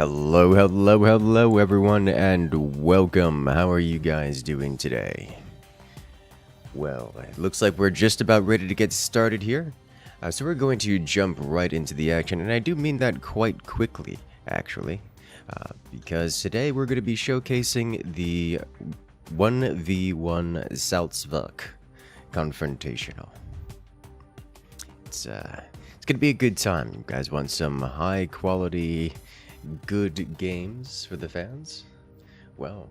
Hello everyone, and welcome. How are you guys doing today? Well, it looks like we're just about ready to get started here. So we're going to jump right into the action, and I do mean that quite quickly, actually. Because today we're going to be showcasing the 1v1 Salzburg Confrontational. It's going to be a good time. You guys want some high quality, good games for the fans? Well,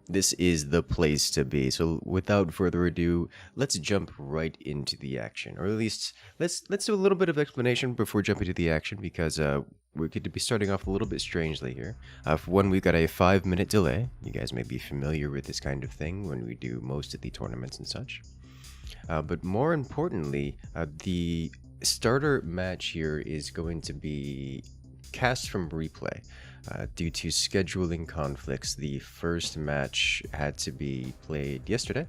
this is the place to be. So without further ado, let's jump right into the action. Or at least, let's do a little bit of explanation before jumping to the action, because we're going to be starting off a little bit strangely here. For one, we've got a 5-minute delay. You guys may be familiar with this kind of thing when we do most of the tournaments and such. But more importantly, the starter match here is going to be cast from replay. Due to scheduling conflicts, the first match had to be played yesterday.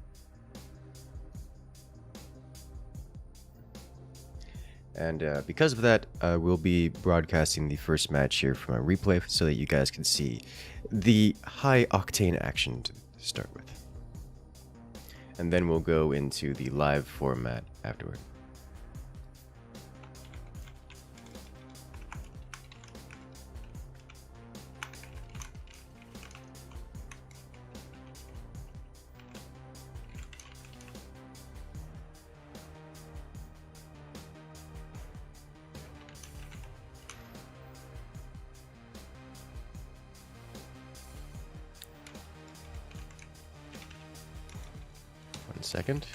And because of that, we'll be broadcasting the first match here from a replay so that you guys can see the high octane action to start with. And then we'll go into the live format afterward. Second.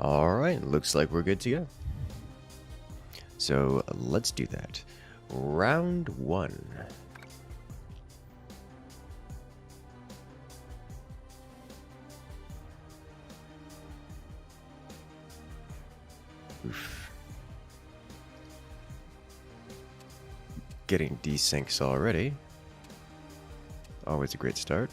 All right, looks like we're good to go. So let's do that. Round 1. Oof. Getting desyncs already. Always a great start.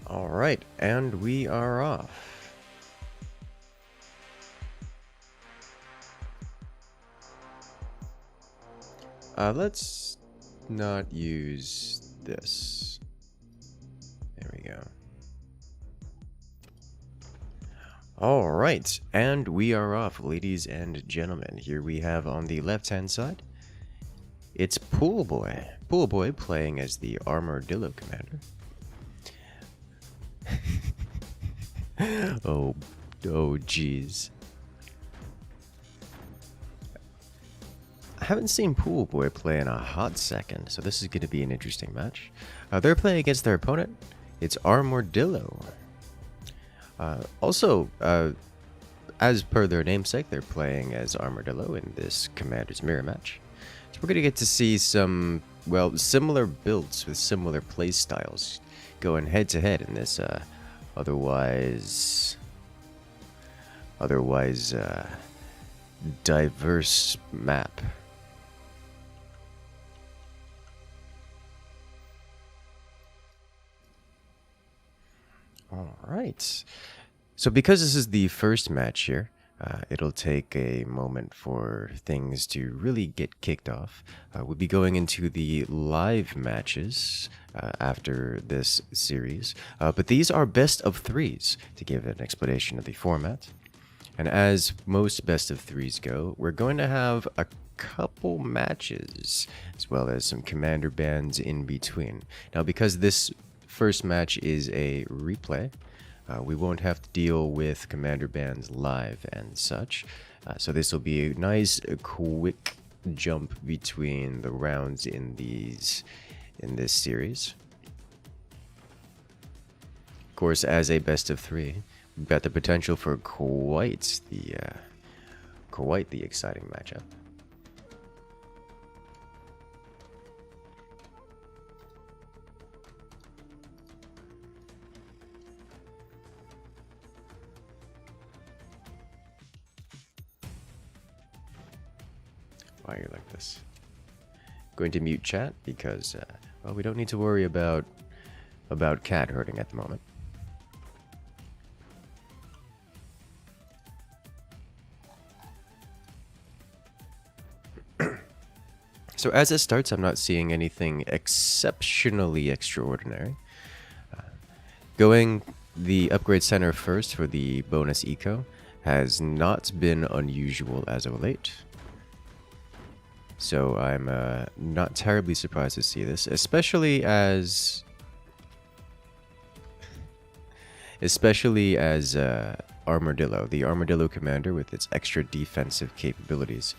All right, and we are off. Let's not use this. There we go. All right, and we are off, ladies and gentlemen. Here we have on the left-hand side, it's Pool Boy. Pool Boy playing as the Armadillo commander. oh, jeez. I haven't seen Pool Boy play in a hot second, so this is going to be an interesting match. They're playing against their opponent. It's Armadillo. Also, as per their namesake, they're playing as Armadillo in this Commander's Mirror match. So we're going to get to see some, well, similar builds with similar play styles going head-to-head in this otherwise diverse map. All right. So because this is the first match here, it'll take a moment for things to really get kicked off. We'll be going into the live matches after this series, but these are best of threes to give an explanation of the format. And as most best of threes go, we're going to have a couple matches as well as some commander bans in between. Now, because this first match is a replay, we won't have to deal with commander bans live and such. So this will be a nice, quick jump between the rounds in this series. Of course, as a best of three, we've got the potential for quite the exciting matchup. Why are you like this? Going to mute chat because, well, we don't need to worry about cat herding at the moment. So as it starts, I'm not seeing anything exceptionally extraordinary. Going the upgrade center first for the bonus eco has not been unusual as of late. So I'm not terribly surprised to see this, especially as Armadillo, the Armadillo commander with its extra defensive capabilities,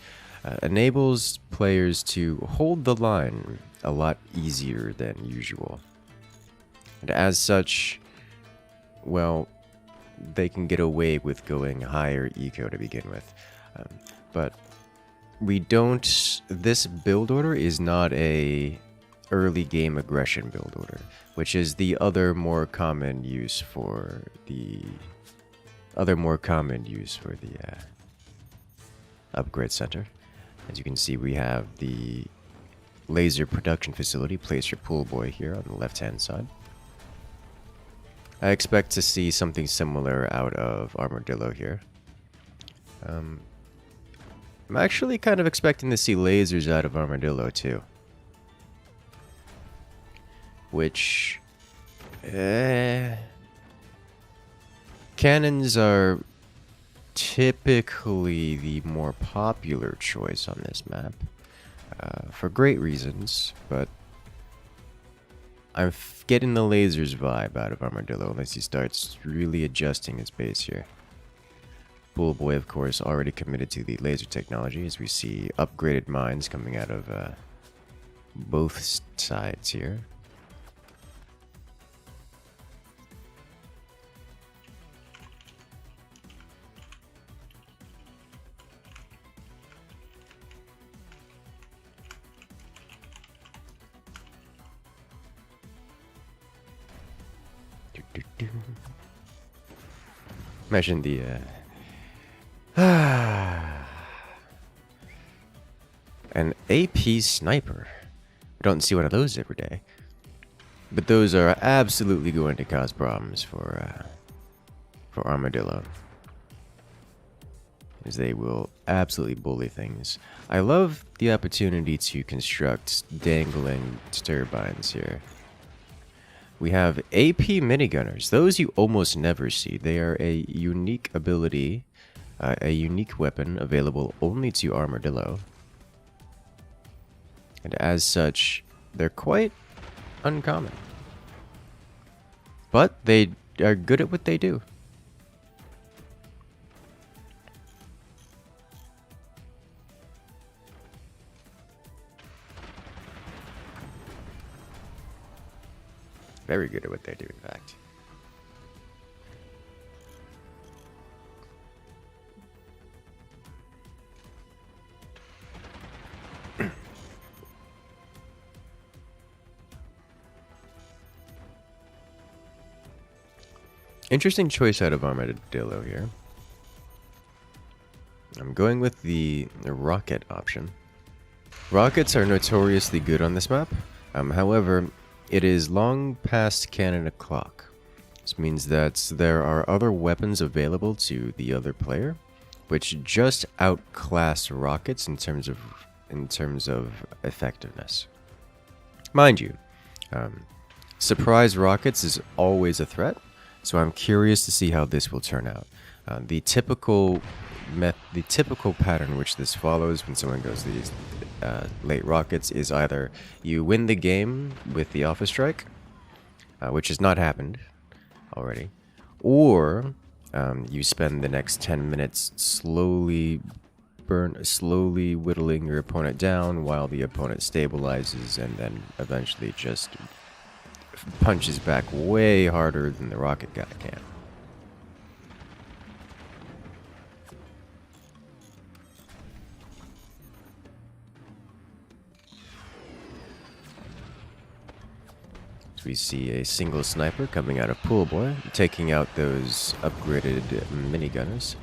enables players to hold the line a lot easier than usual. And as such, well, they can get away with going higher eco to begin with. But we don't... This build order is not a early game aggression build order, which is the other more common use for the... upgrade center. As you can see, we have the laser production facility. Place your pool boy here on the left-hand side. I expect to see something similar out of Armadillo here. I'm actually kind of expecting to see lasers out of Armadillo too. Which... cannons are typically the more popular choice on this map, for great reasons, but I'm getting the lasers vibe out of Armadillo unless he starts really adjusting his base here. Pool Boy, of course, already committed to the laser technology, as we see upgraded mines coming out of both sides here. Imagine the an AP sniper. I don't see one of those every day, but those are absolutely going to cause problems for Armadillo, as they will absolutely bully things. I love the opportunity to construct dangling turbines here. We have AP minigunners. Those you almost never see. They are a unique ability, a unique weapon available only to Armadillo. And as such, they're quite uncommon. But they are good at what they do. Very good at what they do, in fact. Interesting choice out of Armadillo here. I'm going with the rocket option. Rockets are notoriously good on this map. However, it is long past cannon o'clock. This means that there are other weapons available to the other player, which just outclass rockets in terms of effectiveness. Mind you, surprise rockets is always a threat, so I'm curious to see how this will turn out. The typical pattern which this follows when someone goes these late rockets is either you win the game with the alpha strike, which has not happened already, or you spend the next 10 minutes slowly whittling your opponent down while the opponent stabilizes and then eventually just punches back way harder than the rocket guy can. We see a single sniper coming out of Pool Boy, taking out those upgraded minigunners.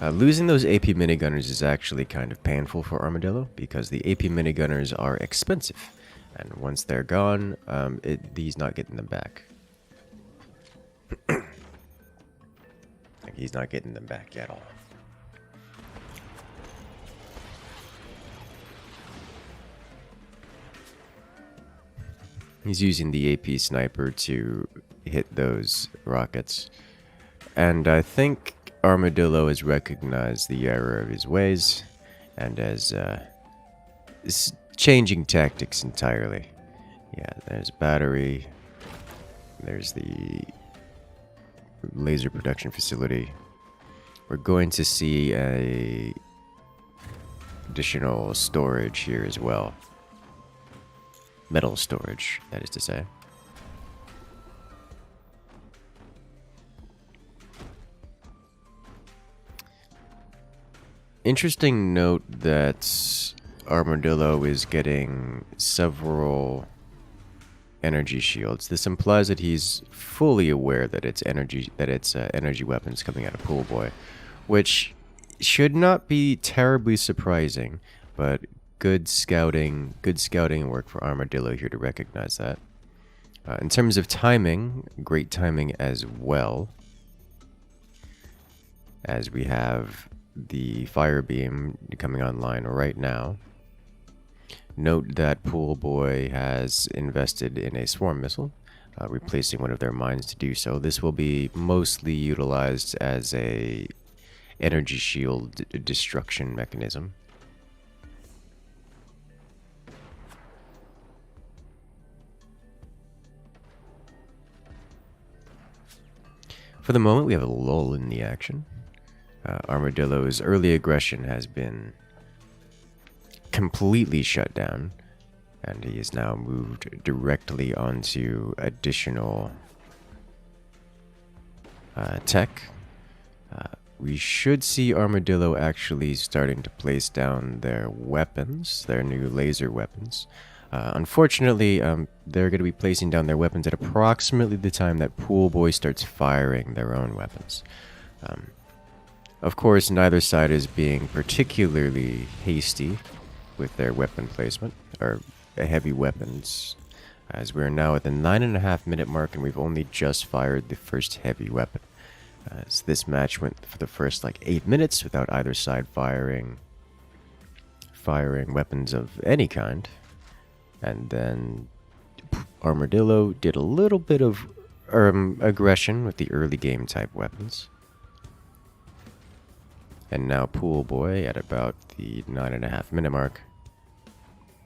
Losing those AP minigunners is actually kind of painful for Armadillo because the AP minigunners are expensive. And once they're gone, he's not getting them back. He's not getting them back at all. He's using the AP sniper to hit those rockets. And I think Armadillo has recognized the error of his ways and is changing tactics entirely. Yeah, there's battery. There's the laser production facility. We're going to see a additional storage here as well. Metal storage, that is to say. Interesting note that Armadillo is getting several energy shields. This implies that he's fully aware that it's energy weapons coming out of Pool Boy, which should not be terribly surprising, but good scouting work for Armadillo here to recognize that. In terms of timing, great timing as well, as we have the fire beam coming online right now. Note that Pool Boy has invested in a swarm missile, replacing one of their mines to do so. This will be mostly utilized as a energy shield destruction mechanism. For the moment, we have a lull in the action. Armadillo's early aggression has been completely shut down, and he is now moved directly onto additional tech. We should see Armadillo actually starting to place down their weapons, their new laser weapons. Unfortunately, they're going to be placing down their weapons at approximately the time that Pool Boy starts firing their own weapons. Of course, neither side is being particularly hasty with their weapon placement, or heavy weapons, as we're now at the 9.5 minute mark and we've only just fired the first heavy weapon. As this match went for the first like 8 minutes without either side firing weapons of any kind. And then Armadillo did a little bit of aggression with the early game type weapons. And now Pool Boy, at about the 9.5 minute mark,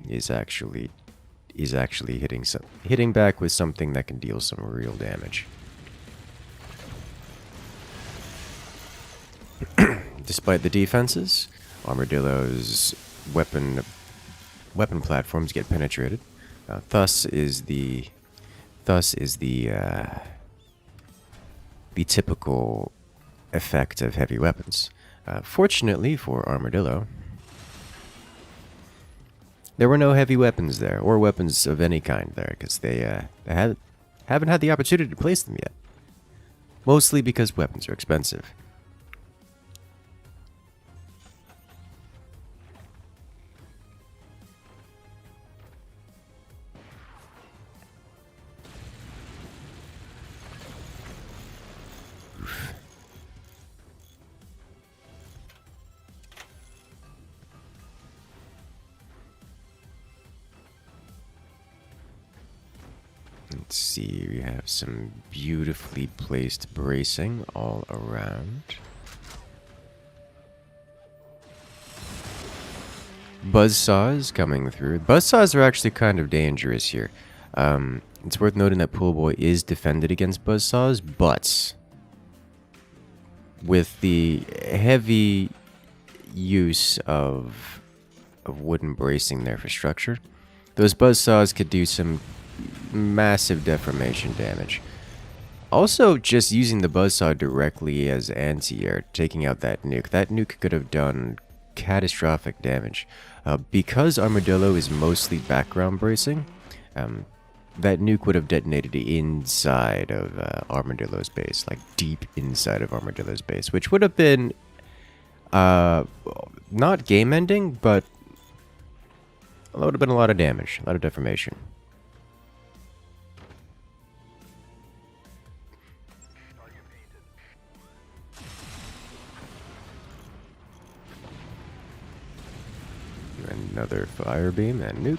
is actually hitting back with something that can deal some real damage. Despite the defenses, Armadillo's weapon platforms get penetrated. Thus is the typical effect of heavy weapons. Fortunately for Armadillo, there were no heavy weapons there, or weapons of any kind there, because they haven't had the opportunity to place them yet. Mostly because weapons are expensive. Let's see, we have some beautifully placed bracing all around. Buzzsaws coming through. Buzzsaws are actually kind of dangerous here. It's worth noting that Pool Boy is defended against buzzsaws, but with the heavy use of wooden bracing there for structure, those buzzsaws could do some massive deformation damage. Also, just using the buzzsaw directly as anti-air, taking out that nuke could have done catastrophic damage. Because Armadillo is mostly background bracing, that nuke would have detonated inside of Armadillo's base, like deep inside of Armadillo's base, which would have been Not game ending, but it would have been a lot of damage, a lot of deformation. Another fire beam and nuke.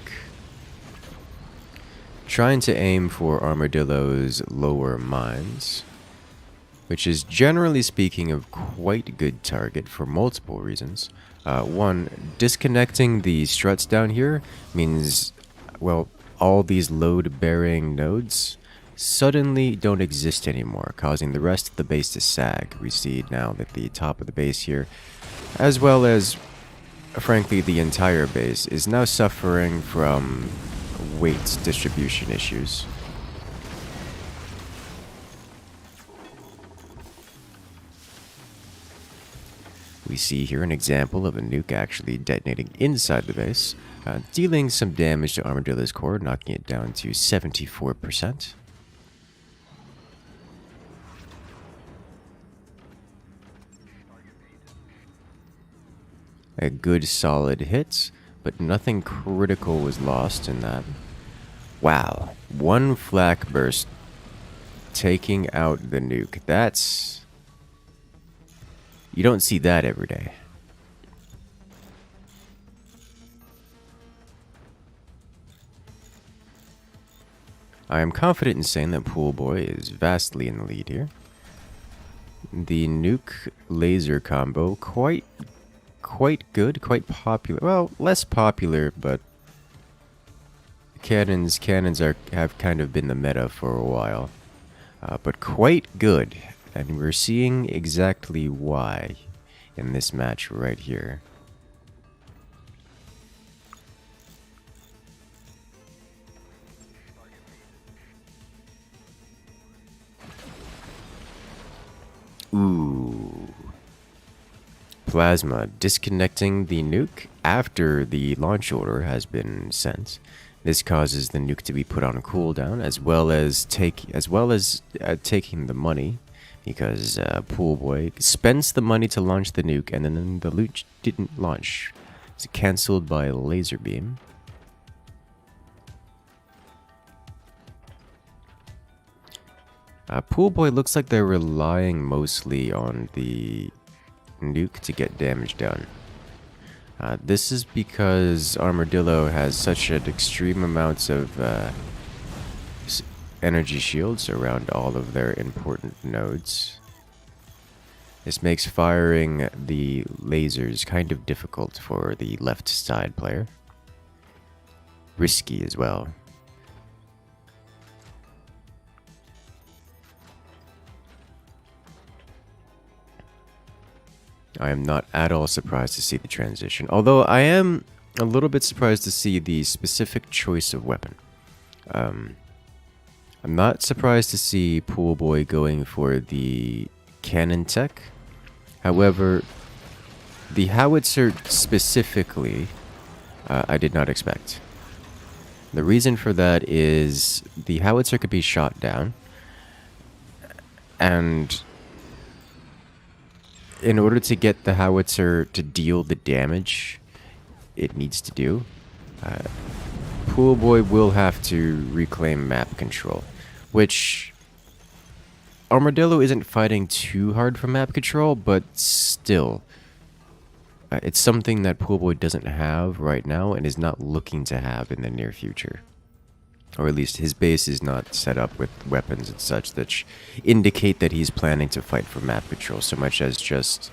Trying to aim for Armadillo's lower mines, which is generally speaking a quite good target for multiple reasons. One, disconnecting the struts down here means, well, all these load-bearing nodes suddenly don't exist anymore, causing the rest of the base to sag. We see now that the top of the base here, as well as, frankly, the entire base, is now suffering from weight distribution issues. We see here an example of a nuke actually detonating inside the base, dealing some damage to Armadillo's core, knocking it down to 74%. A good solid hit, but nothing critical was lost in that. Wow, one flak burst taking out the nuke. That's... You don't see that every day. I am confident in saying that Pool Boy is vastly in the lead here. The nuke laser combo, quite good, quite popular. Well, less popular, but cannons have kind of been the meta for a while. But quite good. And we're seeing exactly why in this match right here. Ooh. Plasma disconnecting the nuke after the launch order has been sent. This causes the nuke to be put on cooldown, as well as taking the money. Because Pool Boy spends the money to launch the nuke, and then the loot didn't launch. It's cancelled by a laser beam. Pool Boy looks like they're relying mostly on the nuke to get damage done. This is because Armadillo has such an extreme amounts of energy shields around all of their important nodes. This makes firing the lasers kind of difficult for the left side player. Risky as well. I am not at all surprised to see the transition, although I am a little bit surprised to see the specific choice of weapon. I'm not surprised to see Pool Boy going for the cannon tech. However, the howitzer specifically, I did not expect. The reason for that is the howitzer could be shot down, and in order to get the howitzer to deal the damage it needs to do, Pool Boy will have to reclaim map control, which Armadillo isn't fighting too hard for map control, but still, it's something that Pool Boy doesn't have right now and is not looking to have in the near future. Or at least his base is not set up with weapons and such that indicate that he's planning to fight for map control, so much as just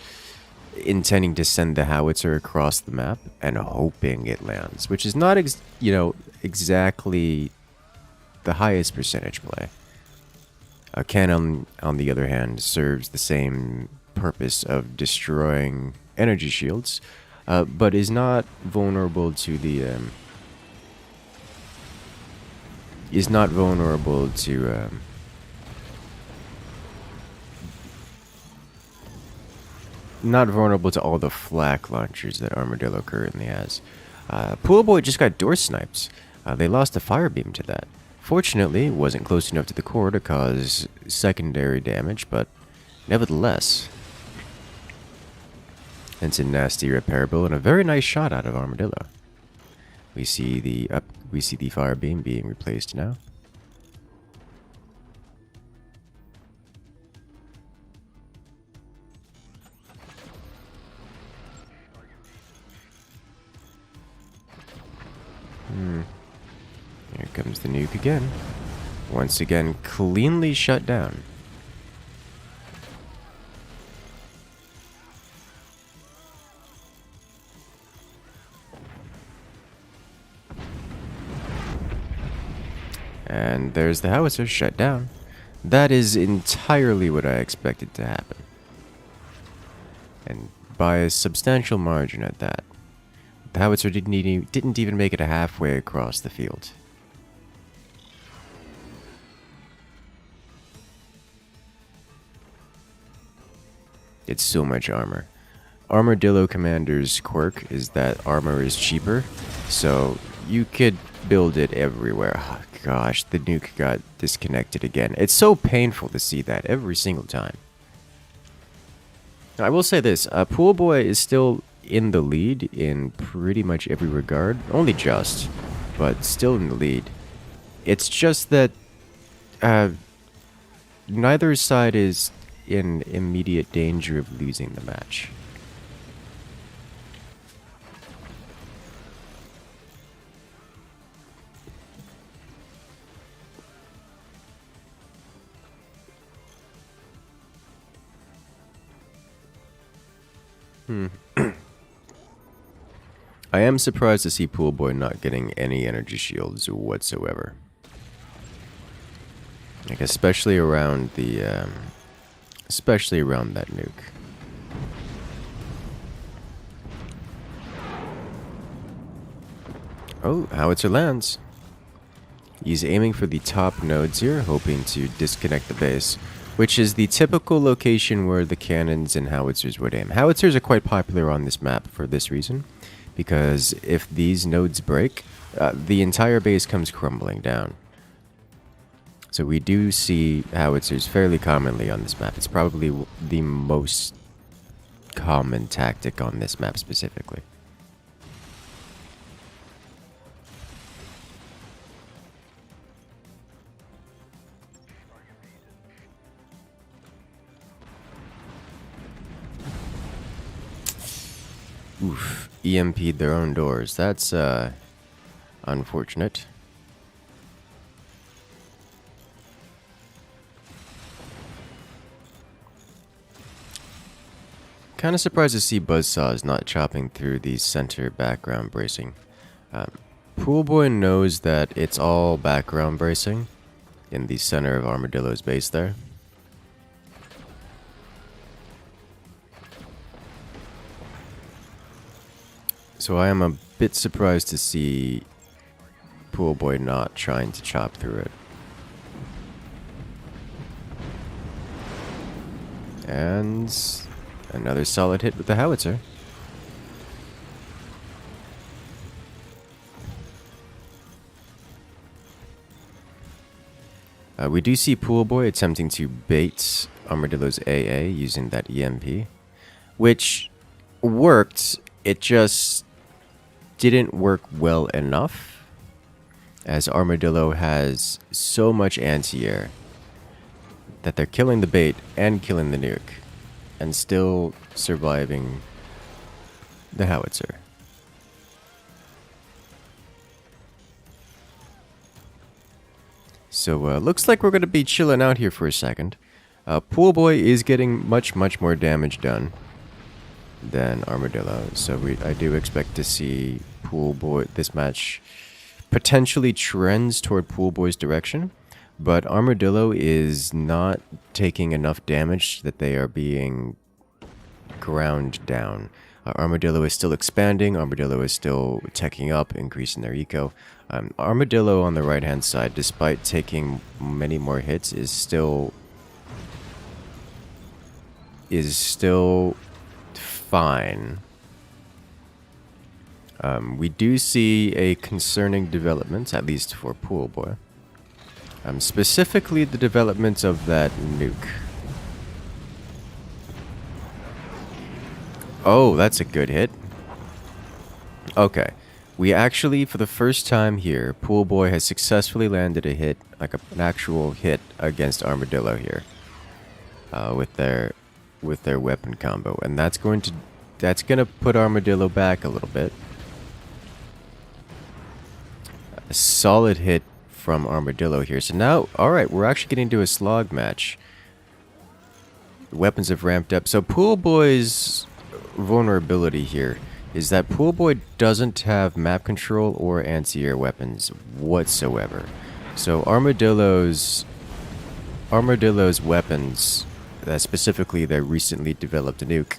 intending to send the howitzer across the map and hoping it lands, which is not exactly the highest percentage play. A cannon, on the other hand, serves the same purpose of destroying energy shields, but is not vulnerable to the not vulnerable to all the flak launchers that Armadillo currently has. Pool Boy just got door sniped. They lost a fire beam to that. Fortunately, it wasn't close enough to the core to cause secondary damage, but nevertheless, It's a nasty repairable and a very nice shot out of Armadillo. We see the fire beam being replaced now. Here comes the nuke again. Once again, cleanly shut down. And there's the howitzer shut down. That is entirely what I expected to happen. And by a substantial margin at that. The howitzer didn't even make it a halfway across the field. It's so much armor. Armadillo Commander's quirk is that armor is cheaper, so you could build it everywhere. Oh, gosh, the nuke got disconnected again. It's so painful to see that every single time. I will say this, Pool Boy is still in the lead in pretty much every regard. Only just, but still in the lead. It's just that neither side is in immediate danger of losing the match. I am surprised to see Pool Boy not getting any energy shields whatsoever. Like especially around the especially around that nuke. Oh, howitzer lands. He's aiming for the top nodes here, hoping to disconnect the base, which is the typical location where the cannons and howitzers would aim. Howitzers are quite popular on this map for this reason, because if these nodes break, the entire base comes crumbling down. So we do see howitzers fairly commonly on this map. It's probably the most common tactic on this map specifically. Oof, EMP'd their own doors. That's unfortunate. Kind of surprised to see Buzzsaws not chopping through the center background bracing. Pool Boy knows that it's all background bracing in the center of Armadillo's base there. So I am a bit surprised to see Pool Boy not trying to chop through it. And another solid hit with the howitzer. We do see Pool Boy attempting to bait Armadillo's AA using that EMP, which worked. It just didn't work well enough, as Armadillo has so much anti-air that they're killing the bait and killing the nuke, and still surviving the howitzer. So looks like we're going to be chilling out here for a second. Pool Boy is getting much more damage done than Armadillo, so I do expect to see Pool Boy, this match potentially trends toward Pool Boy's direction, but Armadillo is not taking enough damage that they are being ground down. Armadillo is still expanding, Armadillo is still teching up, increasing their eco. Armadillo on the right hand side, despite taking many more hits, is still fine. We do see a concerning development, at least for Pool Boy. Specifically the development of that nuke. Oh, that's a good hit. Okay. We actually, for the first time here, Pool Boy has successfully landed a hit, like an actual hit against Armadillo here, with their weapon combo, and that's gonna put Armadillo back a little bit. A solid hit from Armadillo here. So now, all right, we're actually getting to a slog match. The weapons have ramped up. So Pool Boy's vulnerability here is that Pool Boy doesn't have map control or anti-air weapons whatsoever. So Armadillo's weapons, specifically their recently developed nuke,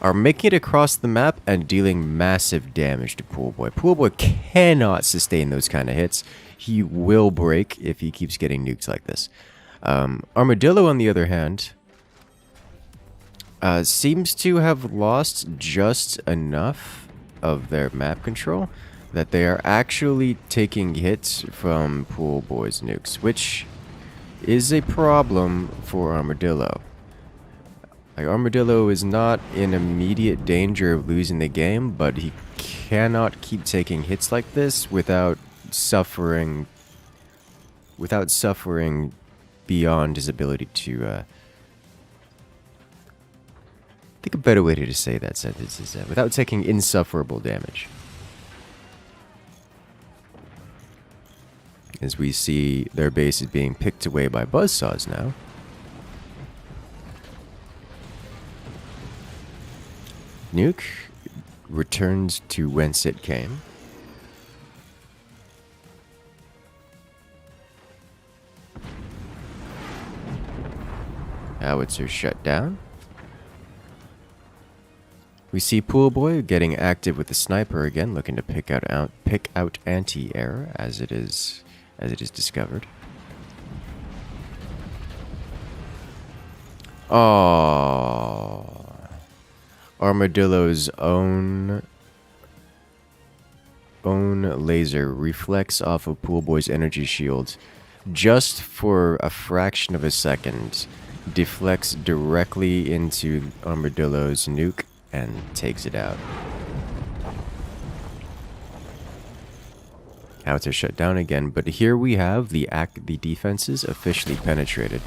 are making it across the map and dealing massive damage to Pool Boy. Pool Boy cannot sustain those kind of hits. He will break if he keeps getting nukes like this. Armadillo, on the other hand, seems to have lost just enough of their map control that they are actually taking hits from Pool Boy's nukes, which is a problem for Armadillo. Like, Armadillo is not in immediate danger of losing the game, but he cannot keep taking hits like this without suffering beyond his ability to I think a better way to say that sentence is without taking insufferable damage. As we see their base is being picked away by buzzsaws now. Nuke returns to whence it came. Howitzer shut down. We see Pool Boy getting active with the sniper again, looking to pick out anti-air as it is discovered. Oh, Armadillo's own laser reflects off of Pool Boy's energy shield just for a fraction of a second, deflects directly into Armadillo's nuke and takes it out. Howitzer shut down again, but here we have the defenses officially penetrated.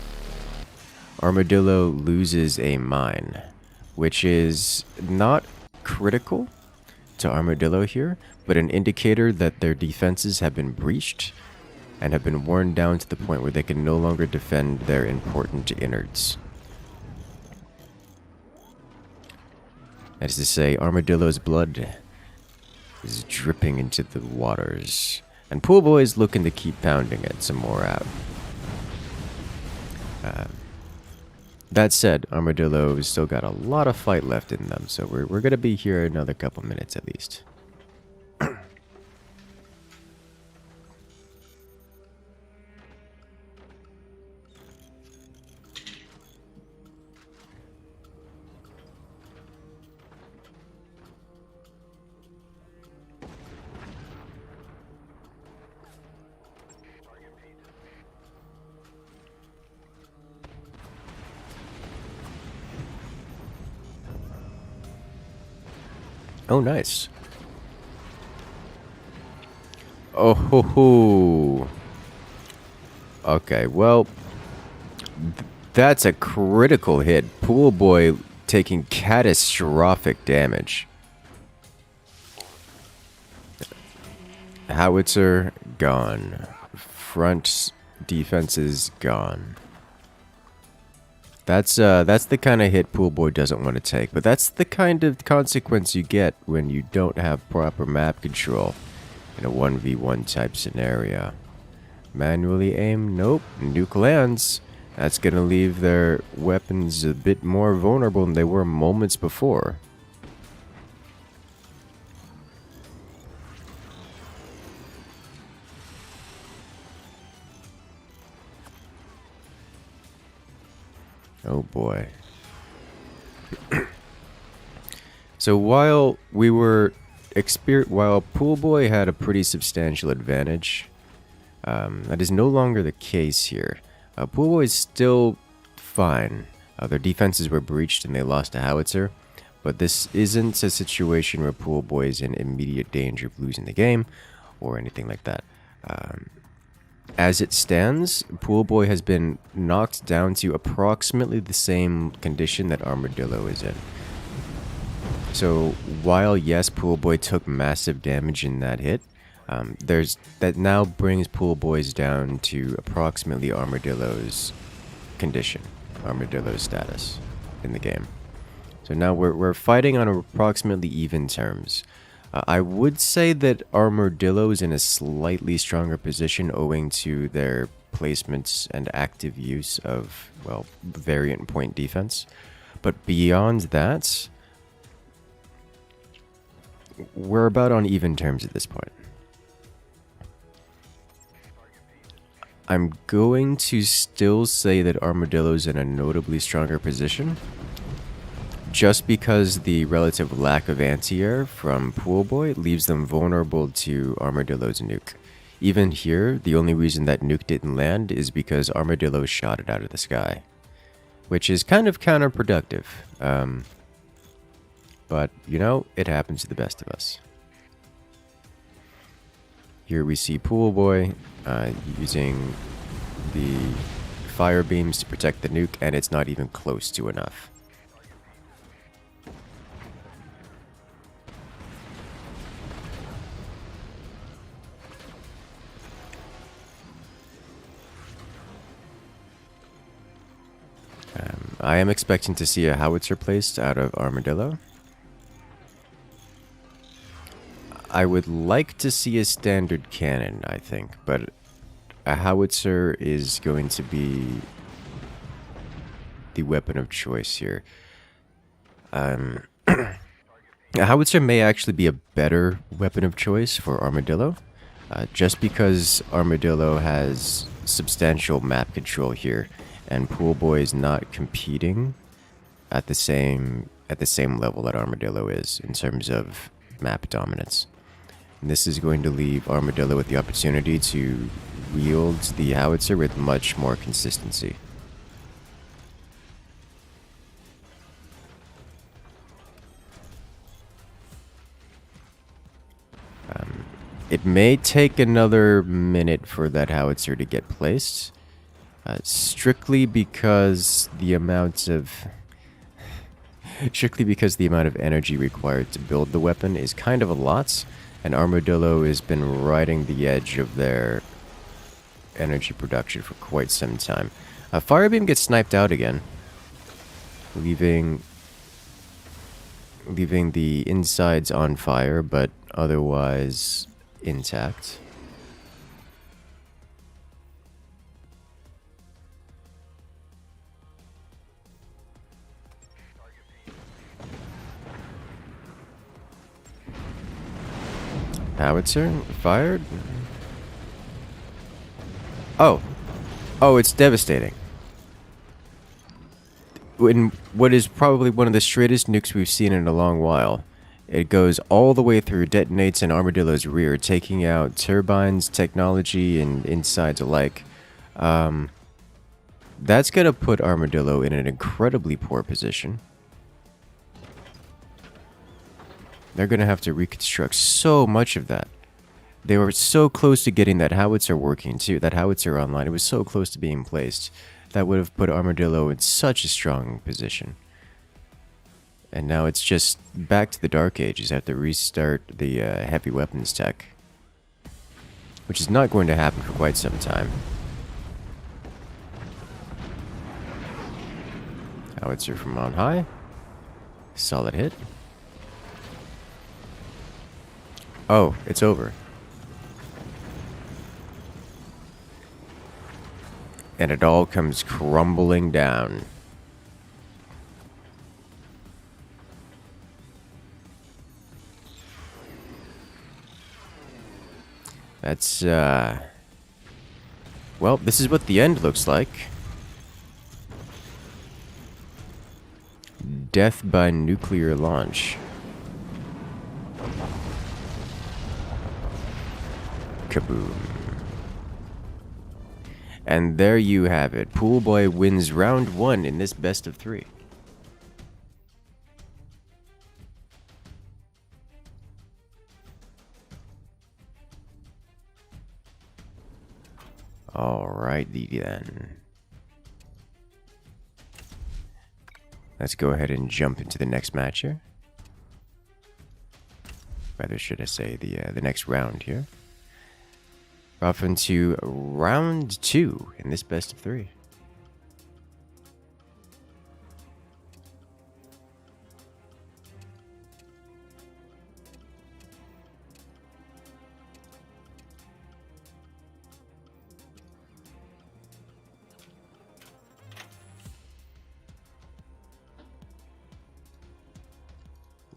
Armadillo loses a mine, which is not critical to Armadillo here, but an indicator that their defenses have been breached and have been worn down to the point where they can no longer defend their important innards. That is to say, Armadillo's blood is dripping into the waters, and Pool Boy is looking to keep pounding it some more out. That said, Armadillo has still got a lot of fight left in them, so we're going to be here another couple minutes at least. Oh, nice. Oh, ho, ho. Okay, well, that's a critical hit. Pool Boy taking catastrophic damage. Howitzer gone. Front defenses gone. That's the kind of hit Pool Boy doesn't want to take, but that's the kind of consequence you get when you don't have proper map control in a 1v1 type scenario. Manually aim, nope, nuke lands. That's gonna leave their weapons a bit more vulnerable than they were moments before. Oh boy. So while Pool Boy had a pretty substantial advantage, that is no longer the case here. Pool Boy is still fine. Their defenses were breached and they lost a howitzer, But this isn't a situation where Pool Boy is in immediate danger of losing the game or anything like that. As it stands, Pool Boy has been knocked down to approximately the same condition that Armadillo is in. So while yes, Pool Boy took massive damage in that hit, that now brings Pool Boys down to approximately Armadillo's condition, Armadillo's status in the game. So now we're fighting on approximately even terms. I would say that Armadillo is in a slightly stronger position owing to their placements and active use of, well, variant point defense. But beyond that, we're about on even terms at this point. I'm going to still say that Armadillo's in a notably stronger position, just because the relative lack of anti-air from Pool Boy leaves them vulnerable to Armadillo's nuke. Even here, the only reason that nuke didn't land is because Armadillo shot it out of the sky, which is kind of counterproductive. But, you know, it happens to the best of us. Here we see Pool Boy using the fire beams to protect the nuke, and it's not even close to enough. I am expecting to see a howitzer placed out of Armadillo. I would like to see a standard cannon, I think, but a howitzer is going to be the weapon of choice here. A howitzer may actually be a better weapon of choice for Armadillo, just because Armadillo has substantial map control here, and Pool Boy is not competing at the same level that Armadillo is in terms of map dominance. And this is going to leave Armadillo with the opportunity to wield the howitzer with much more consistency. It may take another minute for that howitzer to get placed, strictly because the amount of energy required to build the weapon is kind of a lot, and Armadillo has been riding the edge of their energy production for quite some time. Firebeam gets sniped out again, leaving the insides on fire, but otherwise intact. Howitzer fired. Oh, it's devastating. In what is probably one of the straightest nukes we've seen in a long while, it goes all the way through, detonates in Armadillo's rear, taking out turbines, technology, and insides alike. That's gonna put Armadillo in an incredibly poor position. They're gonna have to reconstruct so much of that. They were so close to getting that howitzer working too, that howitzer online. It was so close to being placed. That would have put Armadillo in such a strong position. And now it's just back to the Dark Ages. They have to restart the heavy weapons tech, which is not going to happen for quite some time. Howitzer from on high. Solid hit. Oh, it's over. And it all comes crumbling down. That's, well, this is what the end looks like. Death by nuclear launch. Kaboom. And there you have it. Pool Boy wins round 1 in this best of 3. Alrighty then. Let's go ahead and jump into the next match here. Rather, should I say the next round here. We're off into round 2 in this best of 3.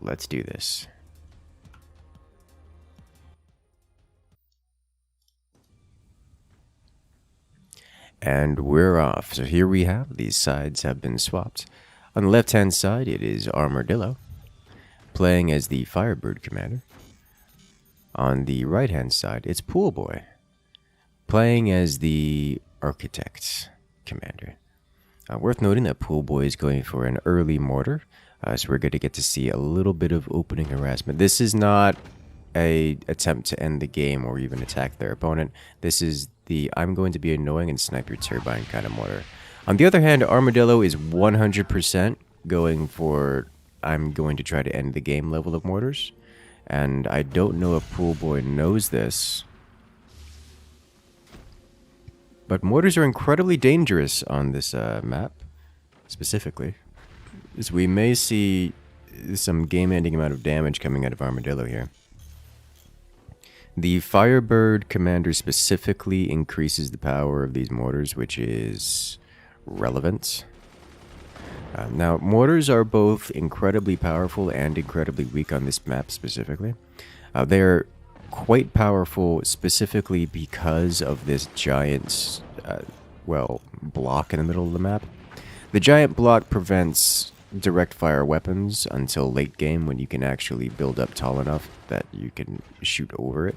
Let's do this. And we're off. So here we have, these sides have been swapped. On the left-hand side, it is Armadillo, playing as the Firebird commander. On the right-hand side, it's Poolboy, playing as the Architect commander. Worth noting that Poolboy is going for an early mortar, so we're going to get to see a little bit of opening harassment. This is not a attempt to end the game or even attack their opponent. This is the I'm going to be annoying and snipe your turbine kind of mortar. On the other hand, Armadillo is 100% going for I'm going to try to end the game level of mortars. And I don't know if Poolboy knows this, but mortars are incredibly dangerous on this map, specifically. As we may see some game-ending amount of damage coming out of Armadillo here. The Firebird commander specifically increases the power of these mortars, which is relevant. Now, mortars are both incredibly powerful and incredibly weak on this map specifically. They're quite powerful specifically because of this giant, block in the middle of the map. The giant block prevents direct fire weapons until late game, when you can actually build up tall enough that you can shoot over it.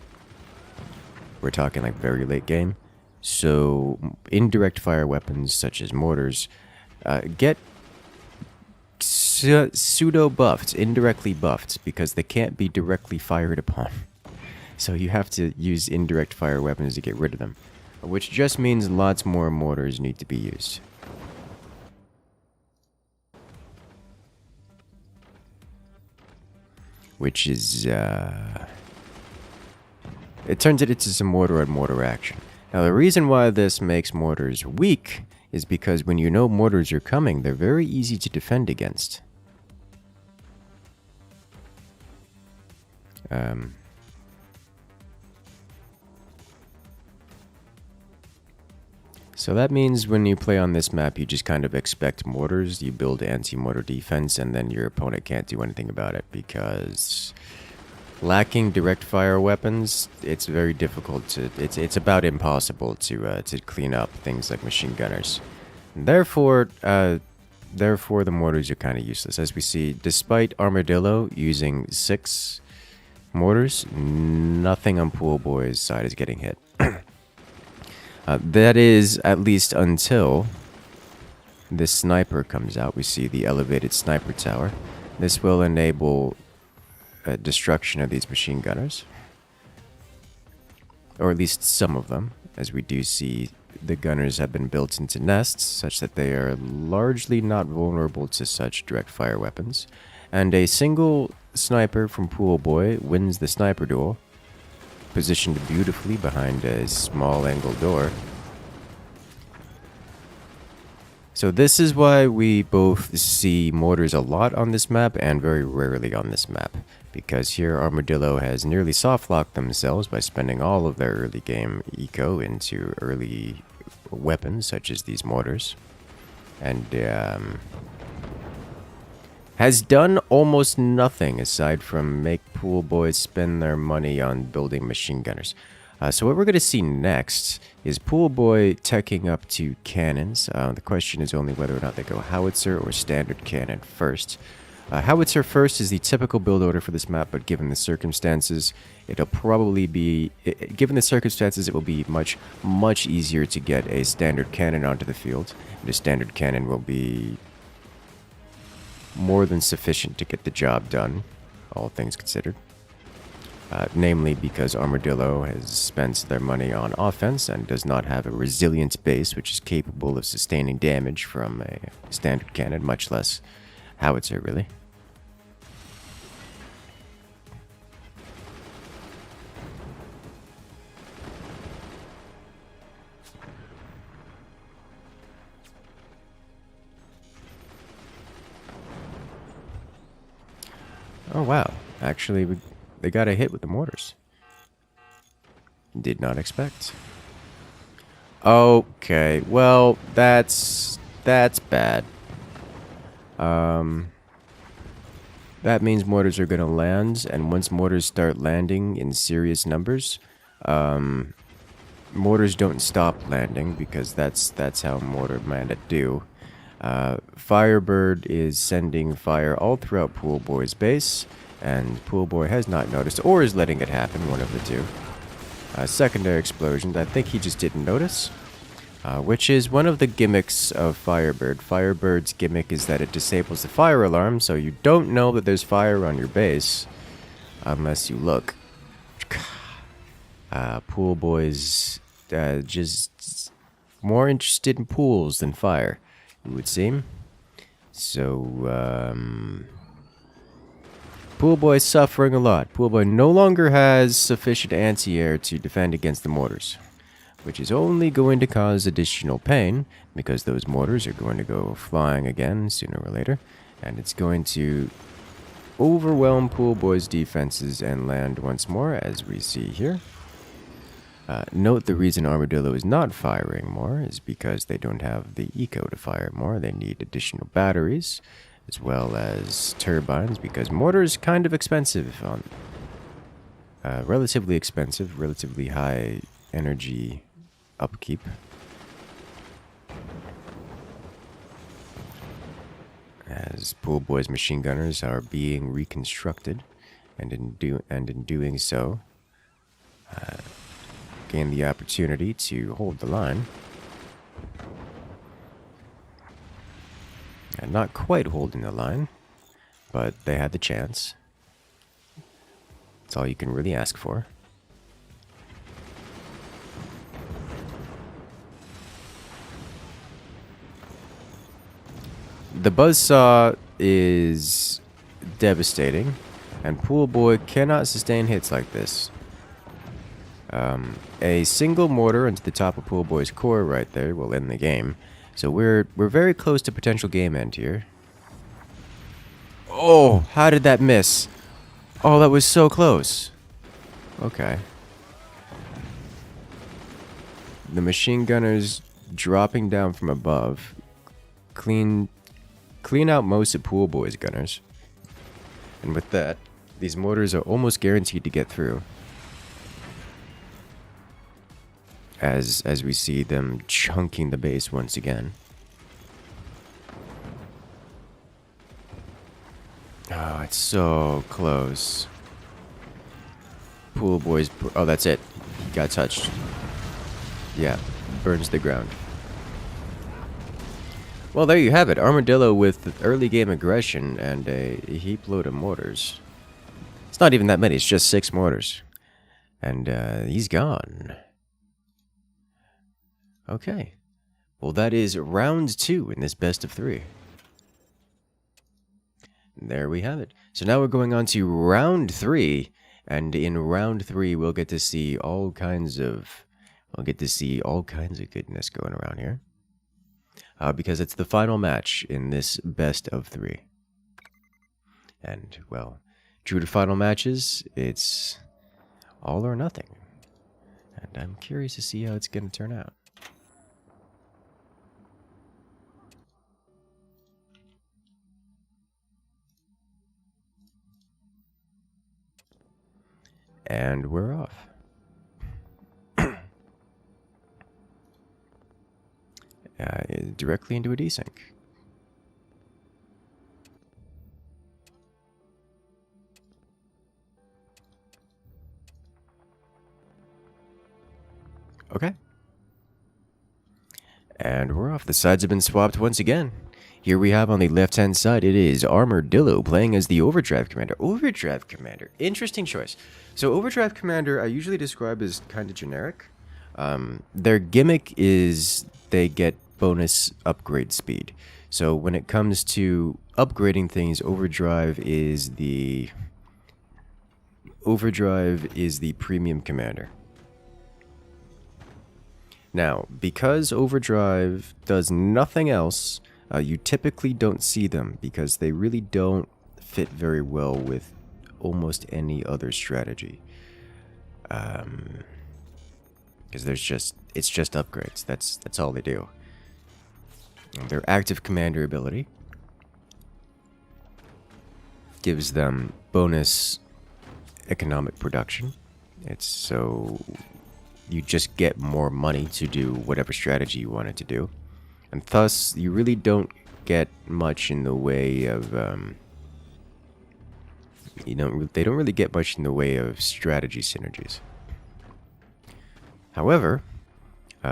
We're talking like very late game. So indirect fire weapons such as mortars get pseudo buffed, indirectly buffed, because they can't be directly fired upon. So you have to use indirect fire weapons to get rid of them, which just means lots more mortars need to be used. Which is, it turns it into some mortar on mortar action. Now, the reason why this makes mortars weak is because when you know mortars are coming, they're very easy to defend against. So that means when you play on this map, you just kind of expect mortars, you build anti-mortar defense, and then your opponent can't do anything about it, because lacking direct fire weapons, it's very difficult to, it's about impossible to clean up things like machine gunners. Therefore, the mortars are kind of useless. As we see, despite Armadillo using 6 mortars, nothing on Poolboy's side is getting hit. That is, at least until this sniper comes out. We see the elevated sniper tower. This will enable destruction of these machine gunners. Or at least some of them, as we do see the gunners have been built into nests, such that they are largely not vulnerable to such direct fire weapons. And a single sniper from Poolboy wins the sniper duel, positioned beautifully behind a small angle door. So this is why we both see mortars a lot on this map and very rarely on this map, because here Armadillo has nearly soft-locked themselves by spending all of their early game eco into early weapons such as these mortars, and has done almost nothing aside from make Poolboys spend their money on building machine gunners. So what we're going to see next is Poolboy teching up to cannons. The question is only whether or not they go howitzer or standard cannon first. Howitzer first is the typical build order for this map, but given the circumstances, it'll probably be... given the circumstances, it will be much, much easier to get a standard cannon onto the field. And a standard cannon will be more than sufficient to get the job done, all things considered. Namely because Armadillo has spent their money on offense and does not have a resilient base which is capable of sustaining damage from a standard cannon, much less howitzer, really. Oh wow, actually they got a hit with the mortars. Did not expect. Okay, well, that's bad. That means mortars are gonna land, and once mortars start landing in serious numbers, mortars don't stop landing because that's how mortar bandit do. Firebird is sending fire all throughout Pool Boy's base, and Pool Boy has not noticed, or is letting it happen, one of the two. Secondary explosions, I think he just didn't notice, which is one of the gimmicks of Firebird. Firebird's gimmick is that it disables the fire alarm, so you don't know that there's fire on your base unless you look. Pool Boy's just more interested in pools than fire, it would seem. So, Pool Boy's suffering a lot. Pool Boy no longer has sufficient anti-air to defend against the mortars, which is only going to cause additional pain, because those mortars are going to go flying again sooner or later, and it's going to overwhelm Pool Boy's defenses and land once more, as we see here. Note the reason Armadillo is not firing more is because they don't have the eco to fire more. They need additional batteries, as well as turbines, because mortar is kind of expensive. Relatively expensive, relatively high energy upkeep. As Pool Boy's machine gunners are being reconstructed, and in doing so, gain the opportunity to hold the line. And not quite holding the line, but they had the chance. That's all you can really ask for. The buzzsaw is devastating, and Pool Boy cannot sustain hits like this. A single mortar into the top of Pool Boy's core right there will end the game. So we're very close to potential game end here. Oh, how did that miss? Oh, that was so close. Okay. The machine gunners dropping down from above clean out most of Pool Boy's gunners. And with that, these mortars are almost guaranteed to get through. As we see them chunking the base once again. Oh, it's so close. Pool Boy's... Oh, that's it. He got touched. Yeah, burns the ground. Well, there you have it. Armadillo with early game aggression and a heap load of mortars. It's not even that many. It's just 6 mortars. And he's gone. Okay. Well, that is round 2 in this best of 3. There we have it. So now we're going on to round 3, and in round 3 we'll get to see all kinds of goodness going around here. Because it's the final match in this best of 3. And, well, true to final matches, it's all or nothing. And I'm curious to see how it's going to turn out. And we're off. Directly into a desync. Okay. And we're off. The sides have been swapped once again. Here we have on the left-hand side, it is Armadillo playing as the Overdrive Commander. Overdrive Commander, interesting choice. So Overdrive Commander, I usually describe as kind of generic. Their gimmick is they get bonus upgrade speed. So when it comes to upgrading things, Overdrive is the premium commander. Now, because Overdrive does nothing else, you typically don't see them because they really don't fit very well with almost any other strategy. Because it's just upgrades. That's all they do. Their active commander ability gives them bonus economic production. It's so you just get more money to do whatever strategy you wanted to do, and thus you really don't get much in the way of they don't really get much in the way of strategy synergies. However,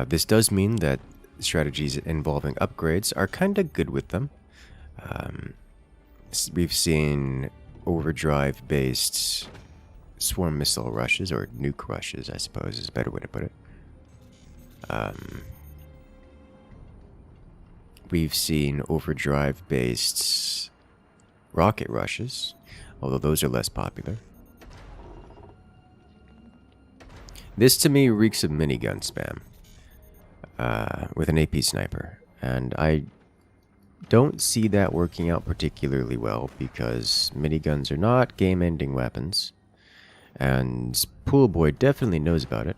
this does mean that strategies involving upgrades are kind of good with them. We've seen overdrive-based swarm missile rushes, or nuke rushes, I suppose is a better way to put it. We've seen overdrive-based rocket rushes, although those are less popular. This to me reeks of minigun spam with an AP sniper, and I don't see that working out particularly well because miniguns are not game-ending weapons, and Pool Boy definitely knows about it.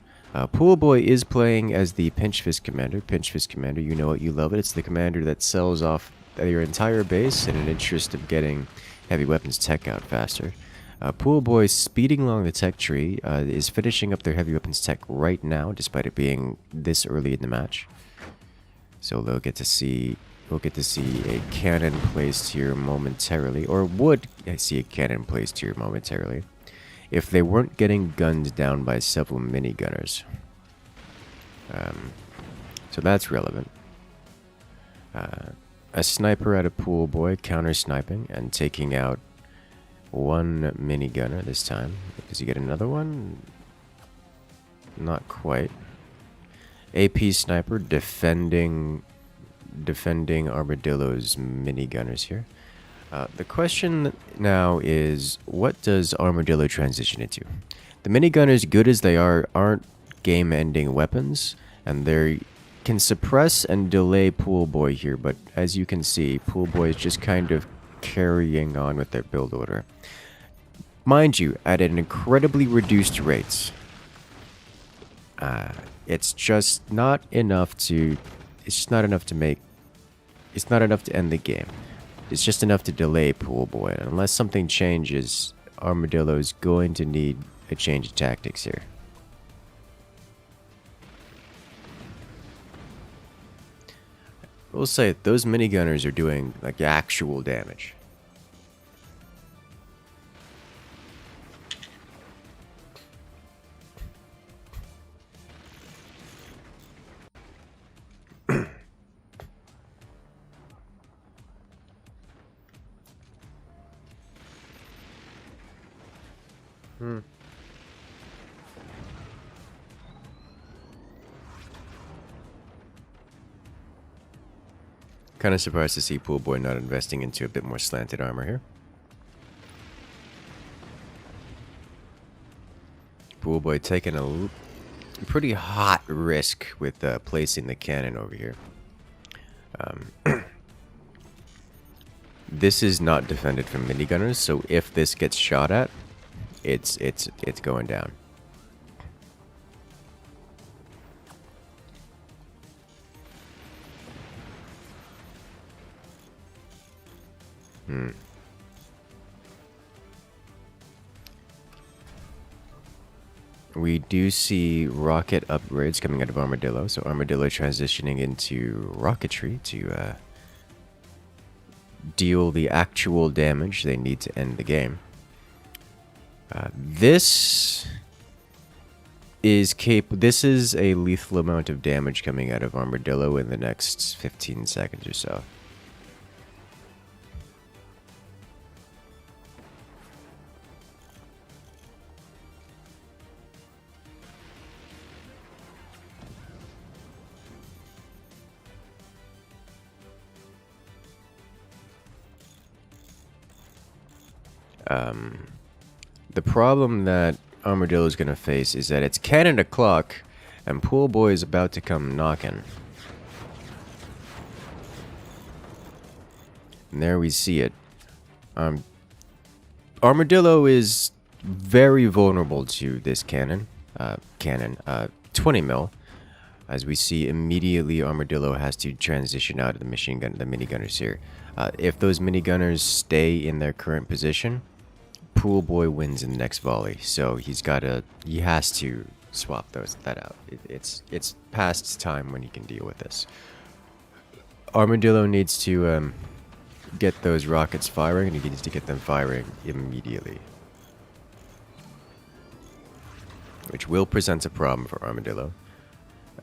Pool Boy is playing as the Pinch Fist Commander. Pinch Fist Commander, you know it, you love it. It's the commander that sells off your entire base in an interest of getting heavy weapons tech out faster. Pool Boy, speeding along the tech tree, is finishing up their heavy weapons tech right now, despite it being this early in the match. So we'll get to see a cannon placed here momentarily, or would see a cannon placed here momentarily, if they weren't getting gunned down by several minigunners. So that's relevant. A sniper at a Pool Boy counter-sniping and taking out one minigunner this time. Does he get another one? Not quite. AP sniper defending Armadillo's minigunners here. The question now is, what does Armadillo transition into? The minigunners, good as they are, aren't game-ending weapons, and they can suppress and delay Pool Boy here, but as you can see, Pool Boy is just kind of carrying on with their build order. Mind you, at an incredibly reduced rate. It's just not enough to end the game. It's just enough to delay Pool Boy. Unless something changes, Armadillo's going to need a change of tactics here. We'll say those minigunners are doing like actual damage. Kind of surprised to see Pool Boy not investing into a bit more slanted armor here. Pool Boy taking a pretty hot risk with placing the cannon over here. This is not defended from minigunners, so if this gets shot at, it's going down. We do see rocket upgrades coming out of Armadillo, so Armadillo transitioning into rocketry to deal the actual damage they need to end the game. This is a lethal amount of damage coming out of Armadillo in the next 15 seconds or so. The problem that Armadillo is going to face is that it's cannon o'clock, and Pool Boy is about to come knocking. And there we see it. Armadillo is very vulnerable to this cannon. 20 mil. As we see immediately, Armadillo has to transition out of the machine gun, the minigunners here. If those minigunners stay in their current position, Pool Boy wins in the next volley. So he has to swap that out. It's past time when he can deal with this. Armadillo needs to get those rockets firing, and he needs to get them firing immediately, which will present a problem for Armadillo,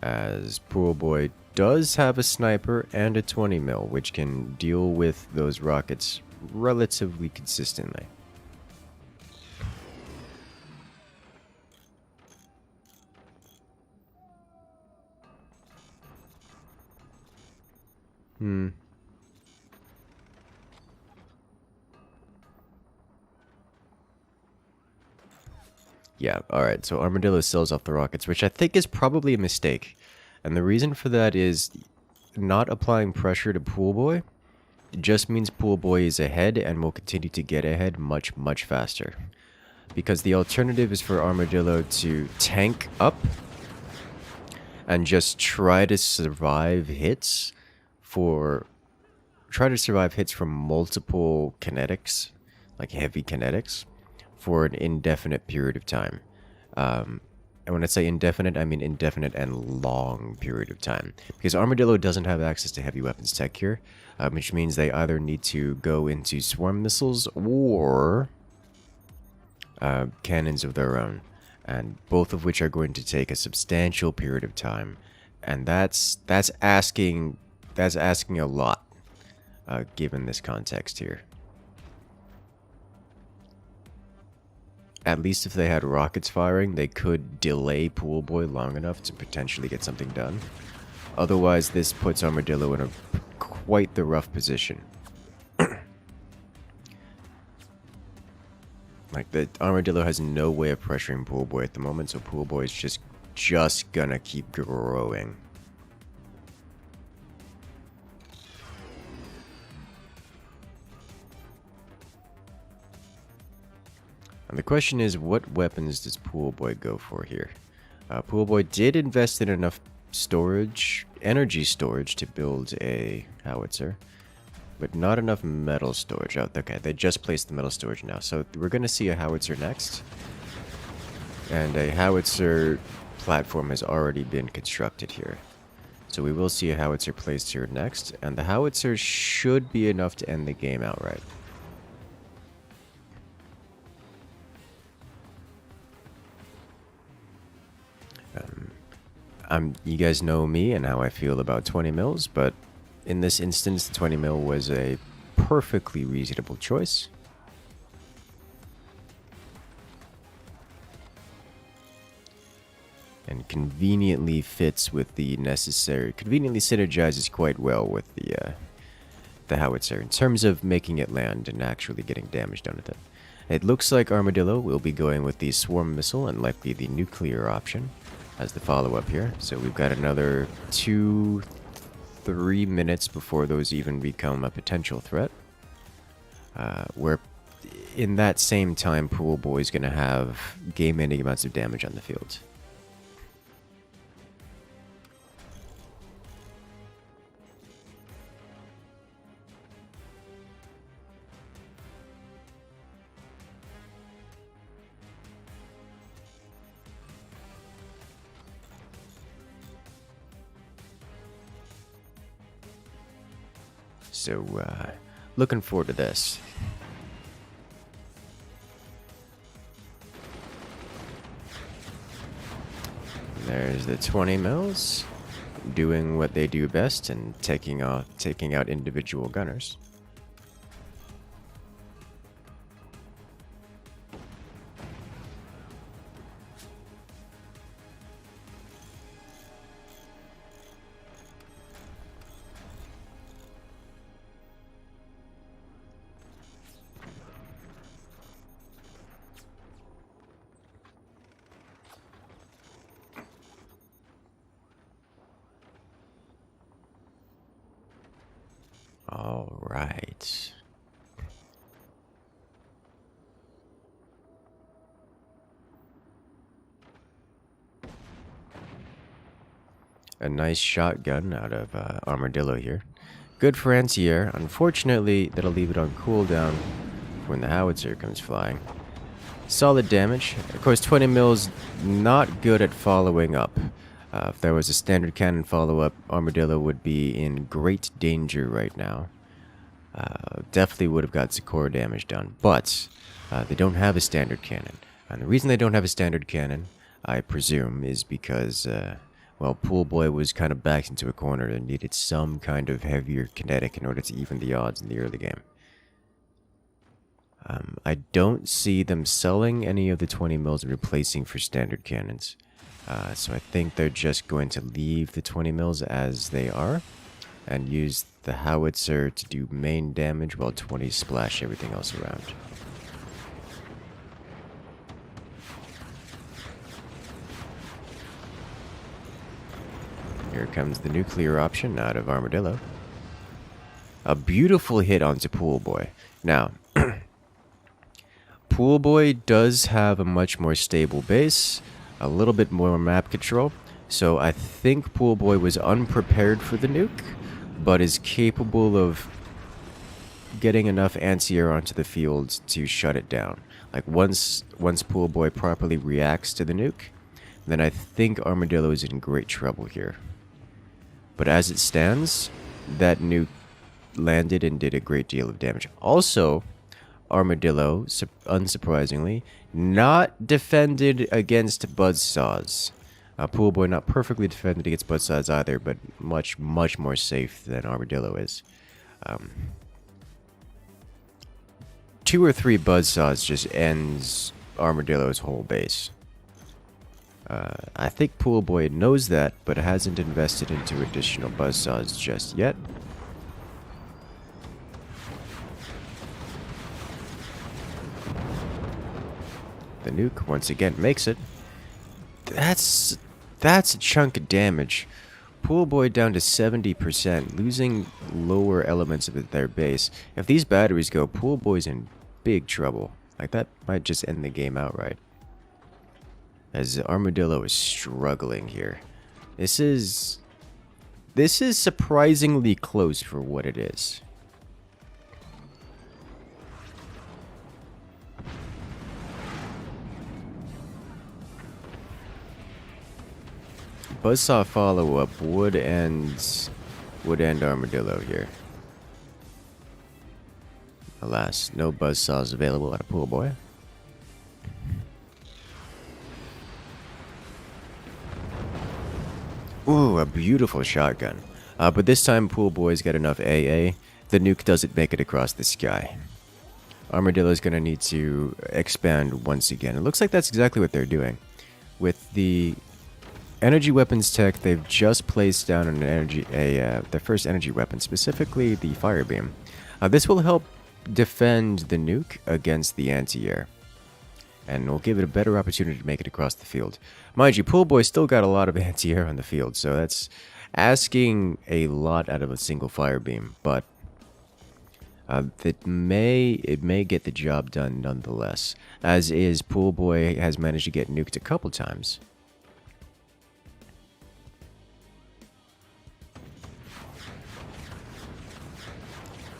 as Pool Boy does have a sniper and a 20 mil, which can deal with those rockets relatively consistently. Yeah, alright, so Armadillo sells off the rockets, which I think is probably a mistake. And the reason for that is not applying pressure to Pool Boy just means Pool Boy is ahead and will continue to get ahead much, much faster. Because the alternative is for Armadillo to tank up and just try to survive hits from multiple kinetics, like heavy kinetics, for an indefinite period of time. And when I say indefinite, I mean indefinite and long period of time. Because Armadillo doesn't have access to heavy weapons tech here, which means they either need to go into swarm missiles or cannons of their own, and both of which are going to take a substantial period of time. And that's asking a lot, given this context here. At least if they had rockets firing, they could delay Pool Boy long enough to potentially get something done. Otherwise, this puts Armadillo in a quite the rough position. Like, the Armadillo has no way of pressuring Pool Boy at the moment, so Pool Boy is just gonna keep growing. And the question is, what weapons does Pool Boy go for here? Pool Boy did invest in enough energy storage to build a howitzer, but not enough metal storage. Oh, okay, they just placed the metal storage now. So we're going to see a howitzer next. And a howitzer platform has already been constructed here. So we will see a howitzer placed here next. And the howitzer should be enough to end the game outright. You guys know me and how I feel about 20 mils, but in this instance, 20 mil was a perfectly reasonable choice. And conveniently synergizes quite well with the howitzer in terms of making it land and actually getting damage done with it. It looks like Armadillo will be going with the swarm missile and likely the nuclear option as the follow-up here. So we've got another 2-3 minutes before those even become a potential threat. Where in that same time, Pool Boy is going to have game-ending amounts of damage on the field. So, looking forward to this. There's the 20 mils doing what they do best and taking out individual gunners. All right. A nice shotgun out of Armadillo here. Good for anti-air. Unfortunately, that'll leave it on cooldown when the howitzer comes flying. Solid damage. Of course, 20 mils not good at following up. If there was a standard cannon follow-up, Armadillo would be in great danger right now. Definitely would have got some core damage done, but they don't have a standard cannon. And the reason they don't have a standard cannon, I presume, is because, well, Pool Boy was kind of backed into a corner and needed some kind of heavier kinetic in order to even the odds in the early game. I don't see them selling any of the 20 mils and replacing for standard cannons. So I think they're just going to leave the 20 mils as they are and use the howitzer to do main damage while 20 splash everything else around. Here comes the nuclear option out of Armadillo. A beautiful hit onto Pool Boy. Now, Pool Boy does have a much more stable base, a little bit more map control, so I think Pool Boy was unprepared for the nuke, but is capable of getting enough anti-air onto the field to shut it down. Like once Pool Boy properly reacts to the nuke, then I think Armadillo is in great trouble here. But as it stands, that nuke landed and did a great deal of damage. Also, Armadillo, unsurprisingly, not defended against buzzsaws. Pool Boy not perfectly defended against buzzsaws either, but much, much more safe than Armadillo is. 2 or 3 buzzsaws just ends Armadillo's whole base. I think Pool Boy knows that, but hasn't invested into additional buzzsaws just yet. The nuke once again makes it. That's a chunk of damage. Pool Boy down to 70%, losing lower elements of their base. If these batteries go, Pool Boy's in big trouble. Like, that might just end the game outright. As Armadillo is struggling here. This is surprisingly close for what it is. Buzzsaw follow-up would end Armadillo here. Alas, no buzzsaws available at a Pool Boy. Ooh, a beautiful shotgun. But this time Pool Boy's got enough AA. The nuke doesn't make it across the sky. Armadillo's gonna need to expand once again. It looks like that's exactly what they're doing. With the energy weapons tech, they've just placed down their first energy weapon, specifically the fire beam. This will help defend the nuke against the anti-air, and will give it a better opportunity to make it across the field. Mind you, Pool Boy still got a lot of anti-air on the field, so that's asking a lot out of a single fire beam, but it may get the job done nonetheless. As is, Pool Boy has managed to get nuked a couple times.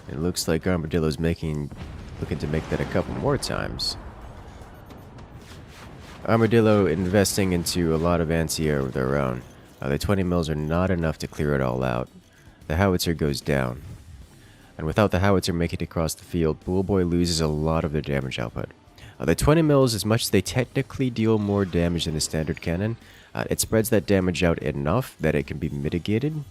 It looks like Armadillo's looking to make that a couple more times. Armadillo investing into a lot of anti-air of their own. The 20 mils are not enough to clear it all out. The howitzer goes down. And without the howitzer making it across the field, Pool Boy loses a lot of their damage output. The 20 mils, as much as they technically deal more damage than the standard cannon, it spreads that damage out enough that it can be mitigated.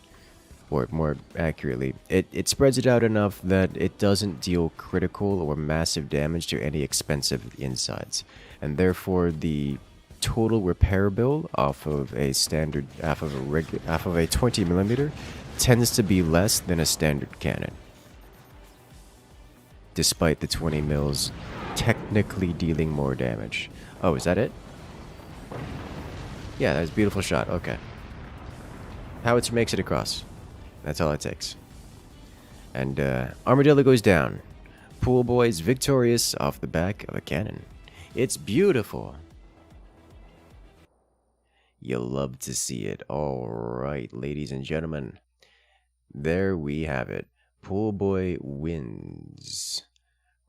Or more accurately, it spreads it out enough that it doesn't deal critical or massive damage to any expensive insides, and therefore the total repair bill off of a 20mm tends to be less than a standard cannon, despite the 20 mils technically dealing more damage. Oh, is that it? Yeah, that's a beautiful shot. Okay, howitzer makes it across. That's all it takes. And Armadillo goes down. Pool Boy's victorious off the back of a cannon. It's beautiful. You'll love to see it. All right, ladies and gentlemen. There we have it. Pool Boy wins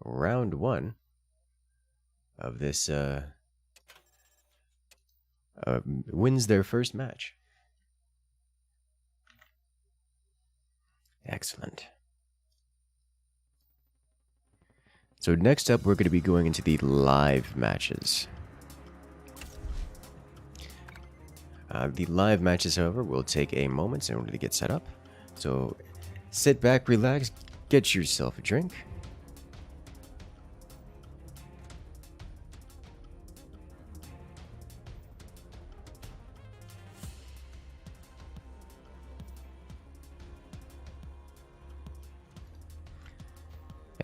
round 1 of this, wins their first match. Excellent. So next up, we're going to be going into the live matches. The live matches, however, will take a moment in order to get set up. So sit back, relax, get yourself a drink.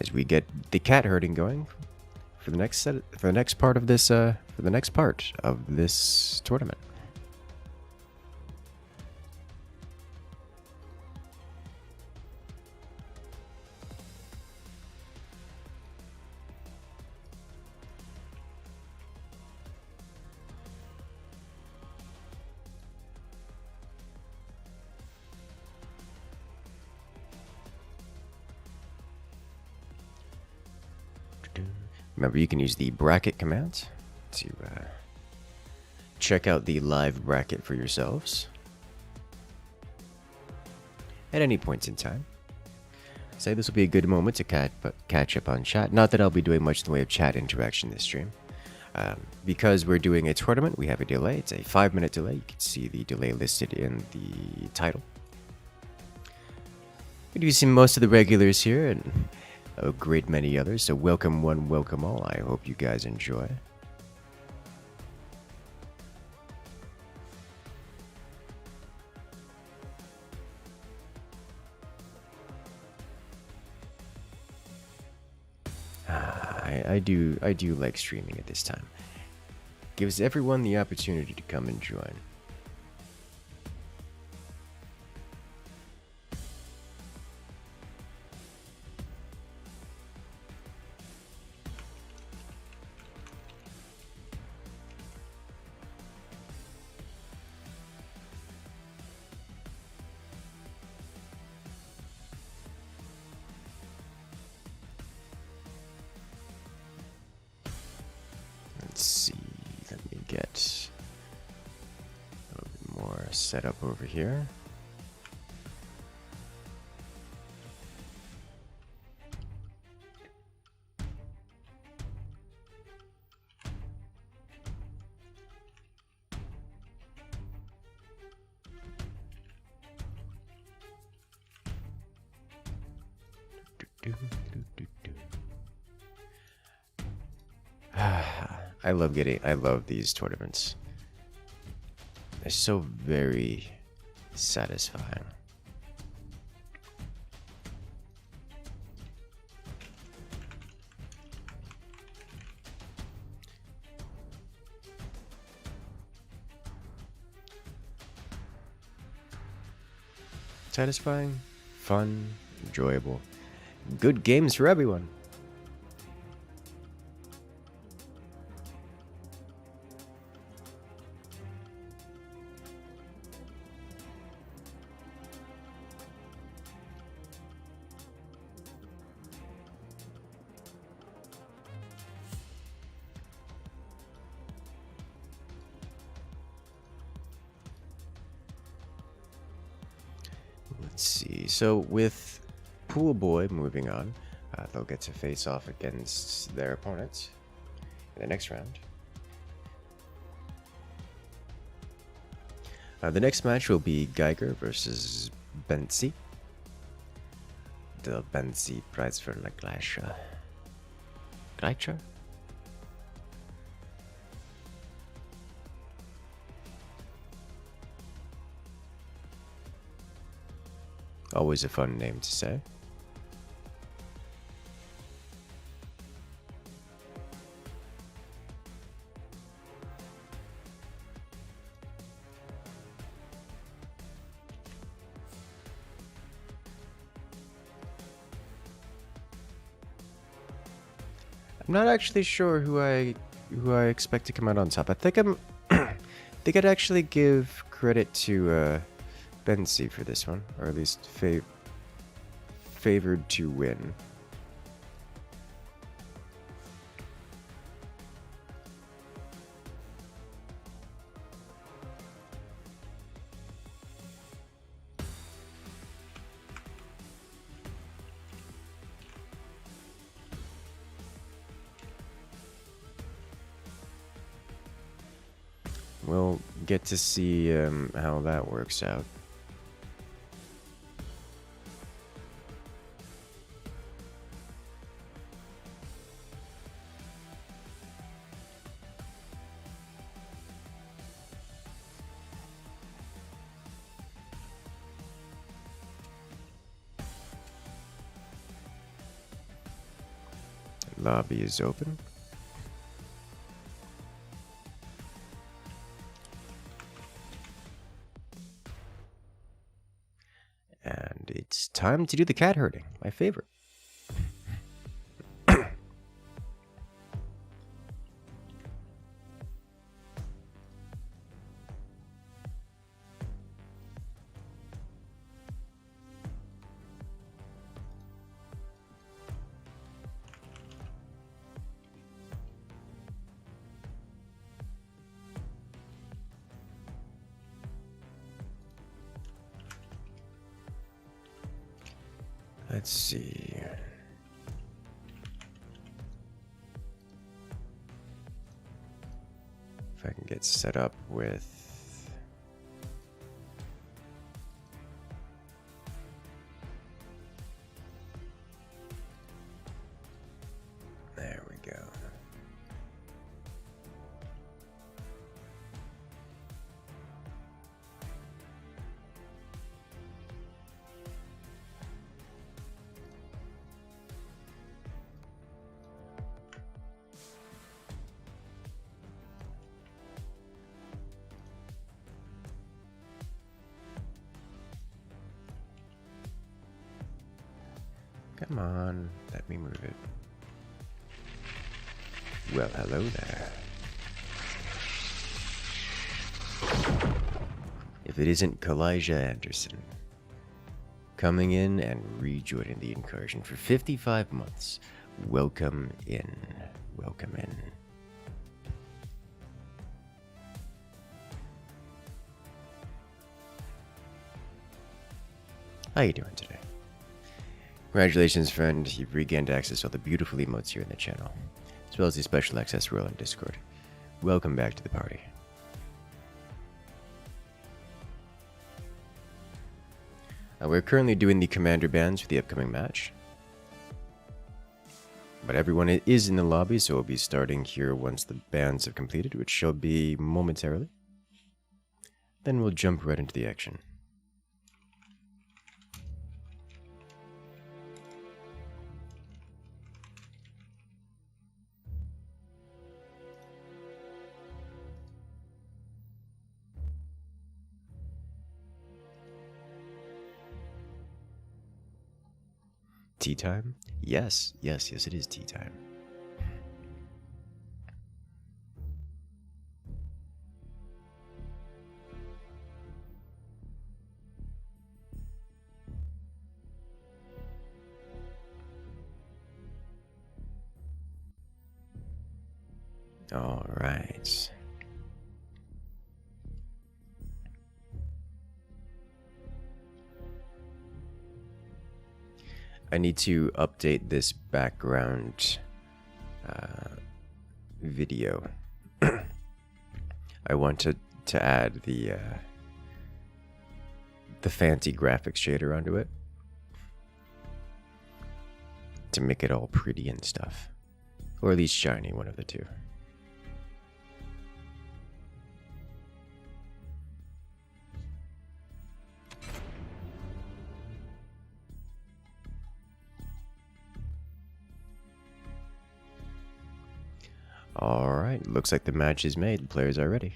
As we get the cat herding going for the next part of this tournament. Remember, you can use the bracket command to check out the live bracket for yourselves at any point in time. Say this will be a good moment to catch up on chat. Not that I'll be doing much in the way of chat interaction this stream. Because we're doing a tournament, we have a delay. It's a 5-minute delay. You can see the delay listed in the title. We do see most of the regulars here and a great many others, so welcome one, welcome all. I hope you guys enjoy. I do like streaming at this time. Gives everyone the opportunity to come and join. Let's see, let me get a little bit more set up over here. I love these tournaments. They're so very satisfying. Satisfying, fun, enjoyable. Good games for everyone. Let's see. So with Pool Boy moving on, they'll get to face off against their opponents in the next round. The next match will be Geiger versus Benzi. The Benzi prize for la Gleiche. Gleiche? Always a fun name to say. I'm not actually sure who I expect to come out on top. I think I think I'd actually give credit to Bensi for this one, or at least favored to win. We'll get to see how that works out. Lobby is open. And it's time to do the cat herding, my favorite. Let's see. If I can get set up with... There we go. Come on, let me move it. Well, hello there. If it isn't Kalijah Anderson, coming in and rejoining the incursion for 55 months. Welcome in. Welcome in. How you doing today? Congratulations, friend. You've regained access to all the beautiful emotes here in the channel, as well as the special access role in Discord. Welcome back to the party. We're currently doing the commander bans for the upcoming match. But everyone is in the lobby, so we'll be starting here once the bans have completed, which shall be momentarily. Then we'll jump right into the action. Tea time? Yes, yes, yes, it is tea time. All right. I need to update this background video. I want to add the fancy graphics shader onto it to make it all pretty and stuff, or at least shiny, one of the two. Alright, looks like the match is made. The players are ready.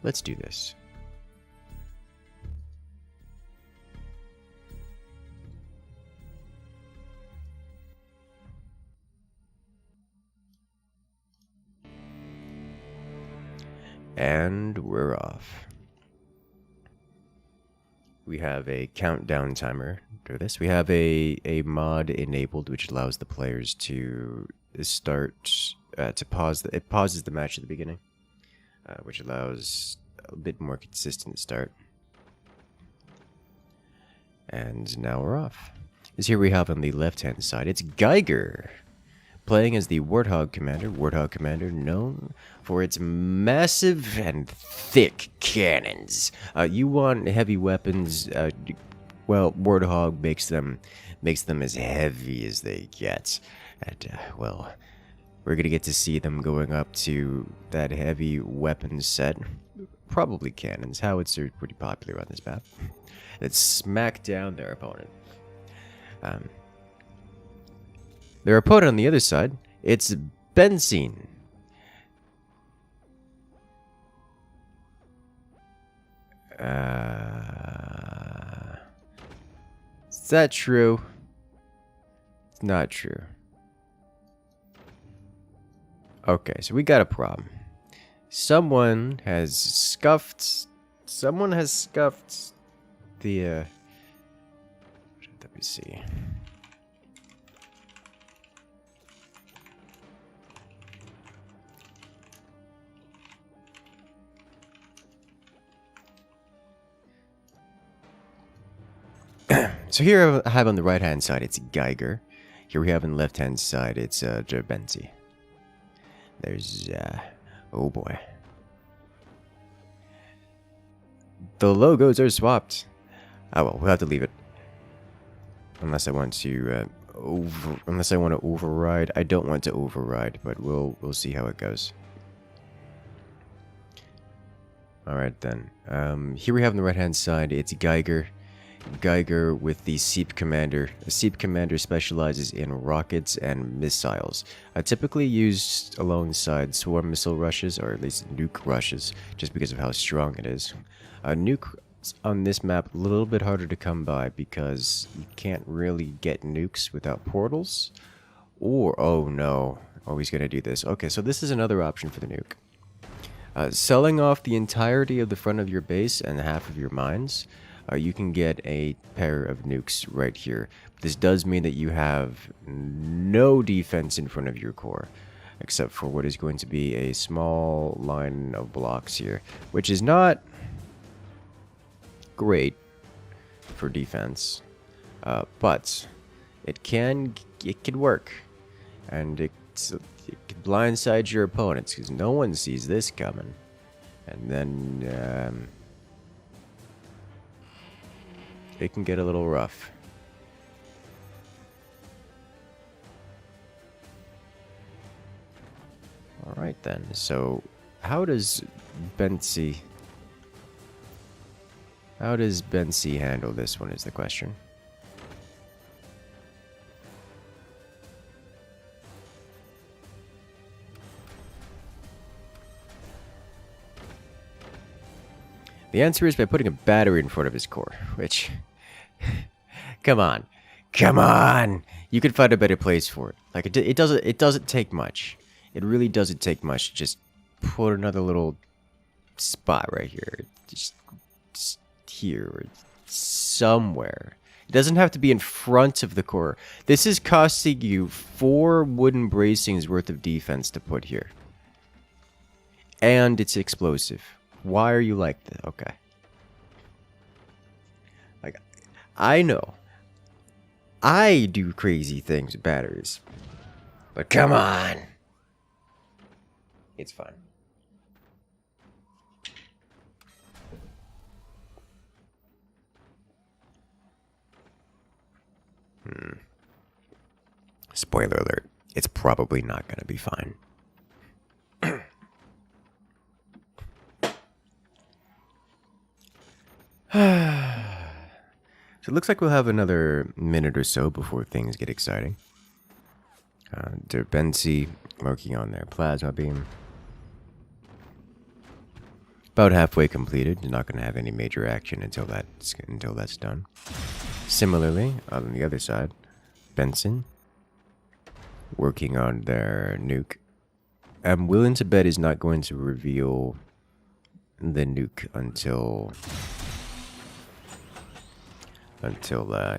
Let's do this. And we're off. We have a countdown timer for this. We have a mod enabled which allows the players to start, to pause. It pauses the match at the beginning, which allows a bit more consistent start. And now we're off. As here we have on the left-hand side, it's Geiger, playing as the Warthog Commander. Warthog Commander known for its massive and thick cannons. You want heavy weapons, well, Warthog makes them as heavy as they get. And, well, we're gonna get to see them going up to that heavy weapon set. Probably cannons. Howitzers are pretty popular on this map. That smack down their opponent. Their opponent on the other side, it's Benzene. Is that true? It's not true. Okay, so we got a problem. Someone has scuffed the, let me see. So here I have on the right hand side it's Geiger. Here we have on the left hand side it's Jerbenzi. There's oh boy. The logos are swapped. Oh well, we'll have to leave it. Unless I want to override. I don't want to override, but we'll see how it goes. Alright then. Here we have on the right hand side it's Geiger. Geiger with the Seep Commander. The Seep Commander specializes in rockets and missiles. Typically used alongside swarm missile rushes, or at least nuke rushes, just because of how strong it is. Nuke on this map a little bit harder to come by because you can't really get nukes without portals. Or, oh no, he's gonna do this. Okay, so this is another option for the nuke. Selling off the entirety of the front of your base and half of your mines. You can get a pair of nukes right here. This does mean that you have no defense in front of your core, except for what is going to be a small line of blocks here, which is not great for defense, but it can work, and it can blindside your opponents because no one sees this coming, and then it can get a little rough. Alright then, so how does Benzi handle this one is the question. The answer is by putting a battery in front of his core, which... Come on. You could find a better place for it. Like, it doesn't take much. It really doesn't take much to just put another little spot right here. Just here or somewhere. It doesn't have to be in front of the core. This is costing you 4 wooden bracings worth of defense to put here. And it's explosive. Why are you like this? Okay. Like, I know. I do crazy things with batteries. But come on. It's fine. Spoiler alert. It's probably not going to be fine. So it looks like we'll have another minute or so before things get exciting. Derbensi working on their plasma beam. About halfway completed. You're not going to have any major action until that's done. Similarly, on the other side, Benson working on their nuke. I'm willing to bet is not going to reveal the nuke until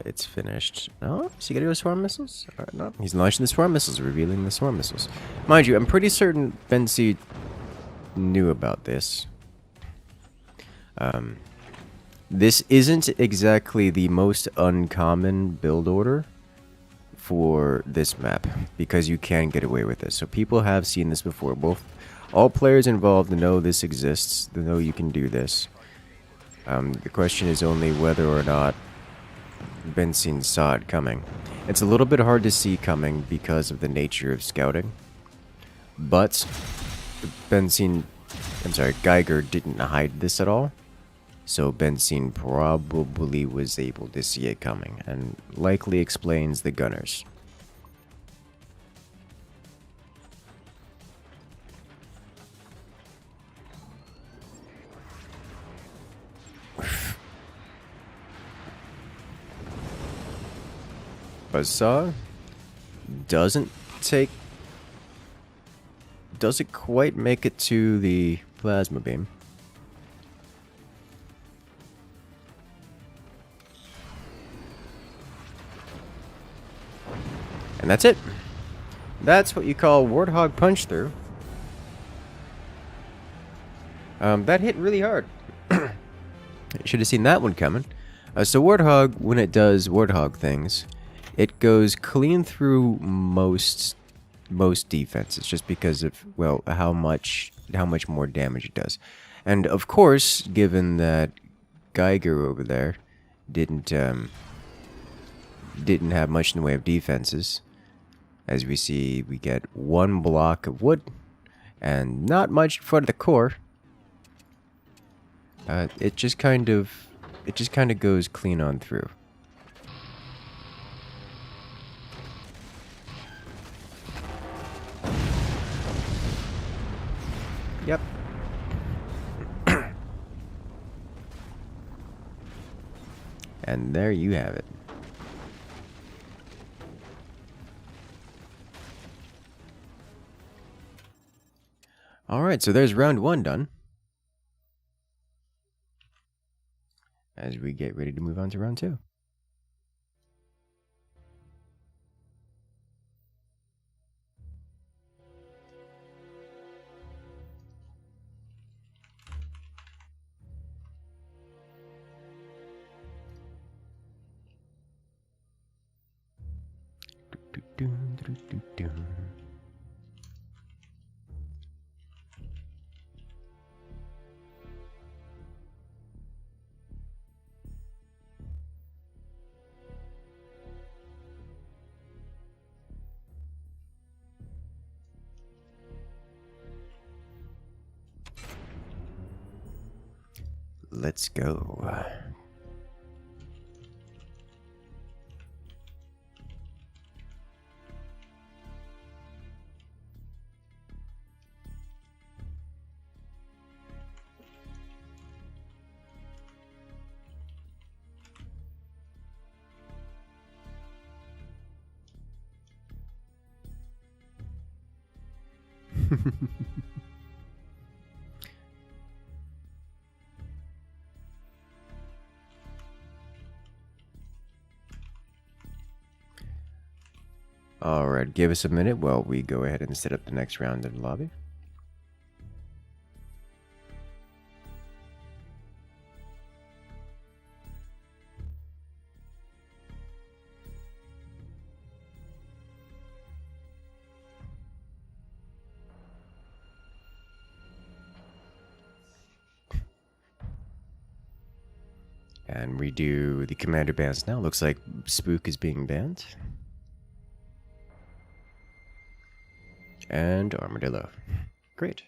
it's finished. Oh, is he gonna go swarm missiles? No, he's launching the swarm missiles, revealing the swarm missiles. Mind you, I'm pretty certain Bensi knew about this. This isn't exactly the most uncommon build order for this map, because you can get away with this. So people have seen this before. All players involved know this exists. They know you can do this. The question is only whether or not Benzine saw it coming. It's a little bit hard to see coming because of the nature of scouting. But Geiger didn't hide this at all. So Benzine probably was able to see it coming, and likely explains the gunners. Buzzsaw doesn't quite make it to the plasma beam. And that's it. That's what you call Warthog punch through. That hit really hard. Should have seen that one coming. So Warthog, when it does Warthog things, it goes clean through most defenses, just because of, well, how much more damage it does. And of course, given that Geiger over there didn't have much in the way of defenses, as we see, we get one block of wood and not much in front of the core. It just kind of goes clean on through. Yep. And there you have it. Alright, so there's round 1 done. As we get ready to move on to round 2. Let's go. Alright, give us a minute while we go ahead and set up the next round in the lobby. And we do the commander bans now. Looks like Spook is being banned. And Armadillo. Great.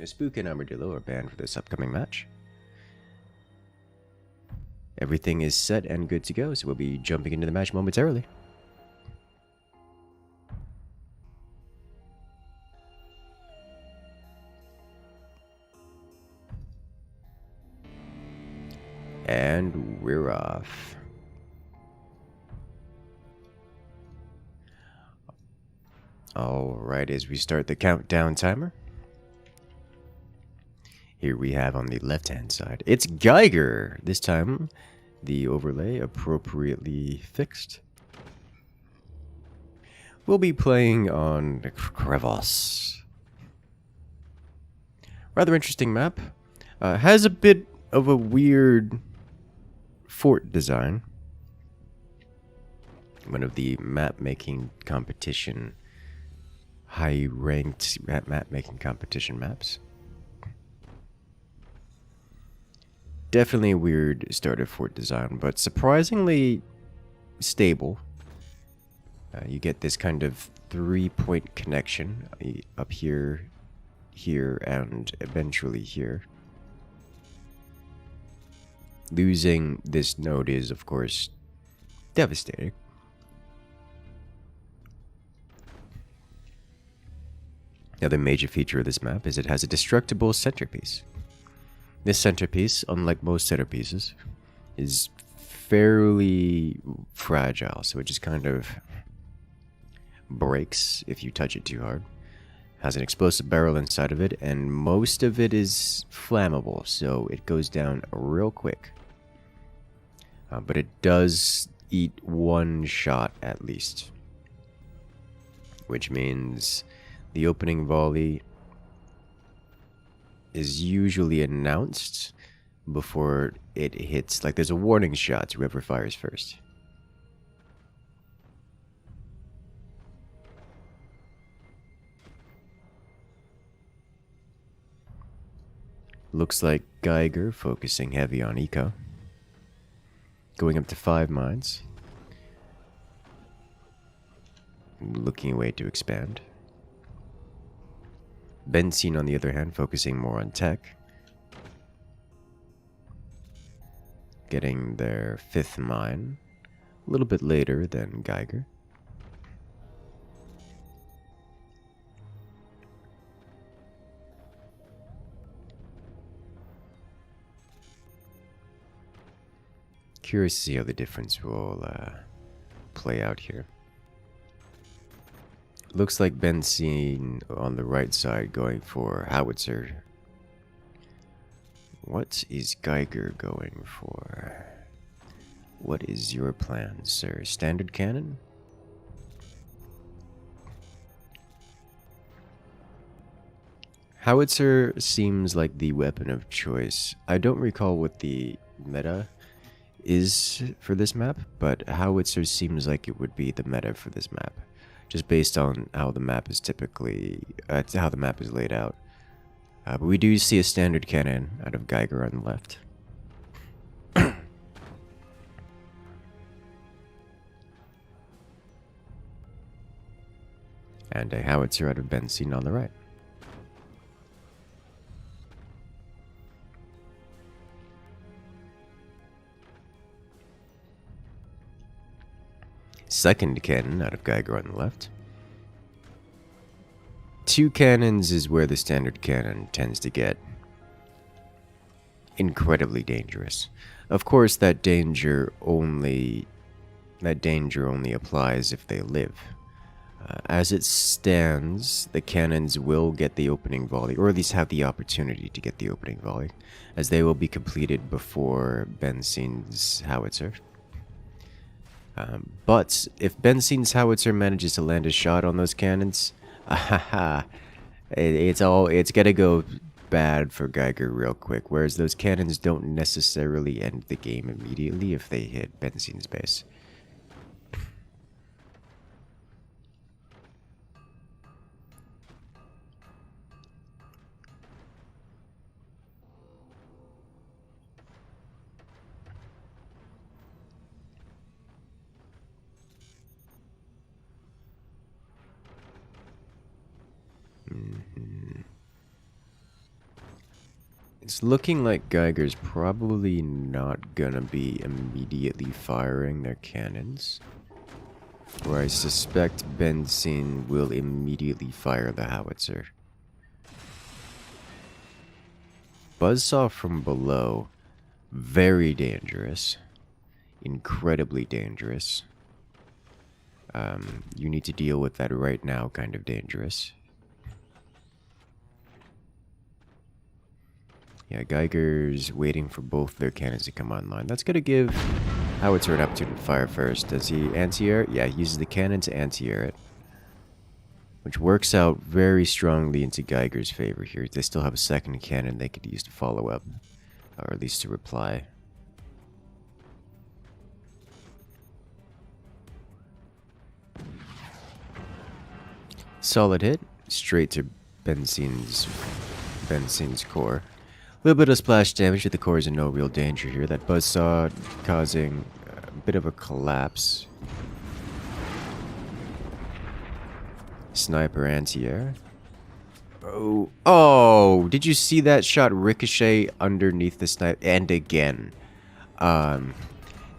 Spook and Armadillo are banned for this upcoming match. Everything is set and good to go, so we'll be jumping into the match momentarily. And we're off. Alright, as we start the countdown timer. Here we have on the left-hand side, it's Geiger. This time, the overlay appropriately fixed. We'll be playing on Crevasse. Rather interesting map. Has a bit of a weird fort design. One of the map-making competition, high-ranked map-making competition maps. Definitely a weird starter fort design, but surprisingly stable. You get this kind of 3-point connection up here, here, and eventually here. Losing this node is, of course, devastating. Another major feature of this map is it has a destructible centerpiece. This centerpiece, unlike most centerpieces, is fairly fragile, so it just kind of breaks if you touch it too hard. Has an explosive barrel inside of it, and most of it is flammable, so it goes down real quick. But it does eat one shot at least, which means the opening volley is usually announced before it hits. Like, there's a warning shot to whoever fires first. Looks like Geiger focusing heavy on eco. Going up to 5 mines. Looking away to expand. Benzine, on the other hand, focusing more on tech. Getting their 5th mine a little bit later than Geiger. Curious to see how the difference will play out here. Looks like Benzine on the right side going for howitzer. What is Geiger going for? What is your plan, sir? Standard cannon? Howitzer seems like the weapon of choice. I don't recall what the meta is for this map, but howitzer seems like it would be the meta for this map, just based on how the map is typically how the map is laid out. But we do see a standard cannon out of Geiger on the left. And a howitzer out of Benzine on the right. Second cannon out of Geiger on the left. 2 cannons is where the standard cannon tends to get incredibly dangerous. Of course, that danger only applies if they live. As it stands, the cannons will get the opening volley, or at least have the opportunity to get the opening volley, as they will be completed before Benzine's howitzer. But if Benzine's howitzer manages to land a shot on those cannons, it's gonna go bad for Geiger real quick. Whereas those cannons don't necessarily end the game immediately if they hit Benzine's base. It's looking like Geiger's probably not gonna be immediately firing their cannons. Where I suspect Benzine will immediately fire the howitzer. Buzzsaw from below, very dangerous. Incredibly dangerous. You need to deal with that right now, kind of dangerous. Yeah, Geiger's waiting for both their cannons to come online. That's going to give Howitzer an opportunity to fire first. Does he anti-air it? Yeah, he uses the cannon to anti-air it, which works out very strongly into Geiger's favor here. They still have a second cannon they could use to follow up, or at least to reply. Solid hit, straight to Benzine's core. A little bit of splash damage, but the core is in no real danger here. That buzzsaw causing a bit of a collapse. Sniper anti-air. Oh, did you see that shot ricochet underneath the sniper? And again. Do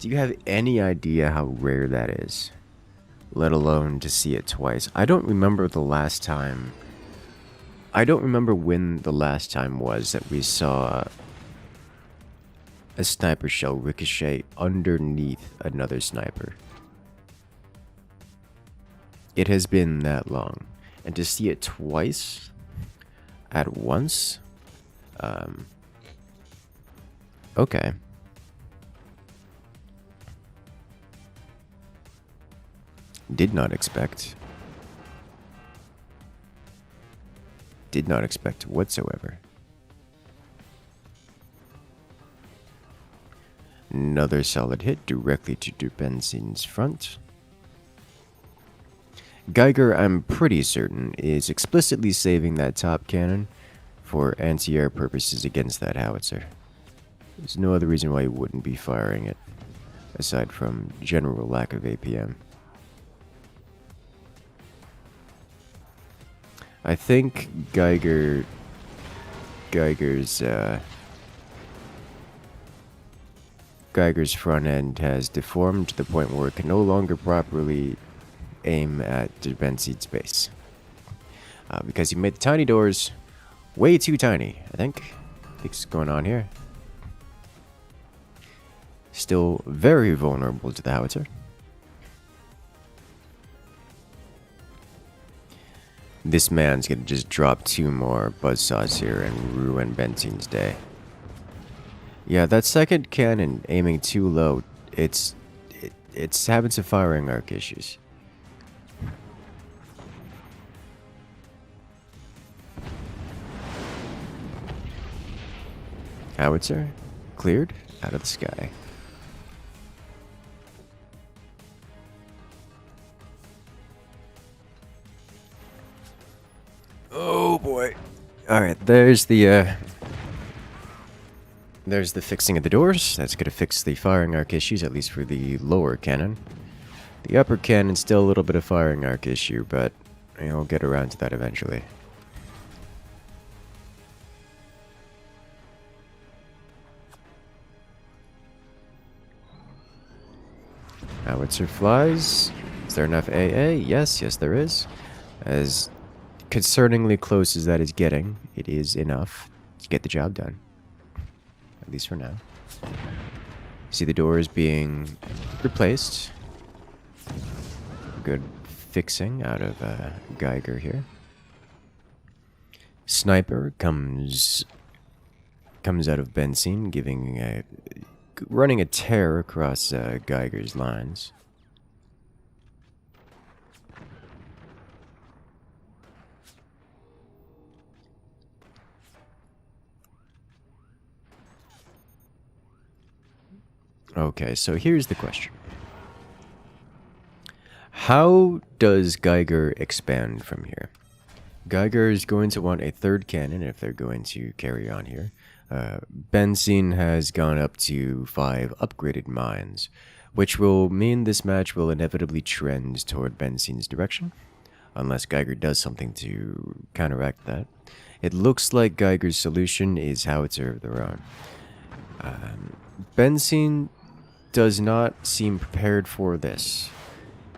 you have any idea how rare that is? Let alone to see it twice. I don't remember the last time. I don't remember when the last time was that we saw a sniper shell ricochet underneath another sniper. It has been that long. And to see it twice at once? Okay. Did not expect. Did not expect whatsoever. Another solid hit directly to Benzine's front. Geiger, I'm pretty certain, is explicitly saving that top cannon for anti-air purposes against that howitzer. There's no other reason why he wouldn't be firing it, aside from general lack of APM. I think Geiger's front end has deformed to the point where it can no longer properly aim at the Benzine's base. Because he made the tiny doors way too tiny, I think. What's going on here? Still very vulnerable to the howitzer. This man's gonna just drop 2 more buzzsaws here and ruin Benzine's day. Yeah, that second cannon aiming too low, it's having some firing arc issues. Howitzer cleared out of the sky. Oh boy. Alright, there's the fixing of the doors. That's gonna fix the firing arc issues, at least for the lower cannon. The upper cannon's still a little bit of firing arc issue, but we'll get around to that eventually. Howitzer flies. Is there enough AA? Yes, there is. As concerningly close as that is getting, it is enough to get the job done. At least for now. See the doors being replaced. Good fixing out of Geiger here. Sniper comes out of Benzine, running a tear across Geiger's lines. Okay, so here's the question. How does Geiger expand from here? Geiger is going to want a third cannon if they're going to carry on here. Benzine has gone up to 5 upgraded mines, which will mean this match will inevitably trend toward Benzine's direction, unless Geiger does something to counteract that. It looks like Geiger's solution is howitzer of their own. Benzine does not seem prepared for this.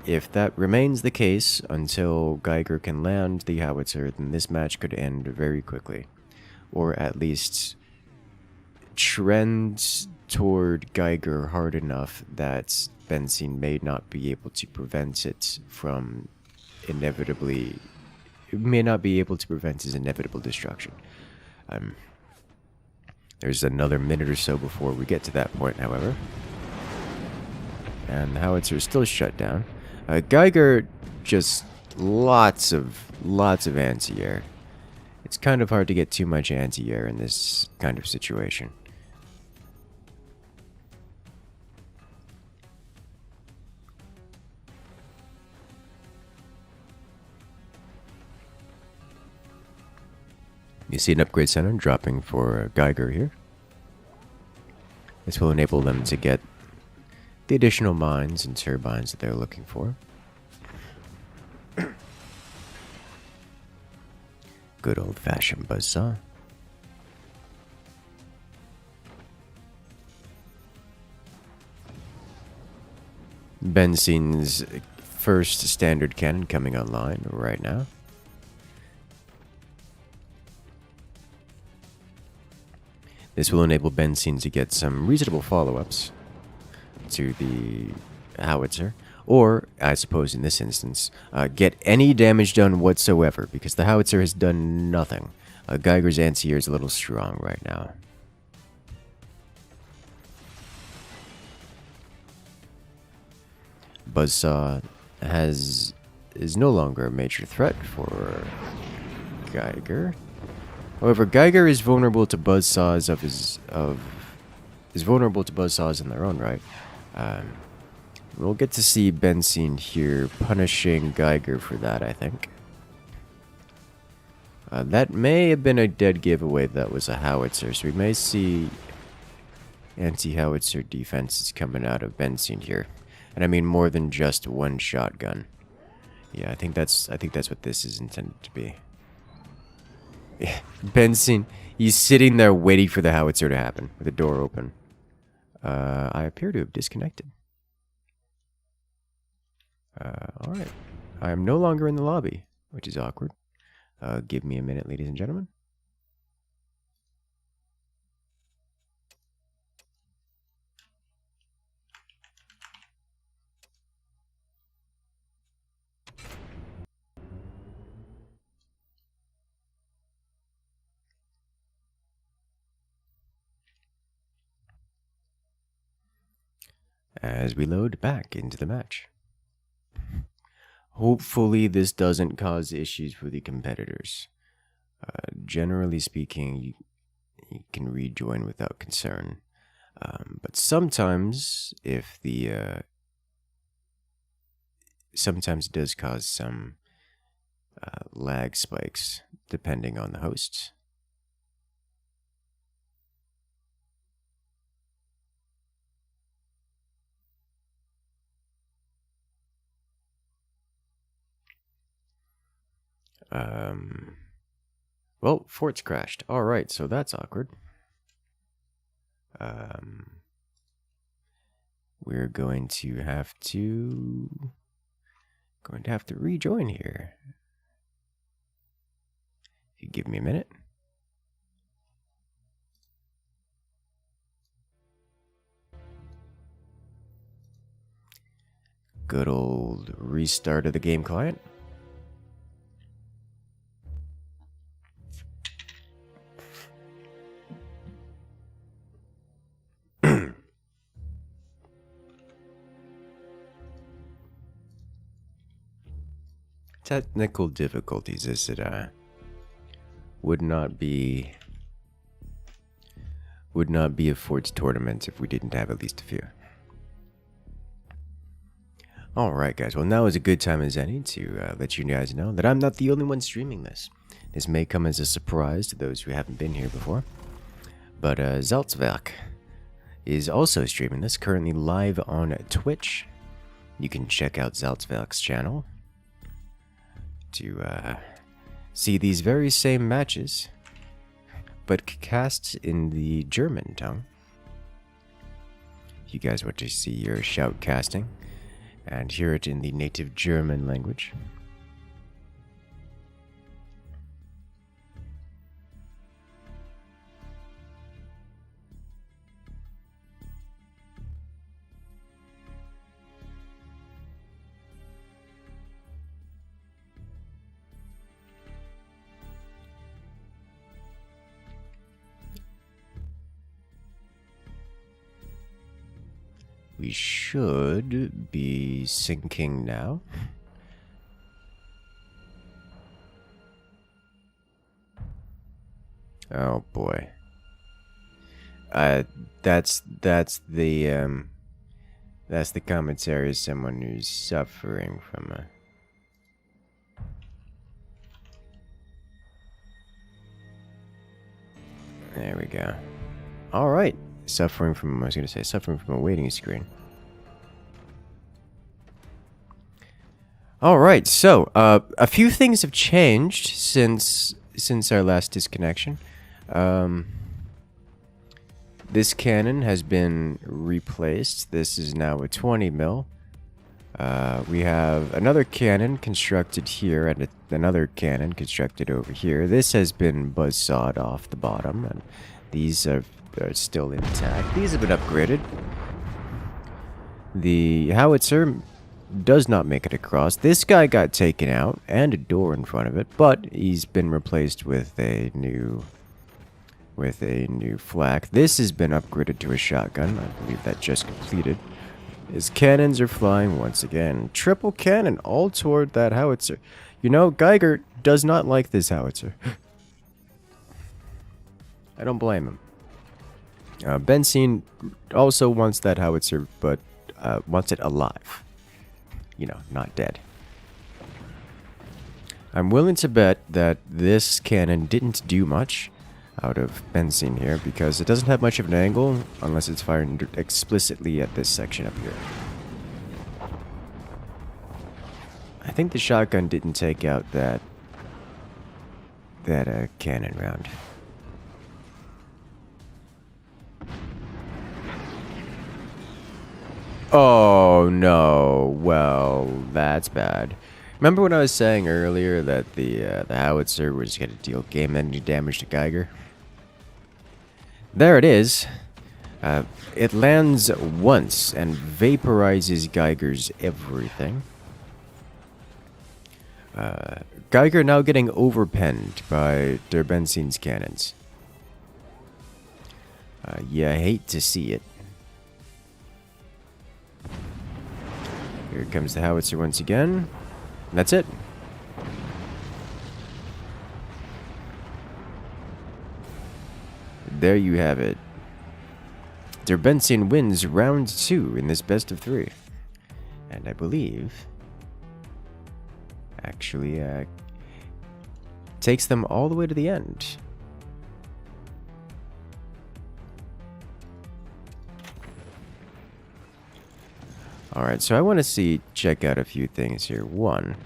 If that remains the case until Geiger can land the howitzer, then this match could end very quickly. Or at least trend toward Geiger hard enough that Benzine may not be able to prevent it from inevitably... It may not be able to prevent his inevitable destruction. There's another minute or so before we get to that point, however. And the howitzer is still shut down. Geiger, just lots of anti-air. It's kind of hard to get too much anti-air in this kind of situation. You see an upgrade center dropping for Geiger here. This will enable them to get the additional mines and turbines that they're looking for. Good old-fashioned buzzsaw. Benzine's first standard cannon coming online right now. This will enable Benzine to get some reasonable follow-ups to the howitzer, or, I suppose in this instance, get any damage done whatsoever, because the howitzer has done nothing. Geiger's anti-air is a little strong right now. Buzzsaw is no longer a major threat for Geiger. However, Geiger is vulnerable to buzzsaws is vulnerable to buzzsaws in their own right. We'll get to see Benzine here punishing Geiger for that, I think. That may have been a dead giveaway that was a howitzer, so we may see anti-howitzer defenses coming out of Benzine here. And I mean more than just one shotgun. Yeah, I think that's what this is intended to be. Benzine, he's sitting there waiting for the howitzer to happen with the door open. I appear to have disconnected. Alright. I am no longer in the lobby, which is awkward. Give me a minute, ladies and gentlemen. As we load back into the match. Hopefully this doesn't cause issues for the competitors. Generally speaking, you can rejoin without concern. But sometimes, sometimes it does cause some lag spikes, depending on the hosts. Well, fort's crashed. Alright, so that's awkward. We're going to have to rejoin here. If you give me a minute. Good old restart of the game client. Technical difficulties, as it would not be a Forts tournament if we didn't have at least a few. Alright guys, well now is a good time as any to let you guys know that I'm not the only one streaming this. This may come as a surprise to those who haven't been here before, but Salzwerk is also streaming this, currently live on Twitch. You can check out Salzwerk's channel to see these very same matches, but cast in the German tongue. If you guys want to see your shoutcasting and hear it in the native German language. We should be sinking now. Oh boy. That's the commentary of someone who's suffering from a... There we go. Alright. Suffering from a waiting screen. Alright, so, a few things have changed since our last disconnection. This cannon has been replaced. This is now a 20 mil. We have another cannon constructed here and another cannon constructed over here. This has been buzzsawed off the bottom, and these are still intact. These have been upgraded. The howitzer does not make it across. This guy got taken out, and a door in front of it, but he's been replaced with a new flak. This has been upgraded to a shotgun. I believe that just completed. His cannons are flying once again. Triple cannon all toward that howitzer. You know, Geiger does not like this howitzer. I don't blame him. Benzine also wants that howitzer, but wants it alive. You know, not dead. I'm willing to bet that this cannon didn't do much out of Benzine here, because it doesn't have much of an angle unless it's fired explicitly at this section up here. I think the shotgun didn't take out that cannon round. Oh no, well, that's bad. Remember when I was saying earlier that the howitzer was going to deal game-ending damage to Geiger? There it is. It lands once and vaporizes Geiger's everything. Geiger now getting overpenned by Der Benzine's cannons. You hate to see it. Here comes the howitzer once again. And that's it. There you have it. Der Benzine wins round 2 in this best of 3. And I believe... actually, takes them all the way to the end. Alright, so I want to check out a few things here. One,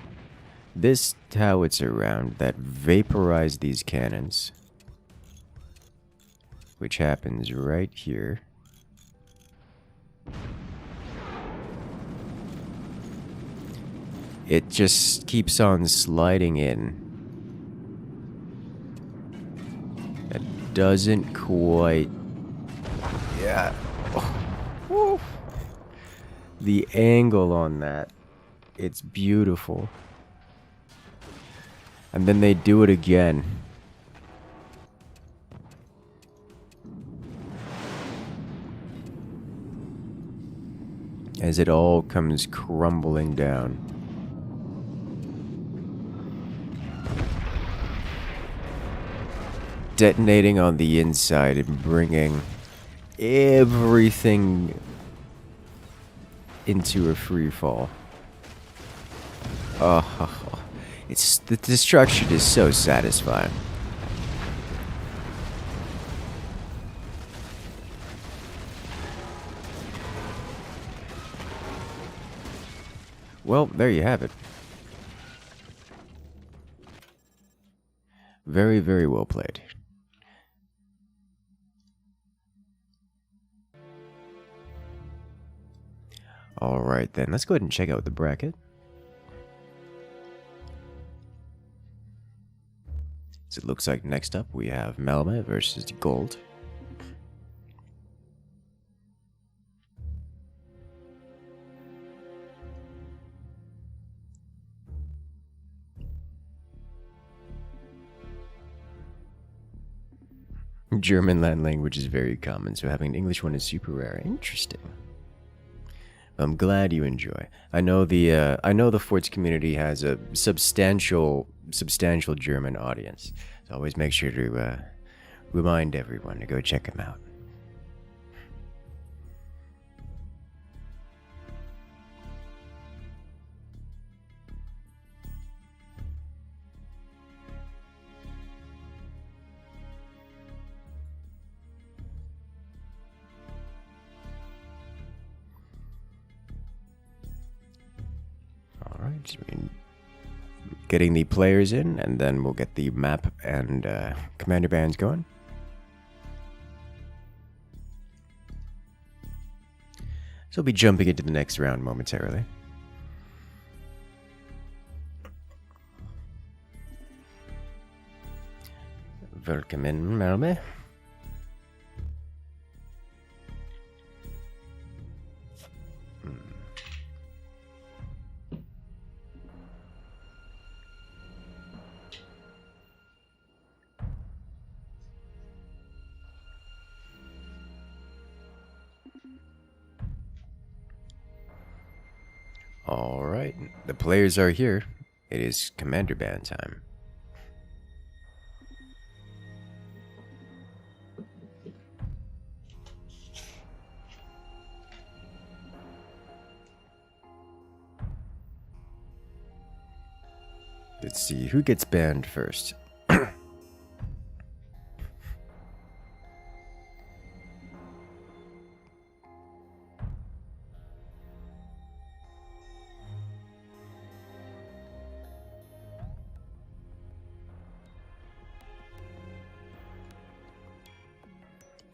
this howitzer round that vaporized these cannons, which happens right here. It just keeps on sliding in. It doesn't quite... yeah. Oh. The angle on that, it's beautiful. And then they do it again. As it all comes crumbling down. Detonating on the inside and bringing everything into a free fall. Oh, the destruction is so satisfying. Well, there you have it. Very, very well played. Alright then, let's go ahead and check out the bracket. So it looks like next up we have Melma versus Gold. German land language is very common, so having an English one is super rare. Interesting. 1v1 Confrontational Quarterfinals. This is the first match here. It's a looks like next up we have Melma versus Gold. So it looks like next up we have Melma versus Gold. Alright then, let's go ahead and check out the bracket. So it looks like next up we have Melma versus Gold. German land language is very common, so having an English one is super rare. Interesting. I'm glad you enjoy. I know the Forts community has a substantial German audience. So always make sure to remind everyone to go check them out. Alright, getting the players in, and then we'll get the map and commander bands going. So we'll be jumping into the next round momentarily. Welcome, Melme. Alright, the players are here. It is commander band time. Let's see, who gets banned first?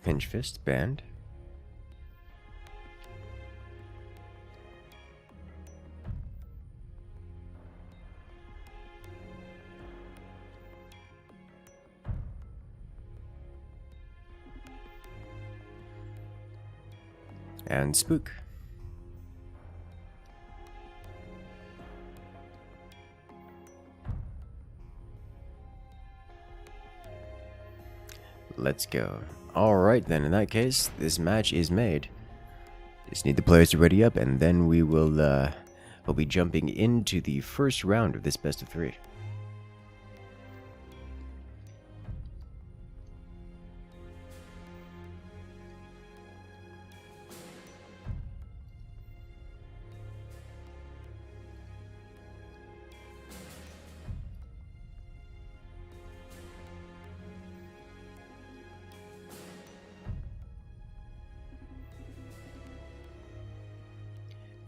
Pinchfist banned. And Spook. Let's go. Alright then, in that case, this match is made. Just need the players to ready up, and then we will we'll be jumping into the first round of this best of 3.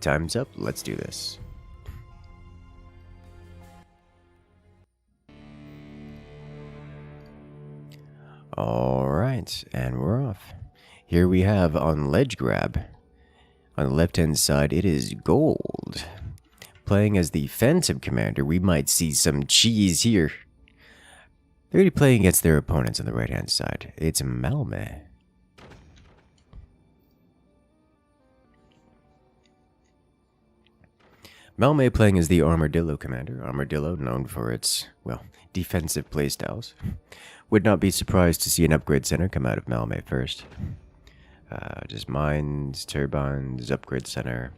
Time's up, let's do this. Alright, and we're off. Here we have on ledge grab. On the left hand side, it is Gold. Playing as the Phantom Commander, we might see some cheese here. They're already playing against their opponents on the right hand side. It's Malme. Malme playing as the Armadillo commander. Armadillo, known for its, well, defensive playstyles. Would not be surprised to see an upgrade center come out of Malme first. Just mines, turbines, upgrade center.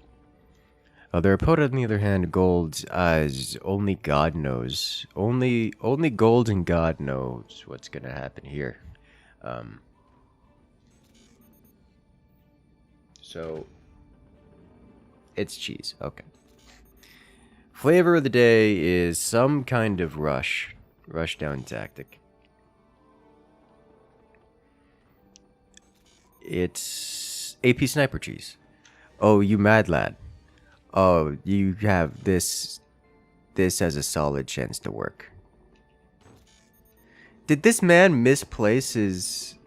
Their opponent, on the other hand, Gold, is only God knows. Only Gold and God knows what's gonna happen here. So, it's cheese. Okay. Flavor of the day is some kind of rush down tactic. It's AP sniper cheese. Oh, you mad lad. Oh, you have this has a solid chance to work. Did this man misplace his...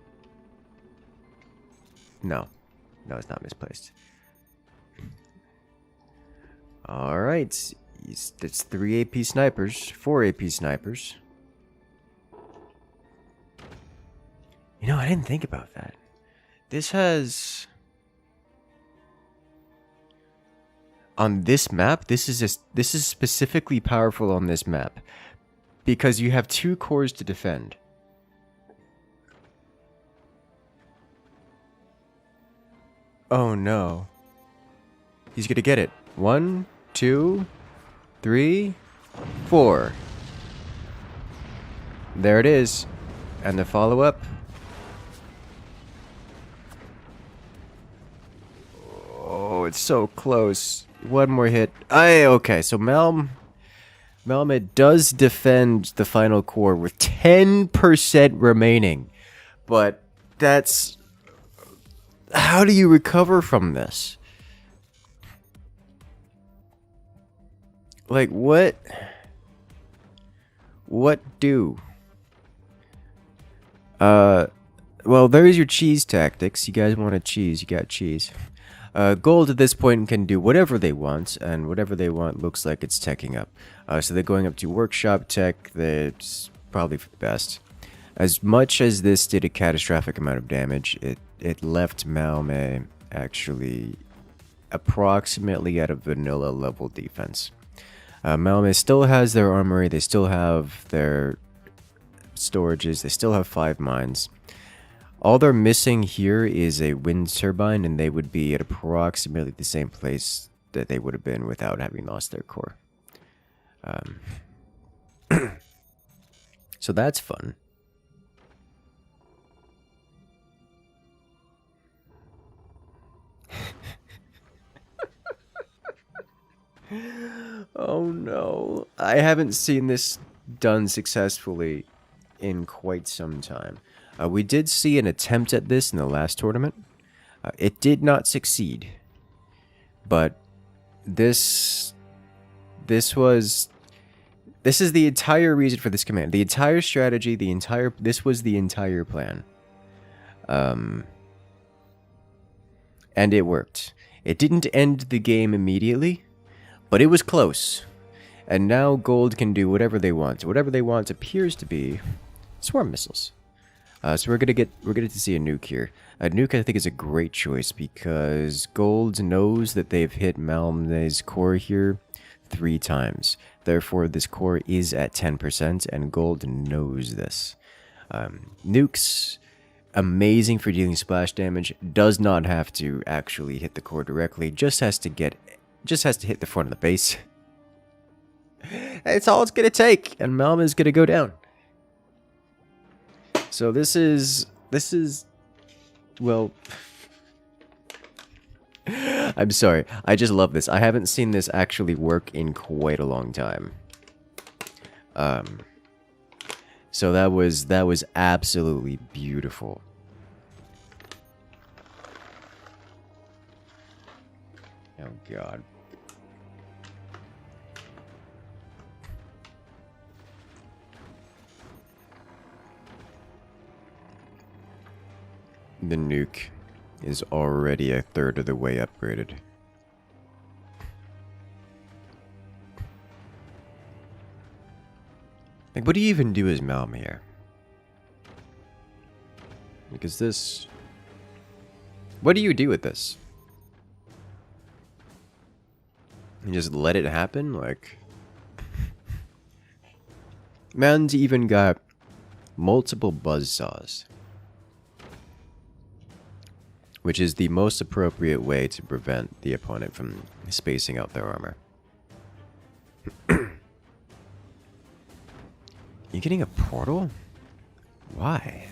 No, it's not misplaced. Alright. That's 3 AP snipers, 4 AP snipers. You know, I didn't think about that. This has... On this map, this is specifically powerful on this map. Because you have 2 cores to defend. Oh no. He's gonna get it. 1, 2, 3, 4. There it is. And the follow-up. Oh, it's so close. One more hit. Okay, so Melmet does defend the final core with 10% remaining. But that's... How do you recover from this? Like, what? What do? Well, there's your cheese tactics. You guys want a cheese, you got cheese. Gold at this point can do whatever they want, and whatever they want looks like it's teching up. So they're going up to workshop tech. That's probably for the best. As much as this did a catastrophic amount of damage, it left Malme actually approximately at a vanilla level defense. Malme still has their armory, they still have their storages, they still have 5 mines. All they're missing here is a wind turbine, and they would be at approximately the same place that they would have been without having lost their core. So that's fun. Oh no. I haven't seen this done successfully in quite some time. We did see an attempt at this in the last tournament. It did not succeed. But this is the entire reason for this command. The entire strategy, this was the entire plan. And it worked. It didn't end the game immediately, but it was close. And now Gold can do whatever they want. Whatever they want appears to be swarm missiles. So we're gonna get to see a nuke here. A nuke I think is a great choice because Gold knows that they've hit Malme's core here 3 times. Therefore, this core is at 10%, and Gold knows this. Nukes, amazing for dealing splash damage. Does not have to actually hit the core directly. Just has to hit the front of the base. It's all it's gonna take, and Malme is gonna go down. So this is well, I'm sorry, I just love this. I haven't seen this actually work in quite a long time. So that was absolutely beautiful. Oh god. The nuke is already a third of the way upgraded. Like, what do you even do as Malme here? Because this... What do you do with this? You just let it happen? Like... Man's even got multiple buzzsaws. Which is the most appropriate way to prevent the opponent from spacing out their armor. You getting a portal? Why?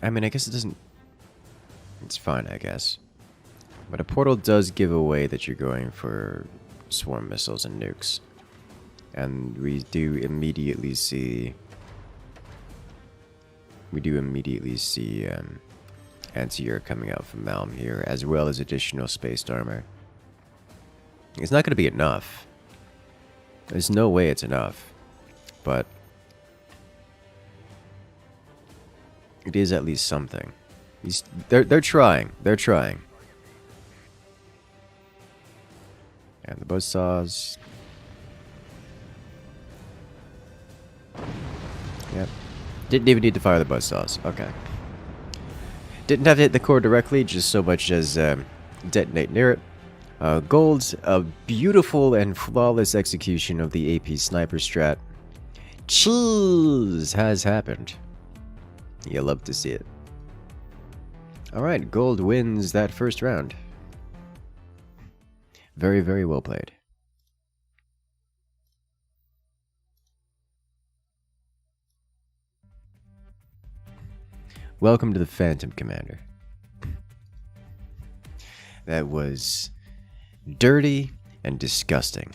I mean, I guess it doesn't... It's fine, I guess. But a portal does give away that you're going for swarm missiles and nukes. And we do immediately see... anti-air coming out from Malme here, as well as additional spaced armor. It's not going to be enough. There's no way it's enough. But it is at least something. They're trying. They're trying. And the buzzsaws. Yep. Didn't even need to fire the buzzsaws. Okay. Didn't have to hit the core directly, just so much as detonate near it. Gold's a beautiful and flawless execution of the AP sniper strat. Cheese has happened. You love to see it. Alright, Gold wins that first round. Very, very well played. Welcome to the Phantom Commander. That was dirty and disgusting.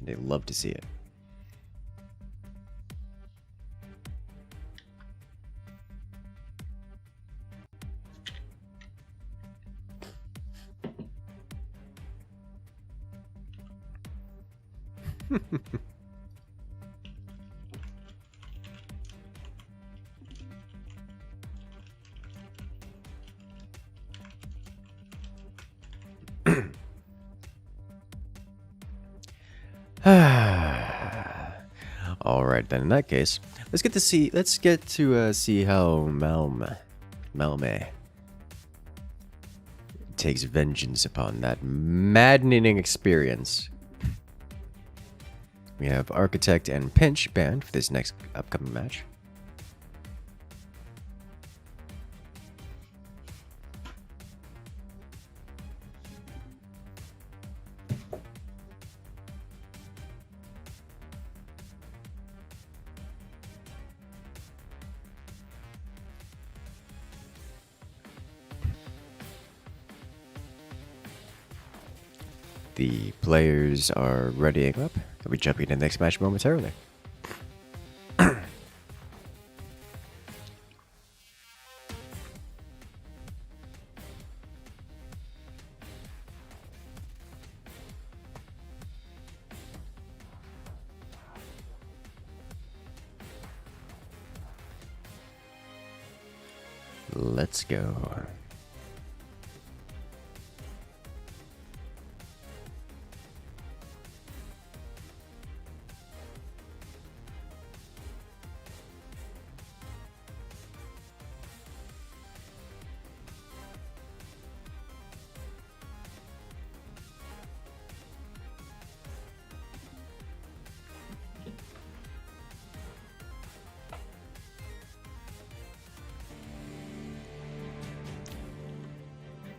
They love to see it. All right, then. In that case, let's get to see how Malme takes vengeance upon that maddening experience. We have Architect and Pinch banned for this next upcoming match. The players are readying up. We'll be jumping into the next match momentarily. Let's go.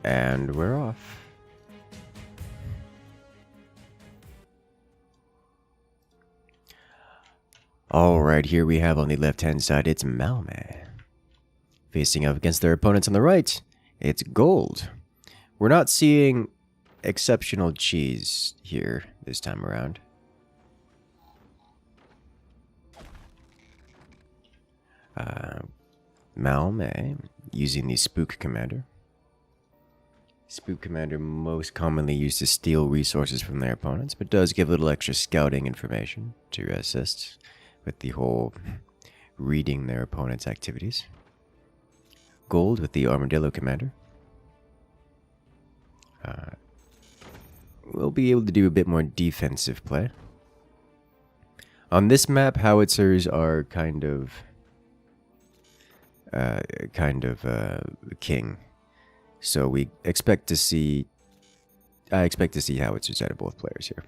And we're off. Alright, here we have on the left-hand side, it's Malme. Facing up against their opponents on the right, it's Gold. We're not seeing exceptional cheese here this time around. Malme using the Spook Commander. Spook Commander most commonly used to steal resources from their opponents, but does give a little extra scouting information to assist with the whole reading their opponent's activities. Gold with the Armadillo Commander. We'll be able to do a bit more defensive play. On this map, howitzers are kind of king. So I expect to see howitzers out of both players here.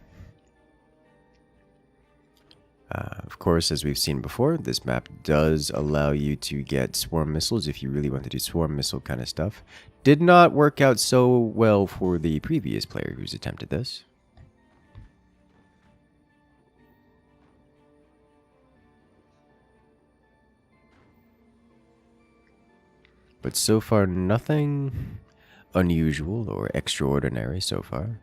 Of course, as we've seen before, this map does allow you to get swarm missiles if you really want to do swarm missile kind of stuff. Did not work out so well for the previous player who's attempted this. But so far, nothing unusual or extraordinary so far.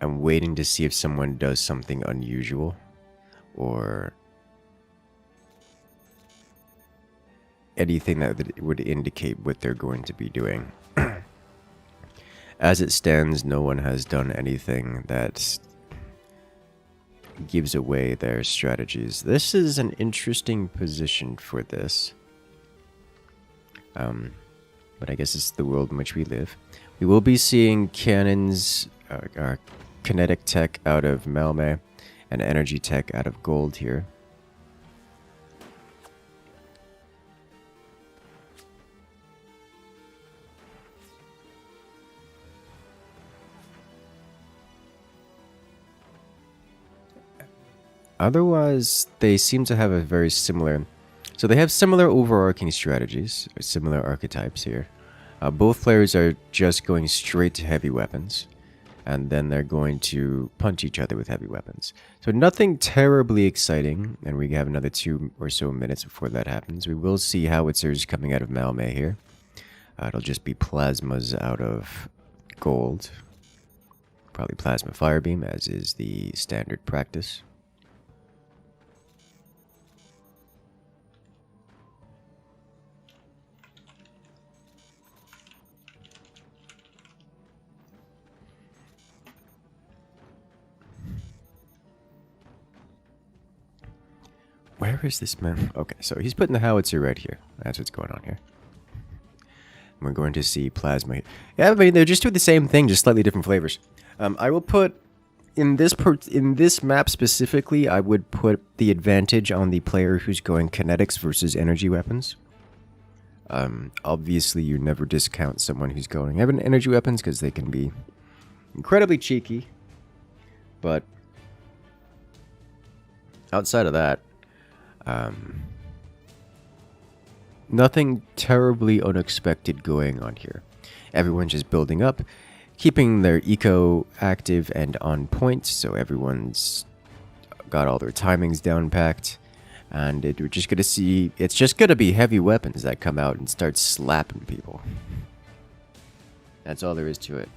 I'm waiting to see if someone does something unusual or anything that would indicate what they're going to be doing. As it stands, no one has done anything that gives away their strategies. This is an interesting position for this. But I guess it's the world in which we live. We will be seeing cannons, kinetic tech out of Malme, and energy tech out of Gold here. Otherwise, they seem to have a very similar... So they have similar overarching strategies, or similar archetypes here. Both players are just going straight to heavy weapons, and then they're going to punch each other with heavy weapons. So nothing terribly exciting, and we have another 2 or so minutes before that happens. We will see howitzers coming out of Malmö here. It'll just be plasmas out of gold. Probably plasma firebeam, as is the standard practice. Where is this man? Okay, so he's putting the howitzer right here. That's what's going on here. We're going to see plasma here. Yeah, I mean, they're just doing the same thing, just slightly different flavors. I will put, in this map specifically, I would put the advantage on the player who's going kinetics versus energy weapons. Obviously, you never discount someone who's going energy weapons, because they can be incredibly cheeky. But outside of that, nothing terribly unexpected going on here. Everyone's just building up, keeping their eco active and on point, so everyone's got all their timings down packed, and we're just gonna see, it's just gonna be heavy weapons that come out and start slapping people. That's all there is to it.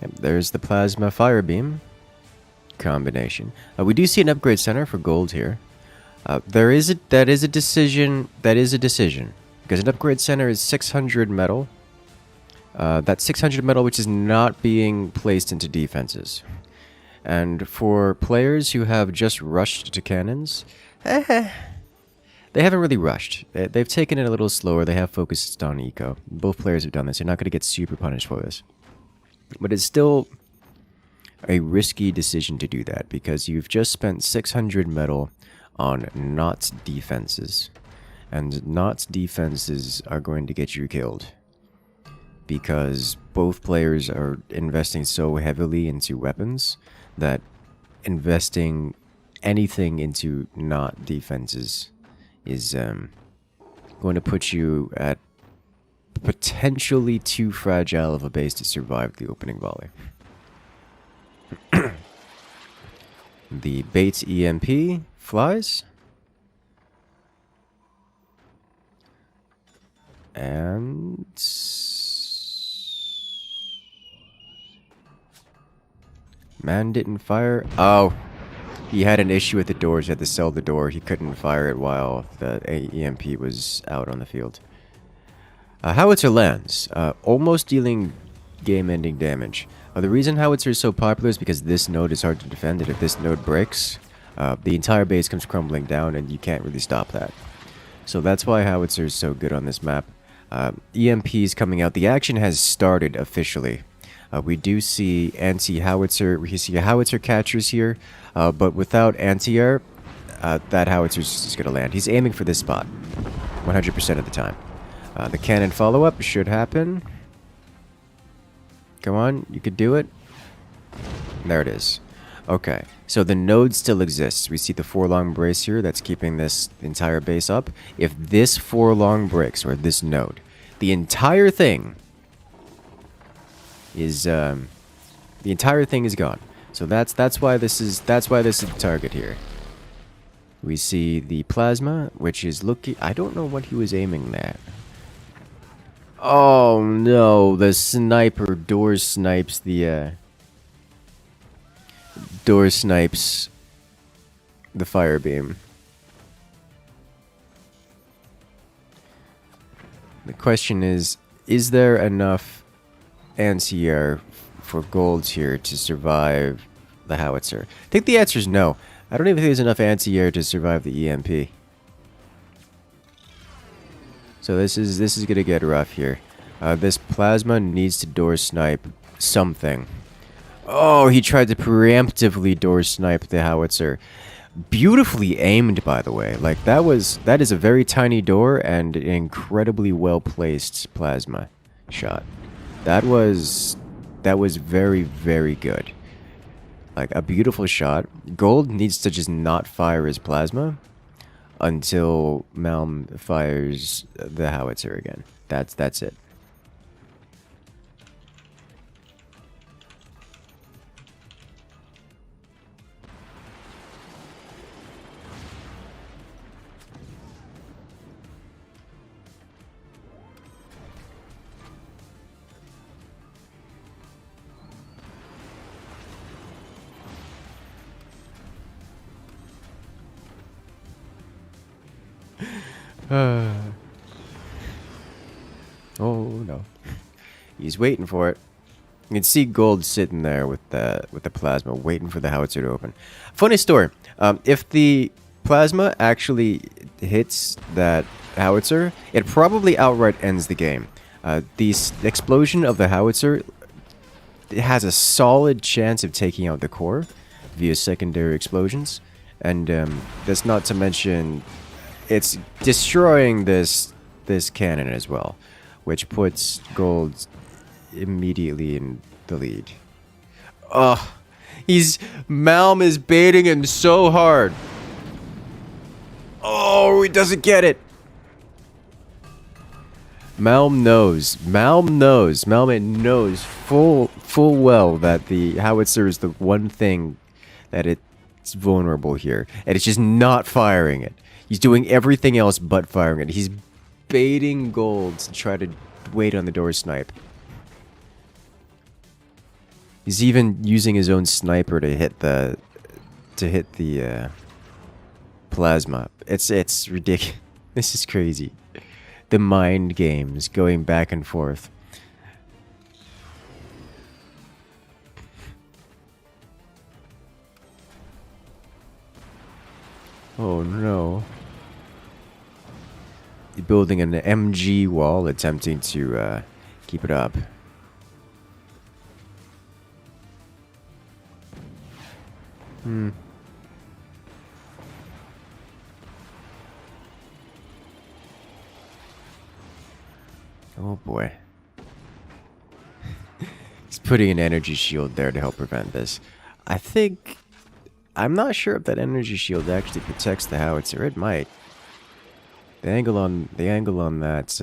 Yep, there's the plasma firebeam combination. We do see an upgrade center for gold here. That is a decision because an upgrade center is 600 metal. That's 600 metal which is not being placed into defenses. And for players who have just rushed to cannons, they haven't really rushed. They've taken it a little slower. They have focused on eco. Both players have done this. You're not going to get super punished for this. But it's still a risky decision to do that, because you've just spent 600 metal on not defenses. And not defenses are going to get you killed, because both players are investing so heavily into weapons that investing anything into not defenses is going to put you at potentially too fragile of a base to survive the opening volley. The bait EMP flies. And man didn't fire. Oh, he had an issue with the doors. He had to sell the door. He couldn't fire it while the EMP was out on the field. Howitzer lands, almost dealing game-ending damage. The reason Howitzer is so popular is because this node is hard to defend, and if this node breaks, the entire base comes crumbling down, and you can't really stop that. So that's why Howitzer is so good on this map. EMP is coming out. The action has started officially. We do see anti-howitzer. We see howitzer catchers here, but without anti-air, that howitzer is just going to land. He's aiming for this spot 100% of the time. The cannon follow-up should happen. Come on, you could do it. There it is. Okay, so the node still exists. We see the 4-long brace here that's keeping this entire base up. If this 4-long breaks, or this node, the entire thing is gone. So that's why this is the target here. We see the plasma, which is looking. I don't know what he was aiming at. Oh no, the sniper door snipes the fire beam. The question is there enough anti-air for golds here to survive the howitzer? I think the answer is no. I don't even think there's enough anti-air to survive the EMP. So this is gonna get rough here. This plasma needs to door snipe something. Oh, he tried to preemptively door snipe the howitzer. Beautifully aimed, by the way. Like that is a very tiny door and an incredibly well placed plasma shot. That was very, very good. Like a beautiful shot. Gold needs to just not fire his plasma until Malm fires the howitzer again. That's it. Oh no. He's waiting for it. You can see Gold sitting there with the plasma, waiting for the howitzer to open. Funny story. If the plasma actually hits that howitzer, it probably outright ends the game. The explosion of the howitzer, it has a solid chance of taking out the core via secondary explosions, and that's not to mention it's destroying this cannon as well, which puts Gold immediately in the lead. Oh, Malm is baiting him so hard. Oh, he doesn't get it. Malm knows full well that the howitzer is the one thing that it's vulnerable here, and it's just not firing it. He's doing everything else but firing it. He's baiting Gold to try to wait on the door snipe. He's even using his own sniper to hit the plasma. It's ridiculous. This is crazy. The mind games going back and forth. Oh no. Building an MG wall, attempting to keep it up. Oh boy. He's putting an energy shield there to help prevent this. I'm not sure if that energy shield actually protects the howitzer. It might. The angle on that's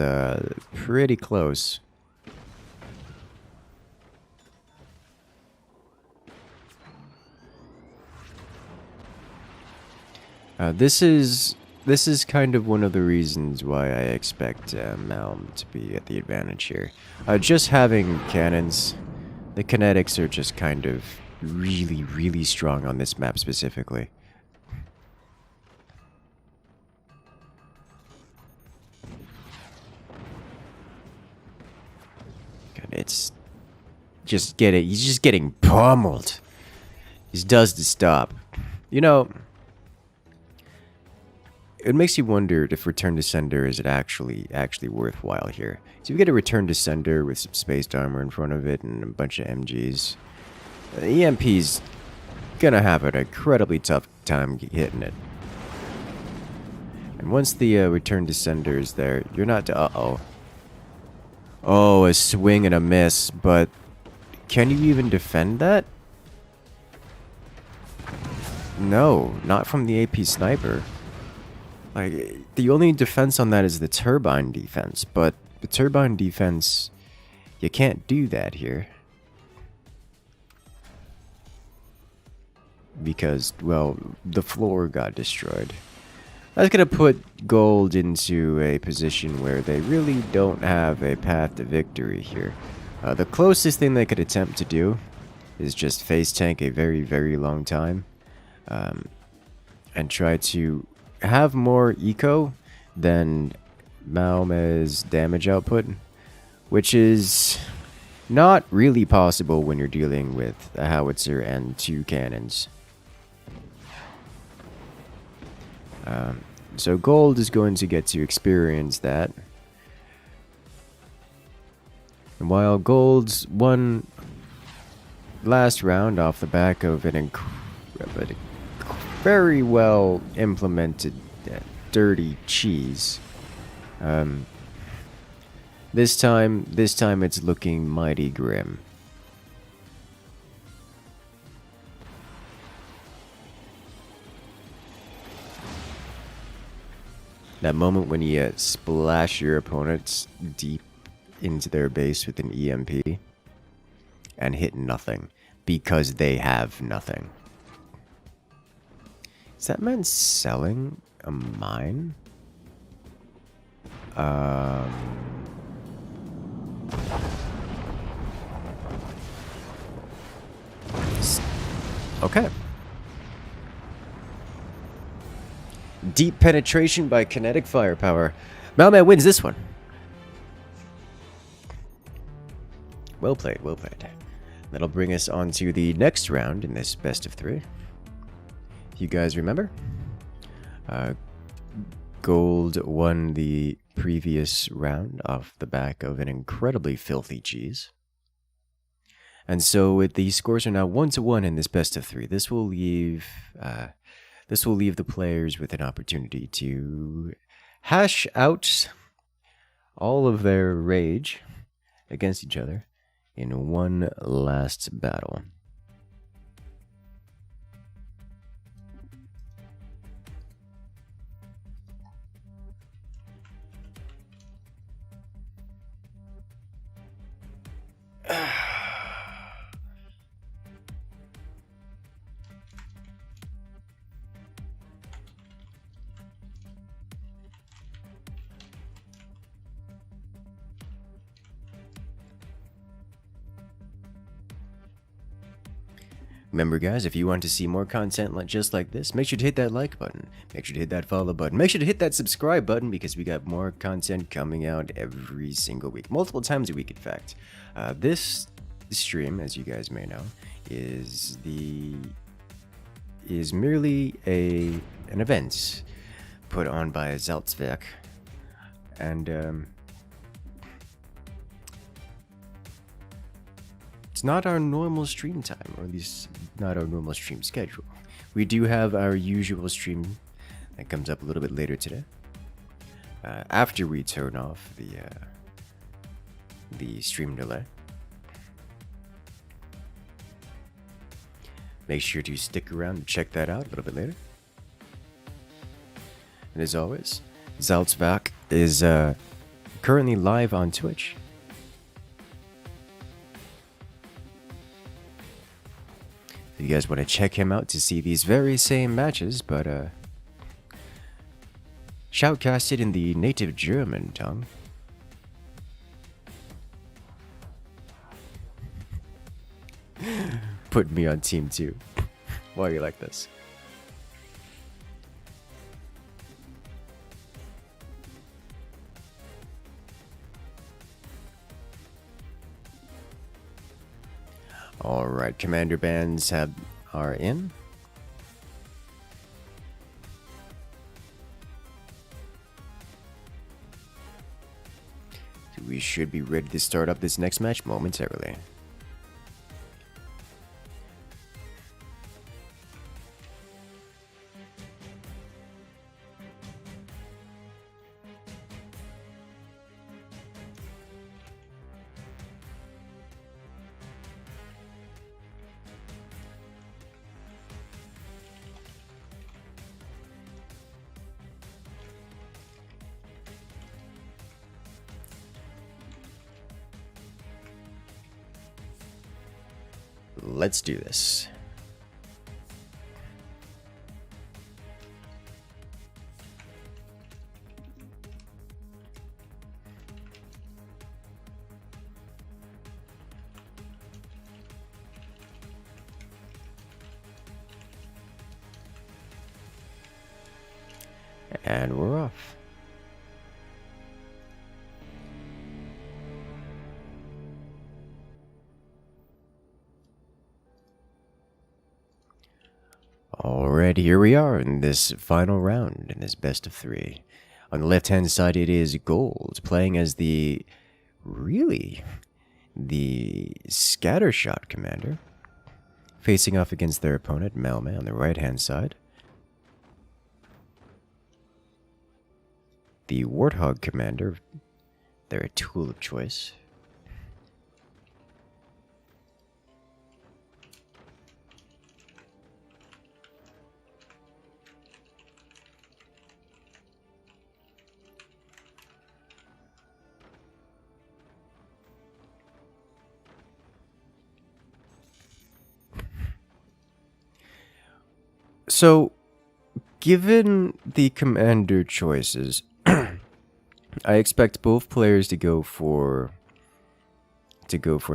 pretty close. This is kind of one of the reasons why I expect Malm to be at the advantage here. Just having cannons, the kinetics are just kind of really, really strong on this map specifically. It's just he's just getting pummeled. He does to stop. You know, it makes you wonder if return to sender is it actually worthwhile here. So we get a return to sender with some spaced armor in front of it and a bunch of MGs. EMP's gonna have an incredibly tough time hitting it. And once the return to sender is there, you're not uh-oh. Oh, a swing and a miss, but can you even defend that? No, not from the AP sniper. Like, the only defense on that is the turbine defense, but the turbine defense, you can't do that here. Because, well, the floor got destroyed. That's going to put Gold into a position where they really don't have a path to victory here. The closest thing they could attempt to do is just face tank a very, very long time. And try to have more eco than Malm's damage output. Which is not really possible when you're dealing with a howitzer and 2 cannons. So Gold is going to get to experience that And while Gold's won last round off the back of an very well implemented dirty cheese, this time it's looking mighty grim. That moment when you splash your opponents deep into their base with an EMP and hit nothing because they have nothing. Is that man selling a mine? Okay. Deep penetration by kinetic firepower. Mailman wins this one. Well played, well played. That'll bring us on to the next round in this best of 3. You guys remember? Gold won the previous round off the back of an incredibly filthy cheese. And so the scores are now 1-1 in this best of 3. This will leave the players with an opportunity to hash out all of their rage against each other in one last battle. Remember guys, if you want to see more content just like this, make sure to hit that like button, make sure to hit that follow button, make sure to hit that subscribe button because we got more content coming out every single week, multiple times a week in fact. This stream, as you guys may know, is merely an event put on by Zeltzwerk, and it's not our normal stream time, or at least not our normal stream schedule. We do have our usual stream that comes up a little bit later today, after we turn off the stream delay. Make sure to stick around and check that out a little bit later. And as always, Zeltzwerk is currently live on Twitch. If you guys want to check him out to see these very same matches, but shoutcasted in the native German tongue. Put me on team 2. Why are you like this? Alright, commander bands are in. So we should be ready to start up this next match momentarily. Let's do this. And we're off. Alright, here we are in this final round, in this best of 3. On the left-hand side, it is Gold, playing as the really the Scattershot Commander, facing off against their opponent, Malme, on the right-hand side. The Warthog Commander, their tool of choice. So, given the commander choices, I expect both players to go for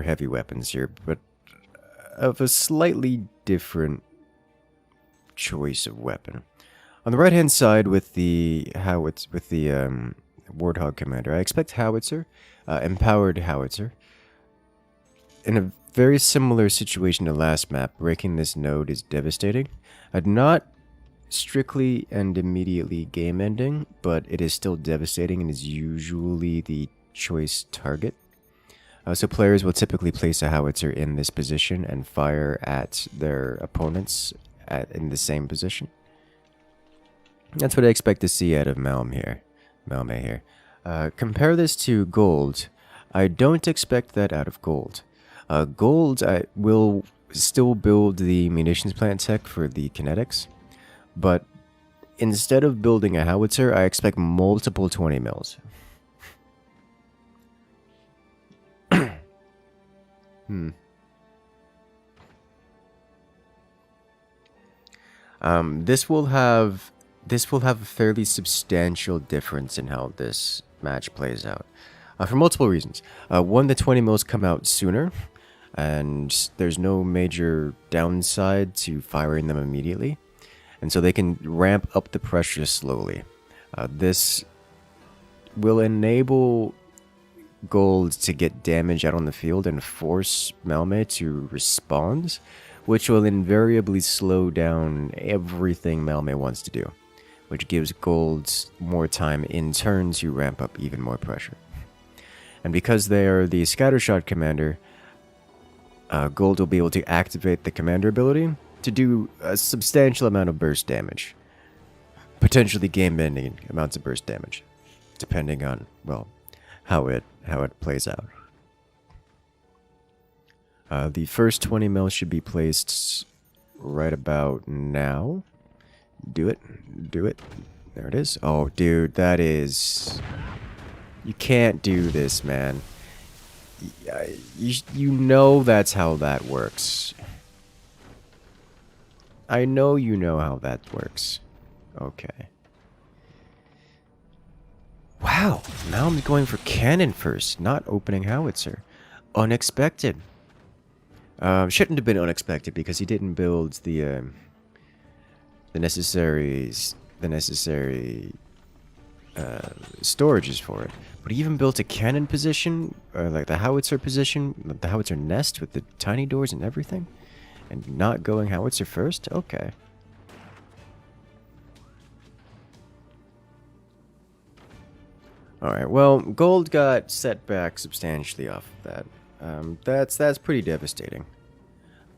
heavy weapons here, but of a slightly different choice of weapon. On the right-hand side, with the Warthog Commander, I expect howitzer, empowered howitzer. In a very similar situation to last map, breaking this node is devastating. Not strictly and immediately game-ending, but it is still devastating and is usually the choice target. So players will typically place a howitzer in this position and fire at their opponents in the same position. That's what I expect to see out of Malme here. Compare this to gold. I don't expect that out of gold. Gold, I will still build the munitions plant tech for the kinetics, but instead of building a howitzer, I expect multiple 20 mils. This will have a fairly substantial difference in how this match plays out, for multiple reasons. One, the 20 mils come out sooner, and there's no major downside to firing them immediately, and so they can ramp up the pressure slowly. This will enable gold to get damage out on the field and force Malme to respond, which will invariably slow down everything Malme wants to do, which gives gold more time in turn to ramp up even more pressure. And because they are the Scattershot Commander, gold will be able to activate the commander ability to do a substantial amount of burst damage. Potentially game-ending amounts of burst damage, depending on, well, how it plays out. The first 20 mils should be placed right about now. Do it. There it is. Oh, dude, that is... You can't do this, man. You know that's how that works. I know you know how that works. Okay. Wow, now I'm going for cannon first, not opening howitzer. Unexpected. Shouldn't have been unexpected because he didn't build the necessary storages for it. But he even built a cannon position, like the howitzer position, the howitzer nest with the tiny doors and everything, and not going howitzer first? Okay. Alright, well, gold got set back substantially off of that. That's pretty devastating.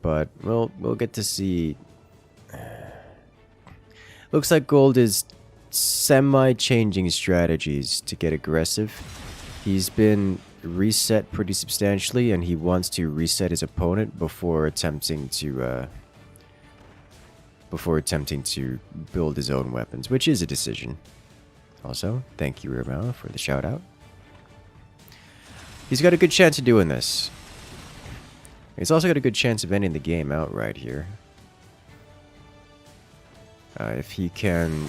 But we'll get to see. Looks like gold is semi-changing strategies to get aggressive. He's been reset pretty substantially, and he wants to reset his opponent before attempting to build his own weapons, which is a decision. Also, thank you, Ramel, for the shout out. He's got a good chance of doing this. He's also got a good chance of ending the game outright here. If he can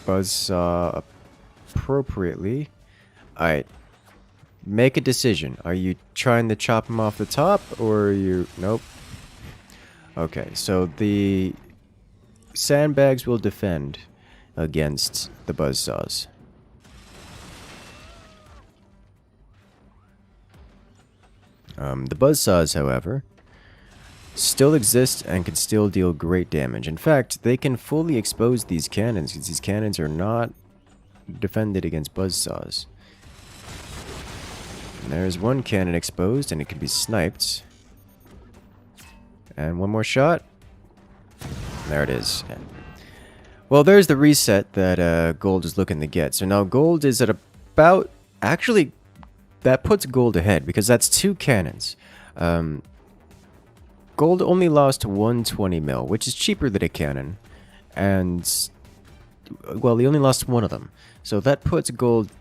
buzzsaw appropriately. Alright. Make a decision. Are you trying to chop him off the top, or are you... Nope. Okay, so the sandbags will defend against the buzzsaws. The buzzsaws, however, still exist and can still deal great damage. In fact, they can fully expose these cannons, because these cannons are not defended against buzzsaws. And there's one cannon exposed, and it can be sniped. And one more shot. There it is. Yeah. Well, there's the reset that gold is looking to get. So now gold is at about... Actually, that puts gold ahead, because that's 2 cannons. Gold only lost 120 mil, which is cheaper than a cannon. And... well, he only lost 1 of them. So that puts gold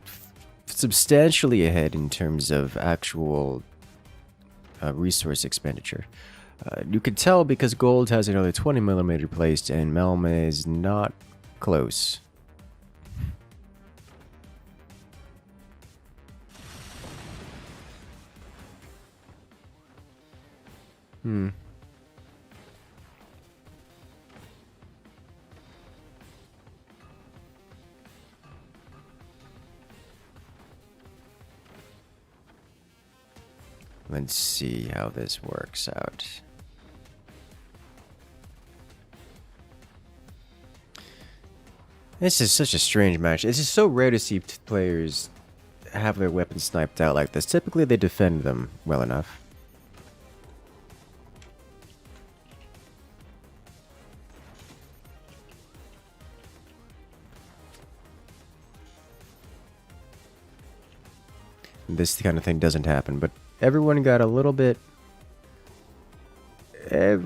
substantially ahead in terms of actual resource expenditure. You could tell because gold has another 20mm placed and Melma is not close. Let's see how this works out. This is such a strange match. It's just so rare to see players have their weapons sniped out like this. Typically they defend them well enough. This kind of thing doesn't happen, but everyone got a little bit... a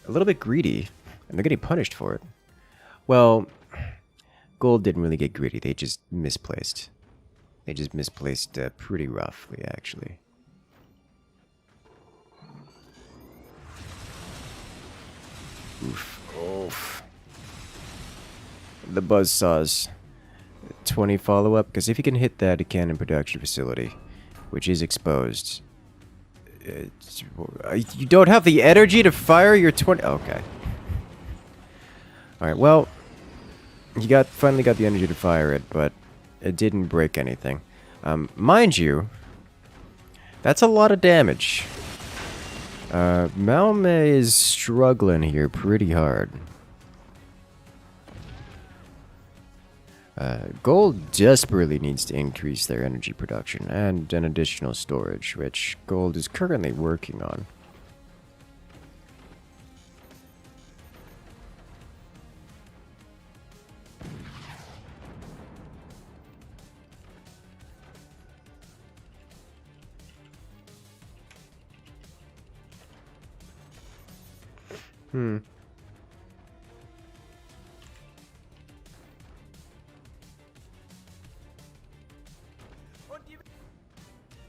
little bit greedy, and they're getting punished for it. Well, gold didn't really get greedy, they just misplaced. They just misplaced pretty roughly, actually. Oof. Oof. The buzzsaws. 20 follow-up, because if you can hit that cannon production facility, which is exposed... you don't have the energy to fire your 20... okay. Alright, well... you finally got the energy to fire it, but it didn't break anything. Mind you, that's a lot of damage. Malme is struggling here pretty hard. Gold desperately needs to increase their energy production and an additional storage, which gold is currently working on.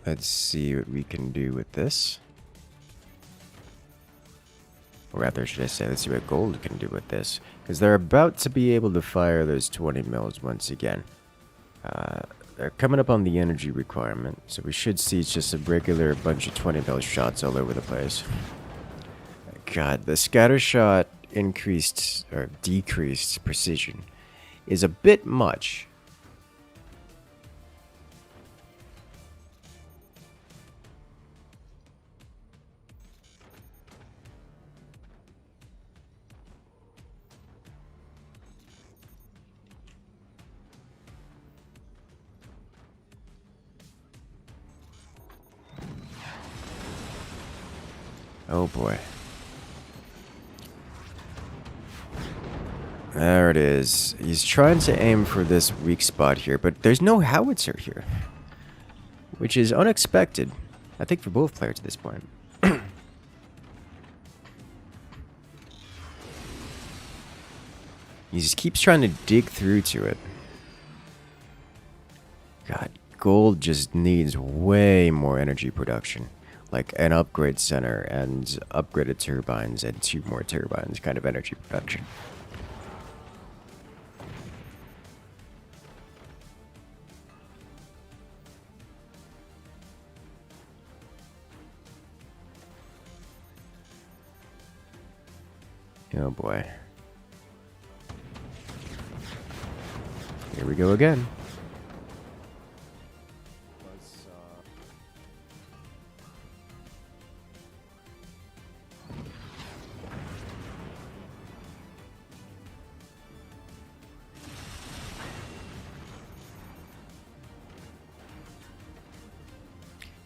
Let's see what we can do with this. Or rather, should I say, let's see what gold can do with this. Because they're about to be able to fire those 20 mils once again. They're coming up on the energy requirement, so we should see just a regular bunch of 20 mil shots all over the place. God, the scatter shot increased, or decreased precision is a bit much. Oh boy. There it is. He's trying to aim for this weak spot here, but there's no howitzer here. Which is unexpected, I think, for both players at this point. He just keeps trying to dig through to it. God, gold just needs way more energy production. Like an upgrade center and upgraded turbines and 2 more turbines kind of energy production. Oh boy. Here we go again.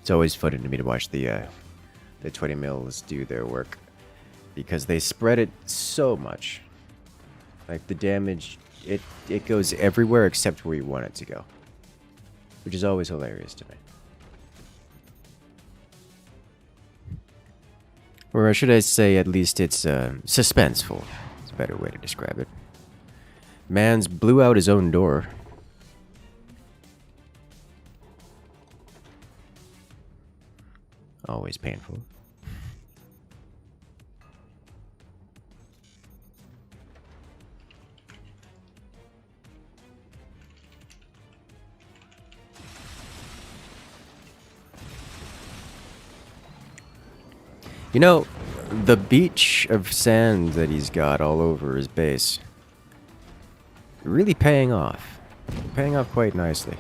It's always fun to me to watch the 20 mils do their work, because they spread it so much. Like the damage, it goes everywhere except where you want it to go, which is always hilarious to me. Or should I say, at least it's suspenseful. It's a better way to describe it. Mans blew out his own door. Always painful. You know, the beach of sand that he's got all over his base, really paying off. Paying off quite nicely.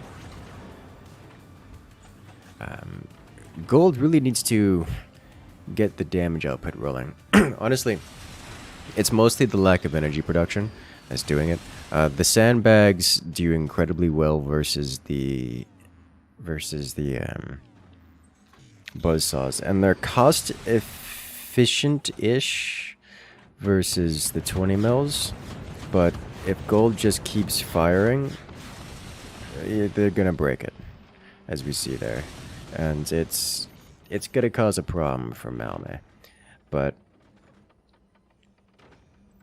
Gold really needs to get the damage output rolling. Honestly, it's mostly the lack of energy production that's doing it. The sandbags do incredibly well versus the buzzsaws, and they're cost efficient-ish versus the 20 mils. But if gold just keeps firing, they're gonna break it, as we see there. And it's gonna cause a problem for Malme. But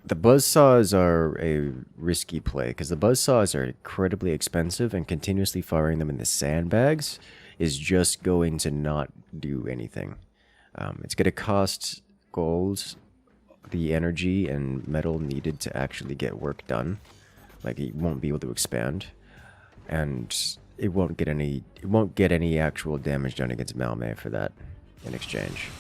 the buzzsaws are a risky play, because the buzzsaws are incredibly expensive, and continuously firing them in the sandbags is just going to not do anything. It's gonna cost gold the energy and metal needed to actually get work done. Like, it won't be able to expand, and it won't get any actual damage done against Malme for that in exchange.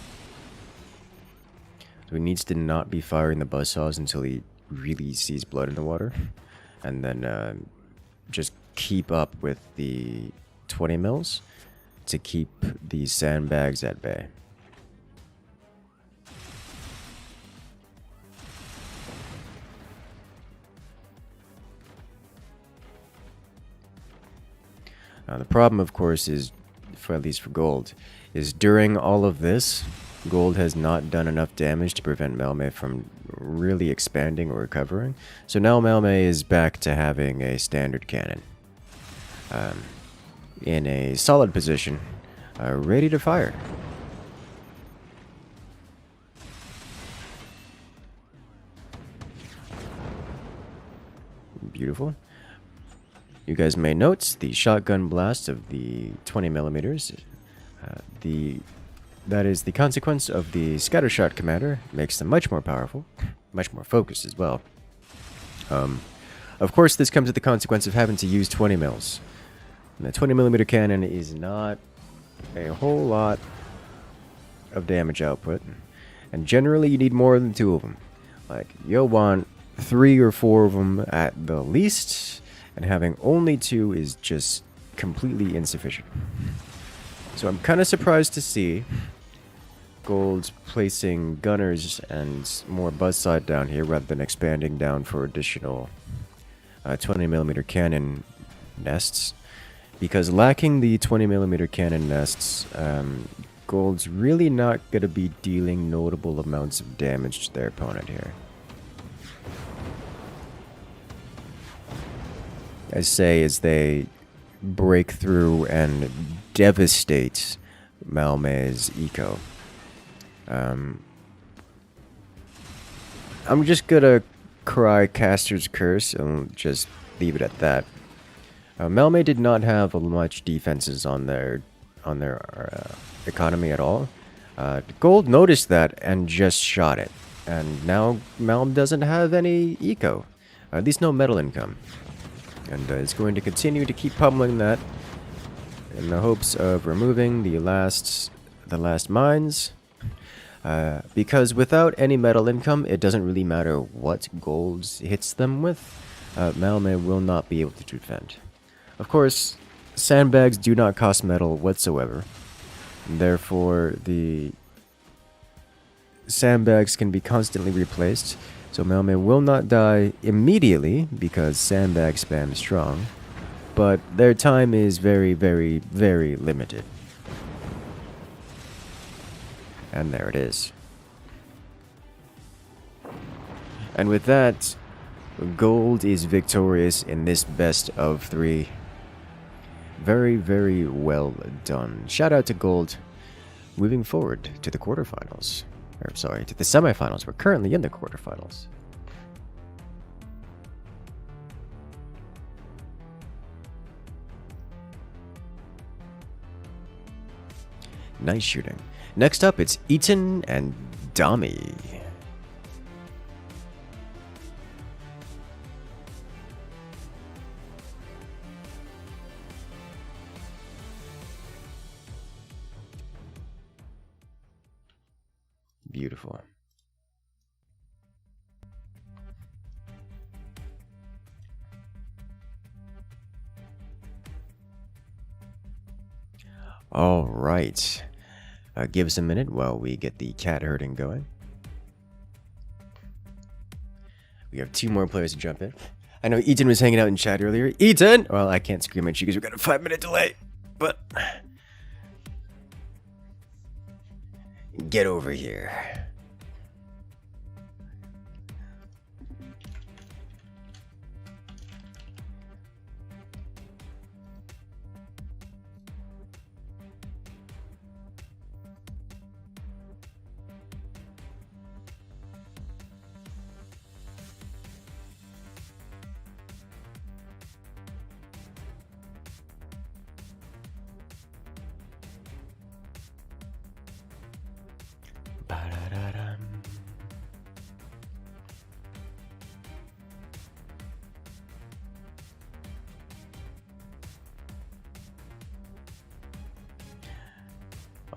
So he needs to not be firing the buzzsaws until he really sees blood in the water, and then just keep up with the 20 mils to keep these sandbags at bay. The problem, of course, is, at least for gold, is during all of this, gold has not done enough damage to prevent Malme from really expanding or recovering. So now Malme is back to having a standard cannon in a solid position, ready to fire. Beautiful. You guys may note the shotgun blast of the 20 millimeters. That is the consequence of the scattershot commander. Makes them much more powerful, much more focused as well. Of course, this comes at the consequence of having to use 20 mils. And the 20 millimeter cannon is not a whole lot of damage output, and generally you need more than 2 of them. Like, you'll want 3 or 4 of them at the least. And having only 2 is just completely insufficient. So I'm kind of surprised to see gold placing gunners and more buzzsaw down here rather than expanding down for additional 20mm cannon nests. Because lacking the 20mm cannon nests, gold's really not going to be dealing notable amounts of damage to their opponent here. I say as they break through and devastate Malme's eco. I'm just gonna cry Caster's Curse and just leave it at that. Malme did not have much defenses on their economy at all. Gold noticed that and just shot it, and now Malme doesn't have any eco, at least no metal income. And it's going to continue to keep pummeling that in the hopes of removing the last mines. Because without any metal income, it doesn't really matter what gold hits them with. Malme will not be able to defend. Of course, sandbags do not cost metal whatsoever. Therefore, the sandbags can be constantly replaced. So Malme will not die immediately because sandbag spam is strong, but their time is very, very, very limited. And there it is. And with that, gold is victorious in this best of 3. Very, very well done. Shout out to gold. Moving forward to the quarterfinals. Or sorry, to the semifinals. We're currently in the quarterfinals. Nice shooting. Next up, it's Eaton and Dami. Beautiful. All right. Give us a minute while we get the cat herding going. We have 2 more players to jump in. I know Eaton was hanging out in chat earlier. Eaton! Well, I can't scream at you because we've got a 5-minute delay. But get over here.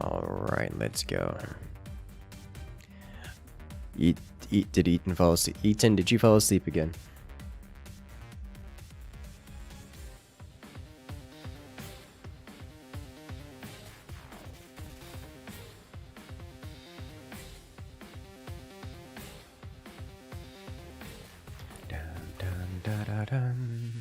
Alright, let's go. Did Eaton fall asleep? Eaton, did you fall asleep again? Dun, dun, da, da, dun.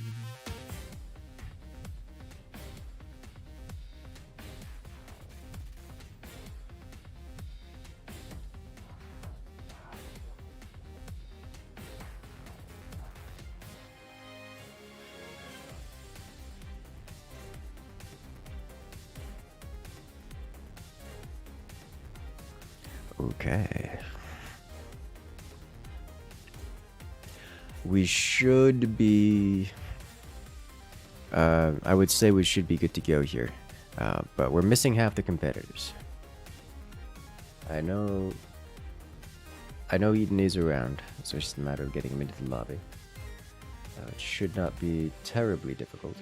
Okay. We should be... I would say we should be good to go here. But we're missing half the competitors. I know Eden is around, so it's just a matter of getting him into the lobby. It should not be terribly difficult.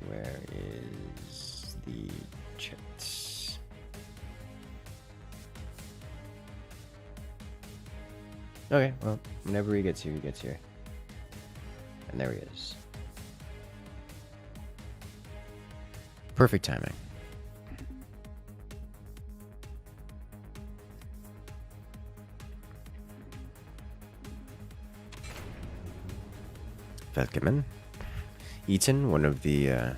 Where is the chat? Okay, well, whenever he gets here, he gets here. And there he is. Perfect timing. Welcome. Eaton, one of the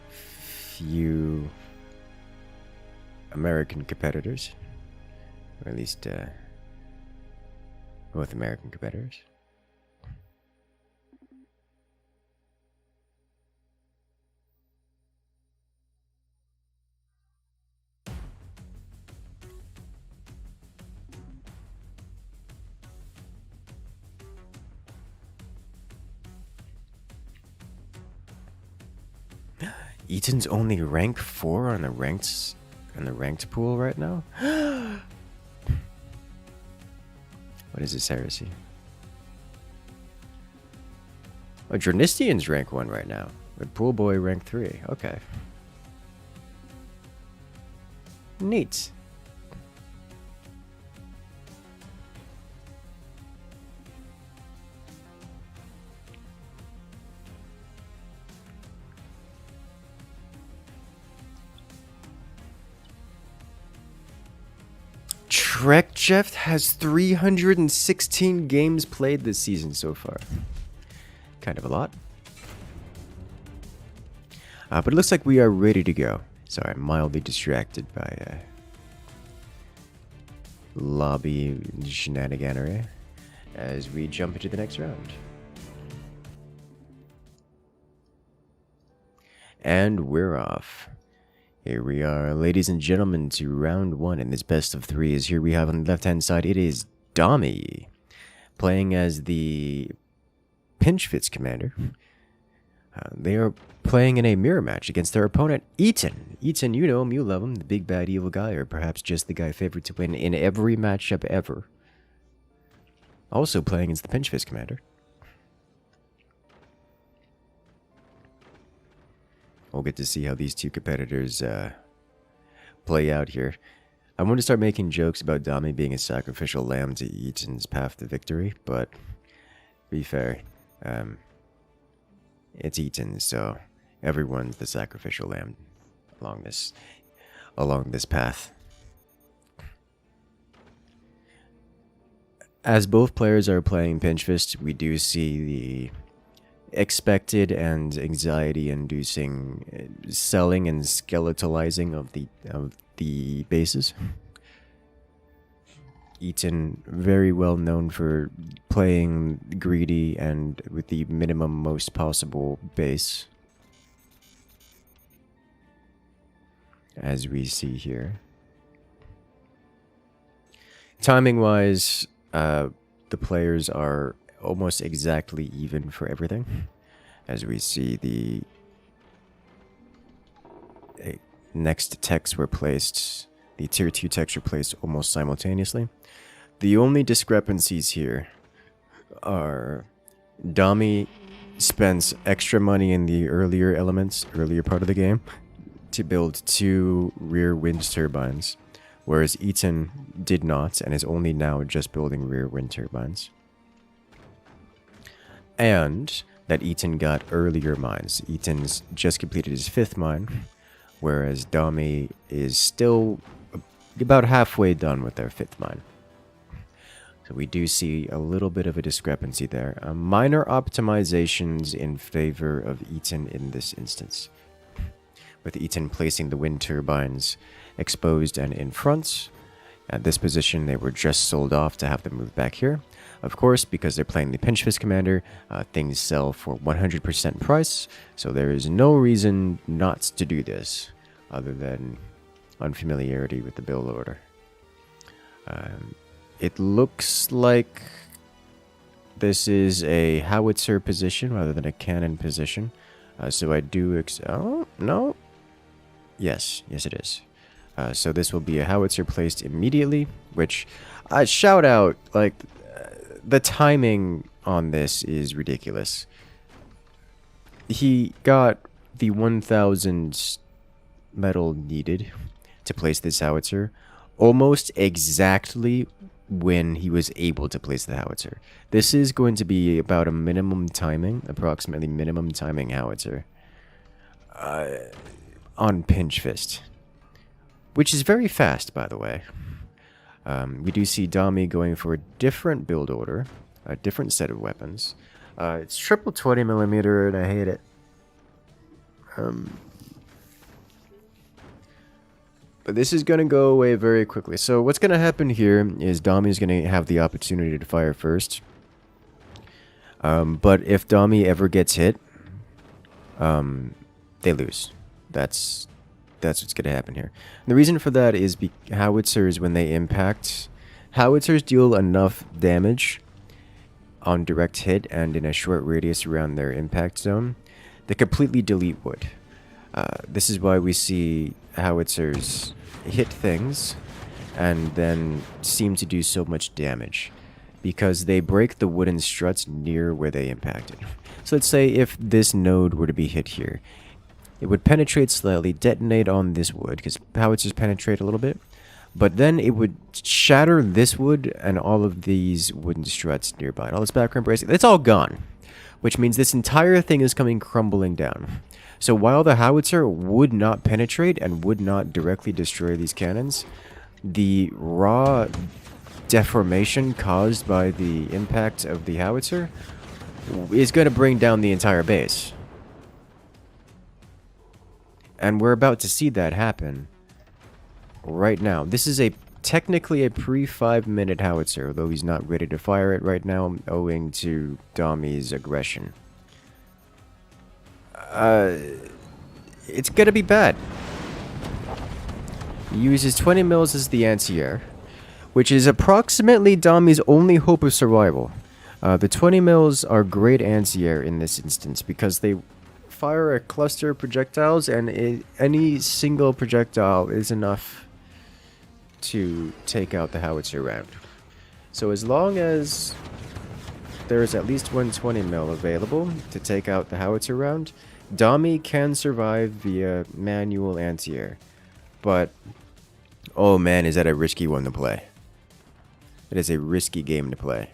few American competitors, or at least both American competitors. Eaton's only rank 4 on the ranked pool right now. What is this heresy? Oh, Dronistian's rank 1 right now, but Pool Boy rank 3. Okay. Neat. Jeff has 316 games played this season so far. Kind of a lot. But it looks like we are ready to go. Sorry, I'm mildly distracted by lobby shenaniganery as we jump into the next round. And we're off. Here we are, ladies and gentlemen, to round one in this best of three. Is here we have on the left-hand side, it is Dami, playing as the Pinchfits commander. They are playing in a mirror match against their opponent, Eaton. Eaton, you know him, you love him, the big bad evil guy, or perhaps just the guy favored to win in every matchup ever. Also playing as the Pinchfits commander. We'll get to see how these two competitors play out here. I want to start making jokes about Dami being a sacrificial lamb to Eaton's path to victory, but to be fair, it's Eaton, so everyone's the sacrificial lamb along this path. As both players are playing Pinchfist, we do see the expected and anxiety-inducing selling and skeletalizing of the bases. Eaton, very well known for playing greedy and with the minimum most possible base, as we see here. Timing-wise, the players are almost exactly even for everything, as we see the next techs were placed, the tier 2 techs were placed almost simultaneously. The only discrepancies here are Dami spends extra money in the earlier part of the game to build 2 rear wind turbines, whereas Eaton did not and is only now just building rear wind turbines. And that Eaton got earlier mines. Eaton's just completed his 5th mine, whereas Dami is still about halfway done with their 5th mine. So we do see a little bit of a discrepancy there. Minor optimizations in favor of Eaton in this instance, with Eaton placing the wind turbines exposed and in front. At this position, they were just sold off to have them move back here. Of course, because they're playing the Pinchfist commander, things sell for 100% price, so there is no reason not to do this, other than unfamiliarity with the build order. It looks like this is a howitzer position rather than a cannon position, so I do oh, no? Yes it is. So this will be a howitzer placed immediately, which, shout out, like, the timing on this is ridiculous. He got the 1,000 metal needed to place this howitzer almost exactly when he was able to place the howitzer. This is going to be about a approximately minimum timing howitzer on Pinchfist, which is very fast, by the way. We do see Dami going for a different build order, a different set of weapons. It's triple 20mm, and I hate it. But this is going to go away very quickly. So what's going to happen here is Dami is going to have the opportunity to fire first. But if Dami ever gets hit, they lose. That's what's going to happen here. And the reason for that is howitzers, when they impact, howitzers deal enough damage on direct hit and in a short radius around their impact zone to completely delete wood. This is why we see howitzers hit things and then seem to do so much damage, because they break the wooden struts near where they impacted. So let's say if this node were to be hit here, it would penetrate slightly, detonate on this wood, because howitzers penetrate a little bit, but then it would shatter this wood and all of these wooden struts nearby. And all this background bracing, it's all gone, which means this entire thing is coming crumbling down. So while the howitzer would not penetrate and would not directly destroy these cannons, the raw deformation caused by the impact of the howitzer is going to bring down the entire base. And we're about to see that happen right now. This is technically a pre-5-minute howitzer, although he's not ready to fire it right now owing to Dami's aggression. It's gonna be bad. He uses 20 mils as the anti-air, which is approximately Dami's only hope of survival. The 20 mils are great anti-air in this instance because they fire a cluster of projectiles, and any single projectile is enough to take out the howitzer round. So as long as there is at least one 20 mil available to take out the howitzer round, Dami can survive via manual anti-air. But, oh man, is that a risky one to play. It is a risky game to play.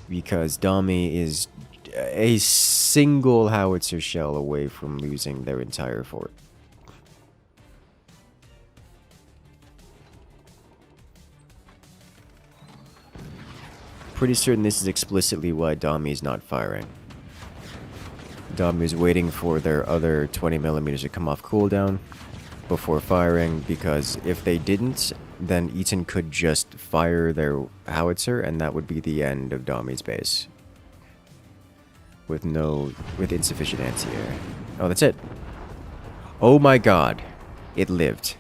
Because Dami is a single howitzer shell away from losing their entire fort. Pretty certain this is explicitly why Dami is not firing. Dami is waiting for their other 20mm to come off cooldown before firing, because if they didn't, then Eaton could just fire their howitzer, and that would be the end of Dami's base. With insufficient anti-air. Oh, that's it. Oh my god. It lived.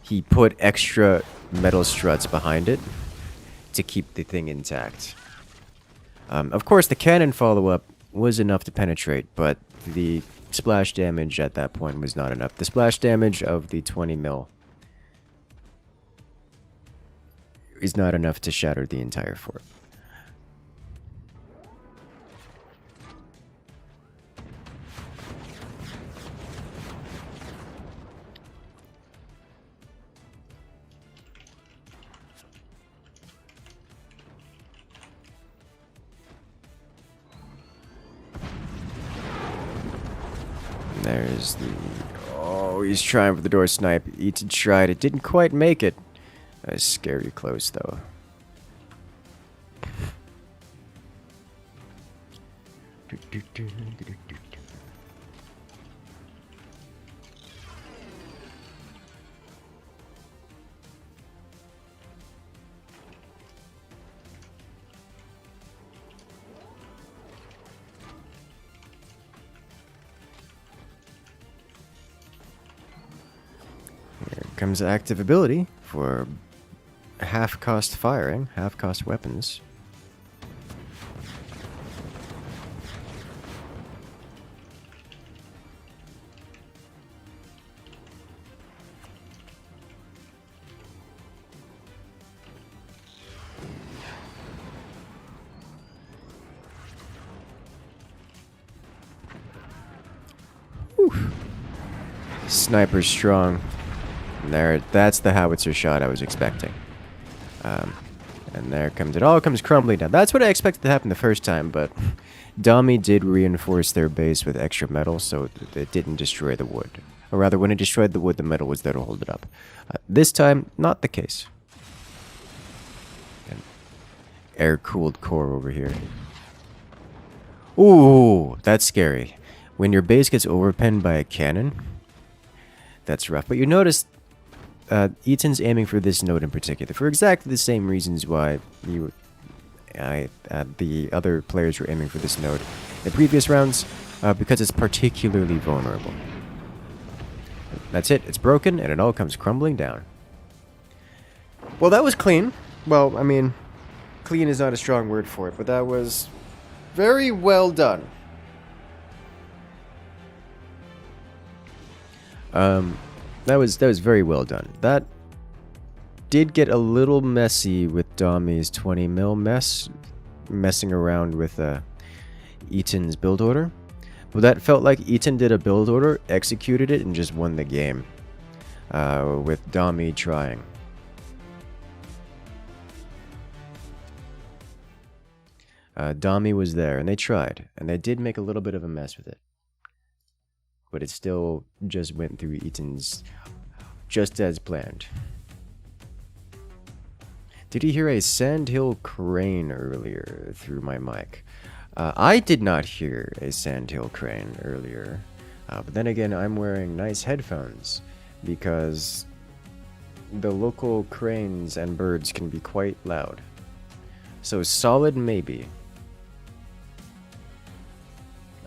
He put extra metal struts behind it to keep the thing intact. Of course, the cannon follow-up was enough to penetrate, but the splash damage at that point was not enough. The splash damage of the 20 mil is not enough to shatter the entire fort. There's the... Oh, he's trying for the door snipe. Eaton tried. It didn't quite make it. That was scary close, though. Here comes the active ability for half-cost firing, half-cost weapons. Whew. Sniper's strong. That's the howitzer shot I was expecting. And there comes it all comes crumbling down. That's what I expected to happen the first time, but Dami did reinforce their base with extra metal, so it didn't destroy the wood. Or rather, when it destroyed the wood, the metal was there to hold it up. This time, not the case. An air-cooled core over here. Ooh, that's scary. When your base gets overpinned by a cannon, that's rough. But you notice Eaton's aiming for this node in particular, for exactly the same reasons why the other players were aiming for this node in previous rounds, because it's particularly vulnerable. That's it. It's broken, and it all comes crumbling down. Well, that was clean. Well, I mean, clean is not a strong word for it, but that was very well done. That was very well done. That did get a little messy with Dami's 20 mil messing around with Eaton's build order. But that felt like Eaton did a build order, executed it, and just won the game. With Dami trying. Dami was there, and they tried. And they did make a little bit of a mess with it. But it still just went through Eaton's just as planned. Did you hear a sandhill crane earlier through my mic? I did not hear a sandhill crane earlier. But then again, I'm wearing nice headphones because the local cranes and birds can be quite loud. So solid maybe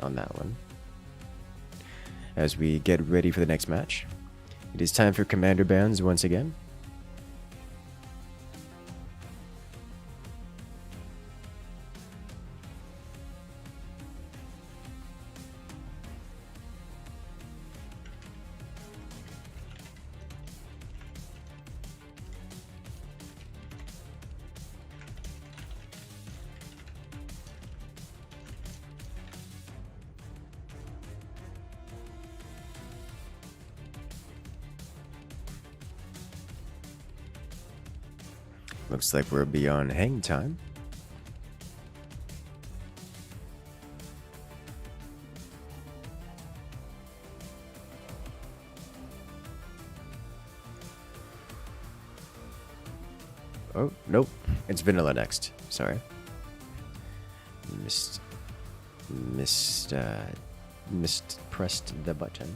on that one. As we get ready for the next match, it is time for commander bans once again. Looks like we're beyond hang time. Oh, nope. It's vanilla next. Sorry. Pressed the button.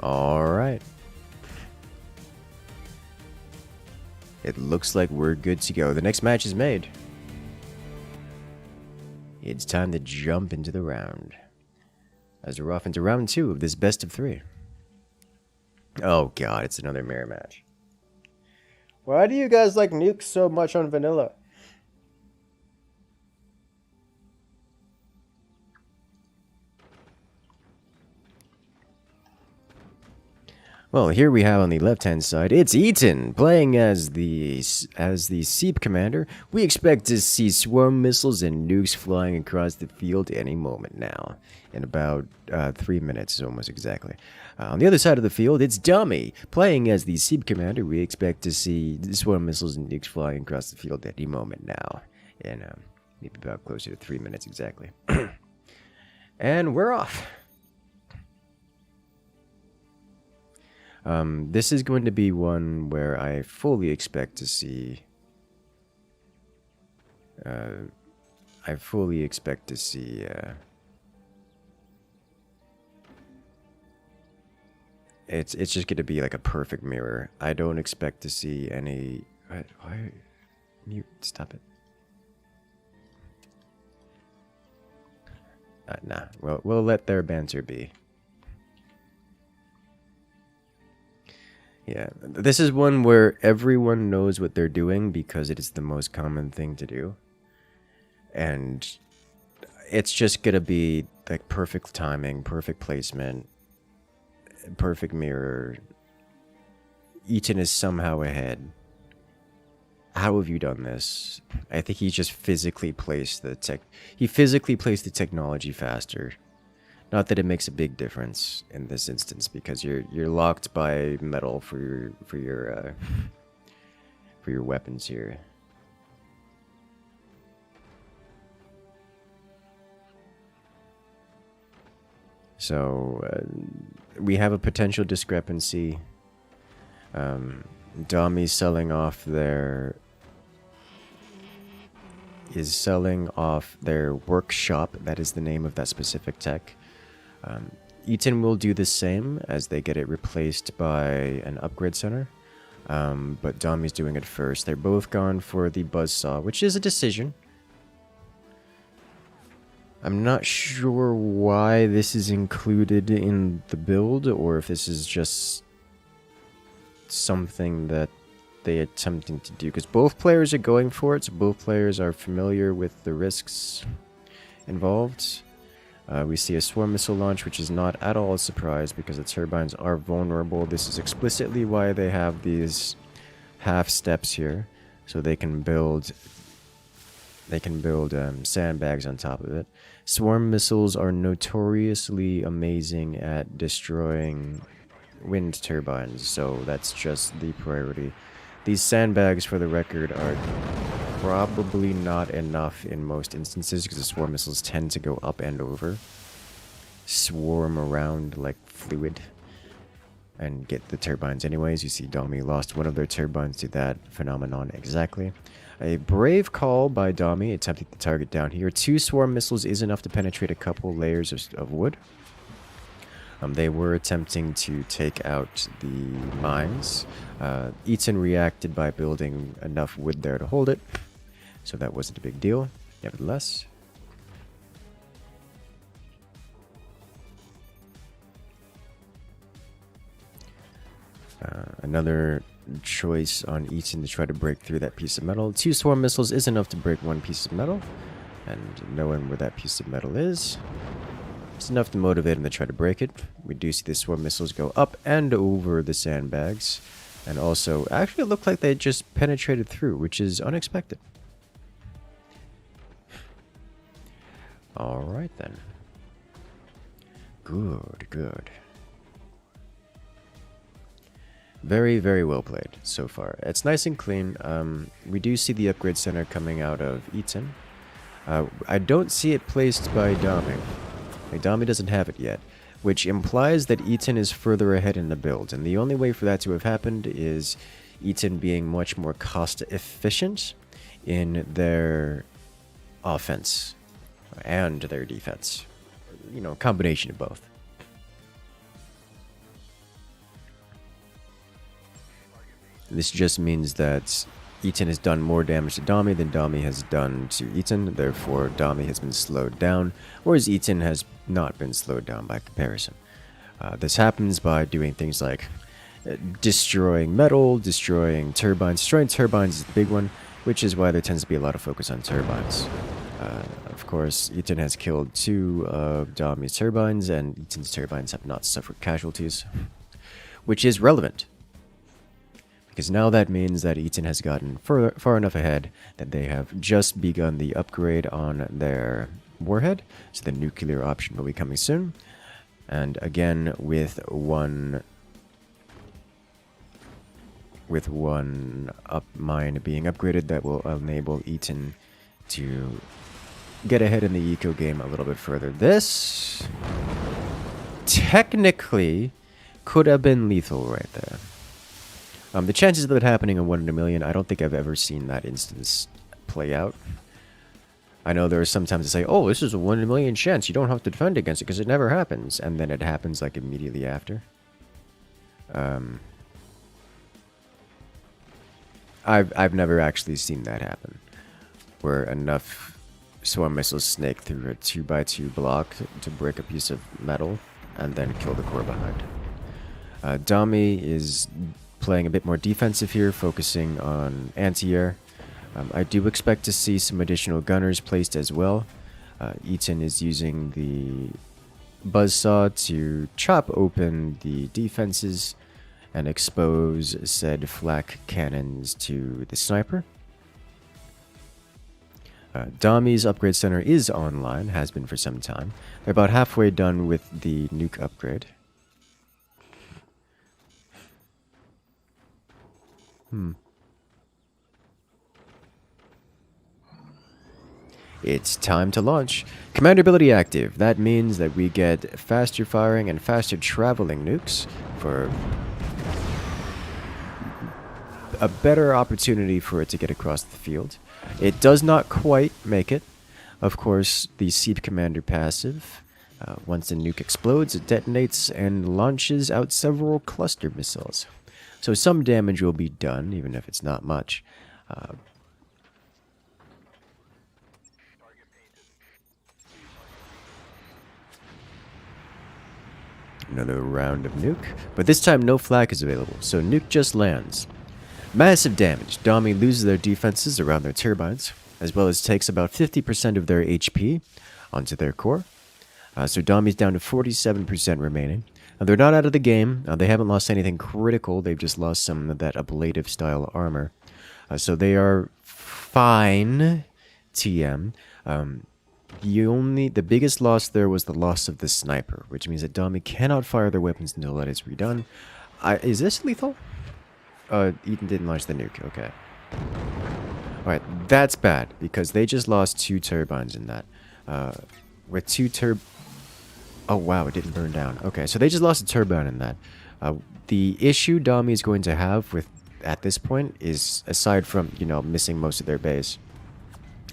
Alright. It looks like we're good to go. The next match is made. It's time to jump into the round. As we're off into round 2 of this best of 3. Oh god, it's another mirror match. Why do you guys like nukes so much on vanilla? Well, here we have on the left-hand side, it's Eaton playing as the Seep commander. We expect to see swarm missiles and nukes flying across the field any moment now, in about 3 minutes, almost exactly. On the other side of the field, it's Dummy playing as the Seep commander. We expect to see swarm missiles and nukes flying across the field any moment now, in maybe about closer to 3 minutes exactly. And we're off. This is going to be one where I fully expect to see... It's just going to be like a perfect mirror. I don't expect to see any... Why? Mute. Stop it. Nah. We'll let their banter be. Yeah, this is one where everyone knows what they're doing because it is the most common thing to do. And it's just gonna be like perfect timing, perfect placement, perfect mirror. Eaton is somehow ahead. How have you done this? I think he just physically placed the technology faster. Not that it makes a big difference in this instance because you're locked by metal for your weapons here. So we have a potential discrepancy. Dami selling off their workshop. That is the name of that specific tech. Eaton will do the same as they get it replaced by an upgrade center. But Dami's doing it first. They're both gone for the buzzsaw, which is a decision. I'm not sure why this is included in the build, or if this is just something that they're attempting to do, because both players are going for it, so both players are familiar with the risks involved. We see a swarm missile launch, which is not at all a surprise because the turbines are vulnerable. This is explicitly why they have these half steps here, so they can build sandbags on top of it. Swarm missiles are notoriously amazing at destroying wind turbines, so that's just the priority. These sandbags, for the record, are probably not enough in most instances because the swarm missiles tend to go up and over, swarm around like fluid, and get the turbines anyways. You see Dami lost one of their turbines to that phenomenon exactly. A brave call by Dami, attempting to target down here. 2 swarm missiles is enough to penetrate a couple layers of wood. They were attempting to take out the mines. Eaton reacted by building enough wood there to hold it, so that wasn't a big deal, nevertheless. Another choice on Eaton to try to break through that piece of metal. 2 swarm missiles is enough to break 1 piece of metal, and knowing where that piece of metal is, it's enough to motivate him to try to break it. We do see the swarm missiles go up and over the sandbags, and also actually it looked like they just penetrated through, which is unexpected. Alright then. Good, good. Very, very well played so far. It's nice and clean. We do see the upgrade center coming out of Eaton. I don't see it placed by Dami. Like, Dami doesn't have it yet, which implies that Eaton is further ahead in the build. And the only way for that to have happened is Eaton being much more cost efficient in their offense and their defense. You know, a combination of both. This just means that Eaton has done more damage to Dami than Dami has done to Eaton, therefore Dami has been slowed down, whereas Eaton has not been slowed down by comparison. This happens by doing things like destroying metal, destroying turbines. Destroying turbines is the big one, which is why there tends to be a lot of focus on turbines. Of course, Eaton has killed 2 of Dami's turbines, and Eaton's turbines have not suffered casualties, which is relevant. Because now that means that Eaton has gotten far enough ahead that they have just begun the upgrade on their warhead, so the nuclear option will be coming soon. And again, with one up mine being upgraded, that will enable Eaton to get ahead in the eco game a little bit further. This technically could have been lethal right there. The chances of it happening in 1 in a million, I don't think I've ever seen that instance play out. I know there are sometimes they say, oh, this is a 1 in a million chance, you don't have to defend against it because it never happens, and then it happens like immediately after. I've never actually seen that happen, where enough swarm missiles snake through a 2x2 block to break a piece of metal and then kill the core behind. Dami is playing a bit more defensive here, focusing on anti-air. I do expect to see some additional gunners placed as well. Eaton is using the buzzsaw to chop open the defenses and expose said flak cannons to the sniper. Dami's upgrade center is online, has been for some time. They're about halfway done with the nuke upgrade. It's time to launch. Commander ability active. That means that we get faster firing and faster traveling nukes for a better opportunity for it to get across the field. It does not quite make it. Of course, the Seep Commander passive. Once the nuke explodes, it detonates and launches out several cluster missiles. So some damage will be done, even if it's not much. Another round of nuke, but this time no flak is available, so nuke just lands. Massive damage. Dami loses their defenses around their turbines, as well as takes about 50% of their HP onto their core. So Dami's down to 47% remaining. They're not out of the game. They haven't lost anything critical. They've just lost some of that ablative style armor. So they are fine, TM. The biggest loss there was the loss of the sniper, which means that Dami cannot fire their weapons until that is redone. Is this lethal? Ethan didn't launch the nuke, okay. Alright, that's bad, because they just lost 2 turbines in that. With 2 Oh wow, it didn't burn down. Okay, so they just lost a turbine in that. The issue Dami is going to have with at this point is, aside from, missing most of their base,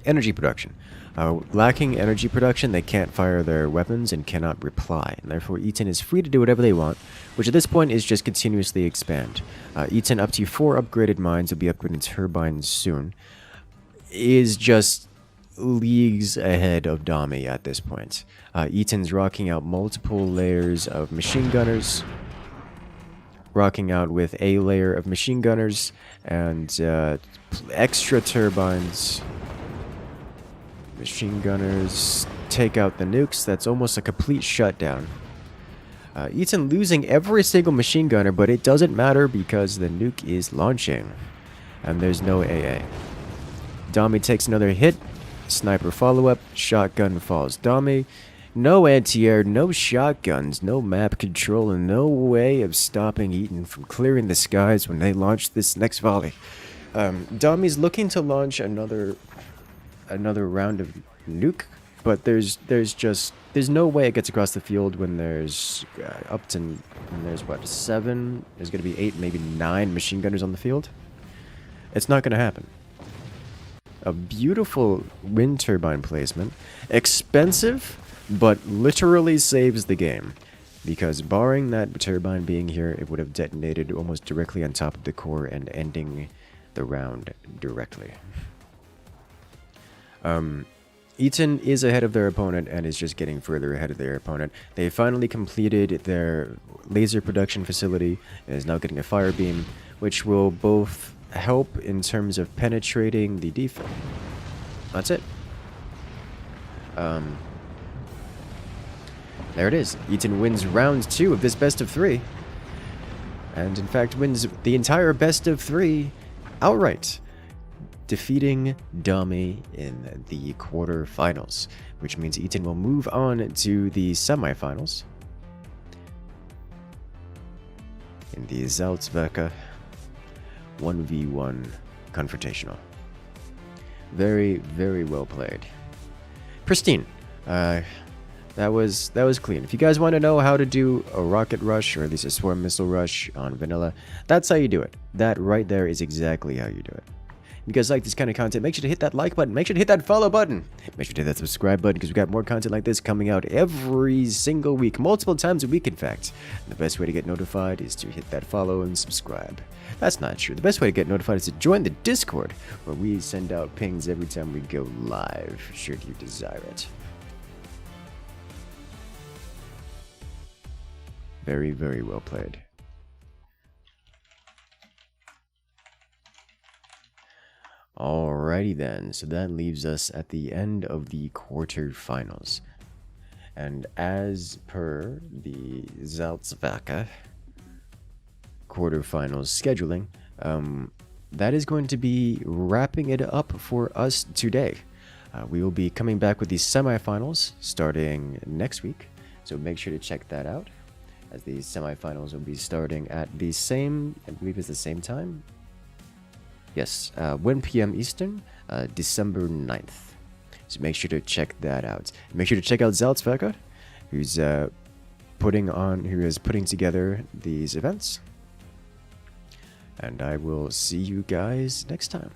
energy production. Lacking energy production, they can't fire their weapons and cannot reply, and therefore Eaton is free to do whatever they want, which at this point is just continuously expand. Eaton, up to 4 upgraded mines, will be upgrading turbines soon, is just leagues ahead of Dami at this point. Eaton's rocking out multiple layers of machine gunners, rocking out with a layer of machine gunners and extra turbines. Machine gunners take out the nukes. That's almost a complete shutdown. Eaton losing every single machine gunner, but it doesn't matter because the nuke is launching and there's no AA. Dami takes another hit. Sniper follow-up. Shotgun falls. Dami, no anti-air, no shotguns, no map control, and no way of stopping Eaton from clearing the skies when they launch this next volley. Dami's looking to launch another round of nuke, but there's no way it gets across the field when there's there's what, 7? There's gonna be 8, maybe 9 machine gunners on the field. It's not gonna happen. A beautiful wind turbine placement, expensive, but literally saves the game, because barring that turbine being here, it would have detonated almost directly on top of the core and ending the round directly. Eaton is ahead of their opponent and is just getting further ahead of their opponent. They finally completed their laser production facility and is now getting a fire beam, which will both help in terms of penetrating the defense. That's it. There it is. Eaton wins round 2 of this best of 3. And in fact wins the entire best of 3 outright, defeating Dami in the quarterfinals, which means Eaton will move on to the semifinals in the Salzwerke 1v1 Confrontational. Very, very well played. Pristine. That was clean. If you guys want to know how to do a rocket rush, or at least a swarm missile rush on vanilla, that's how you do it. That right there is exactly how you do it. If you guys like this kind of content, make sure to hit that like button. Make sure to hit that follow button. Make sure to hit that subscribe button, because we've got more content like this coming out every single week. Multiple times a week, in fact. And the best way to get notified is to hit that follow and subscribe. That's not true. The best way to get notified is to join the Discord, where we send out pings every time we go live, should you desire it. Very, very well played. Alrighty then, so that leaves us at the end of the quarterfinals. And as per the Salzwerke quarterfinals scheduling, that is going to be wrapping it up for us today. We will be coming back with the semifinals starting next week, so make sure to check that out, as the semifinals will be starting at the same, I believe it's the same time. Yes, 1 p.m. Eastern, December 9th. So make sure to check that out. Make sure to check out Salzwerker, who is putting together these events. And I will see you guys next time.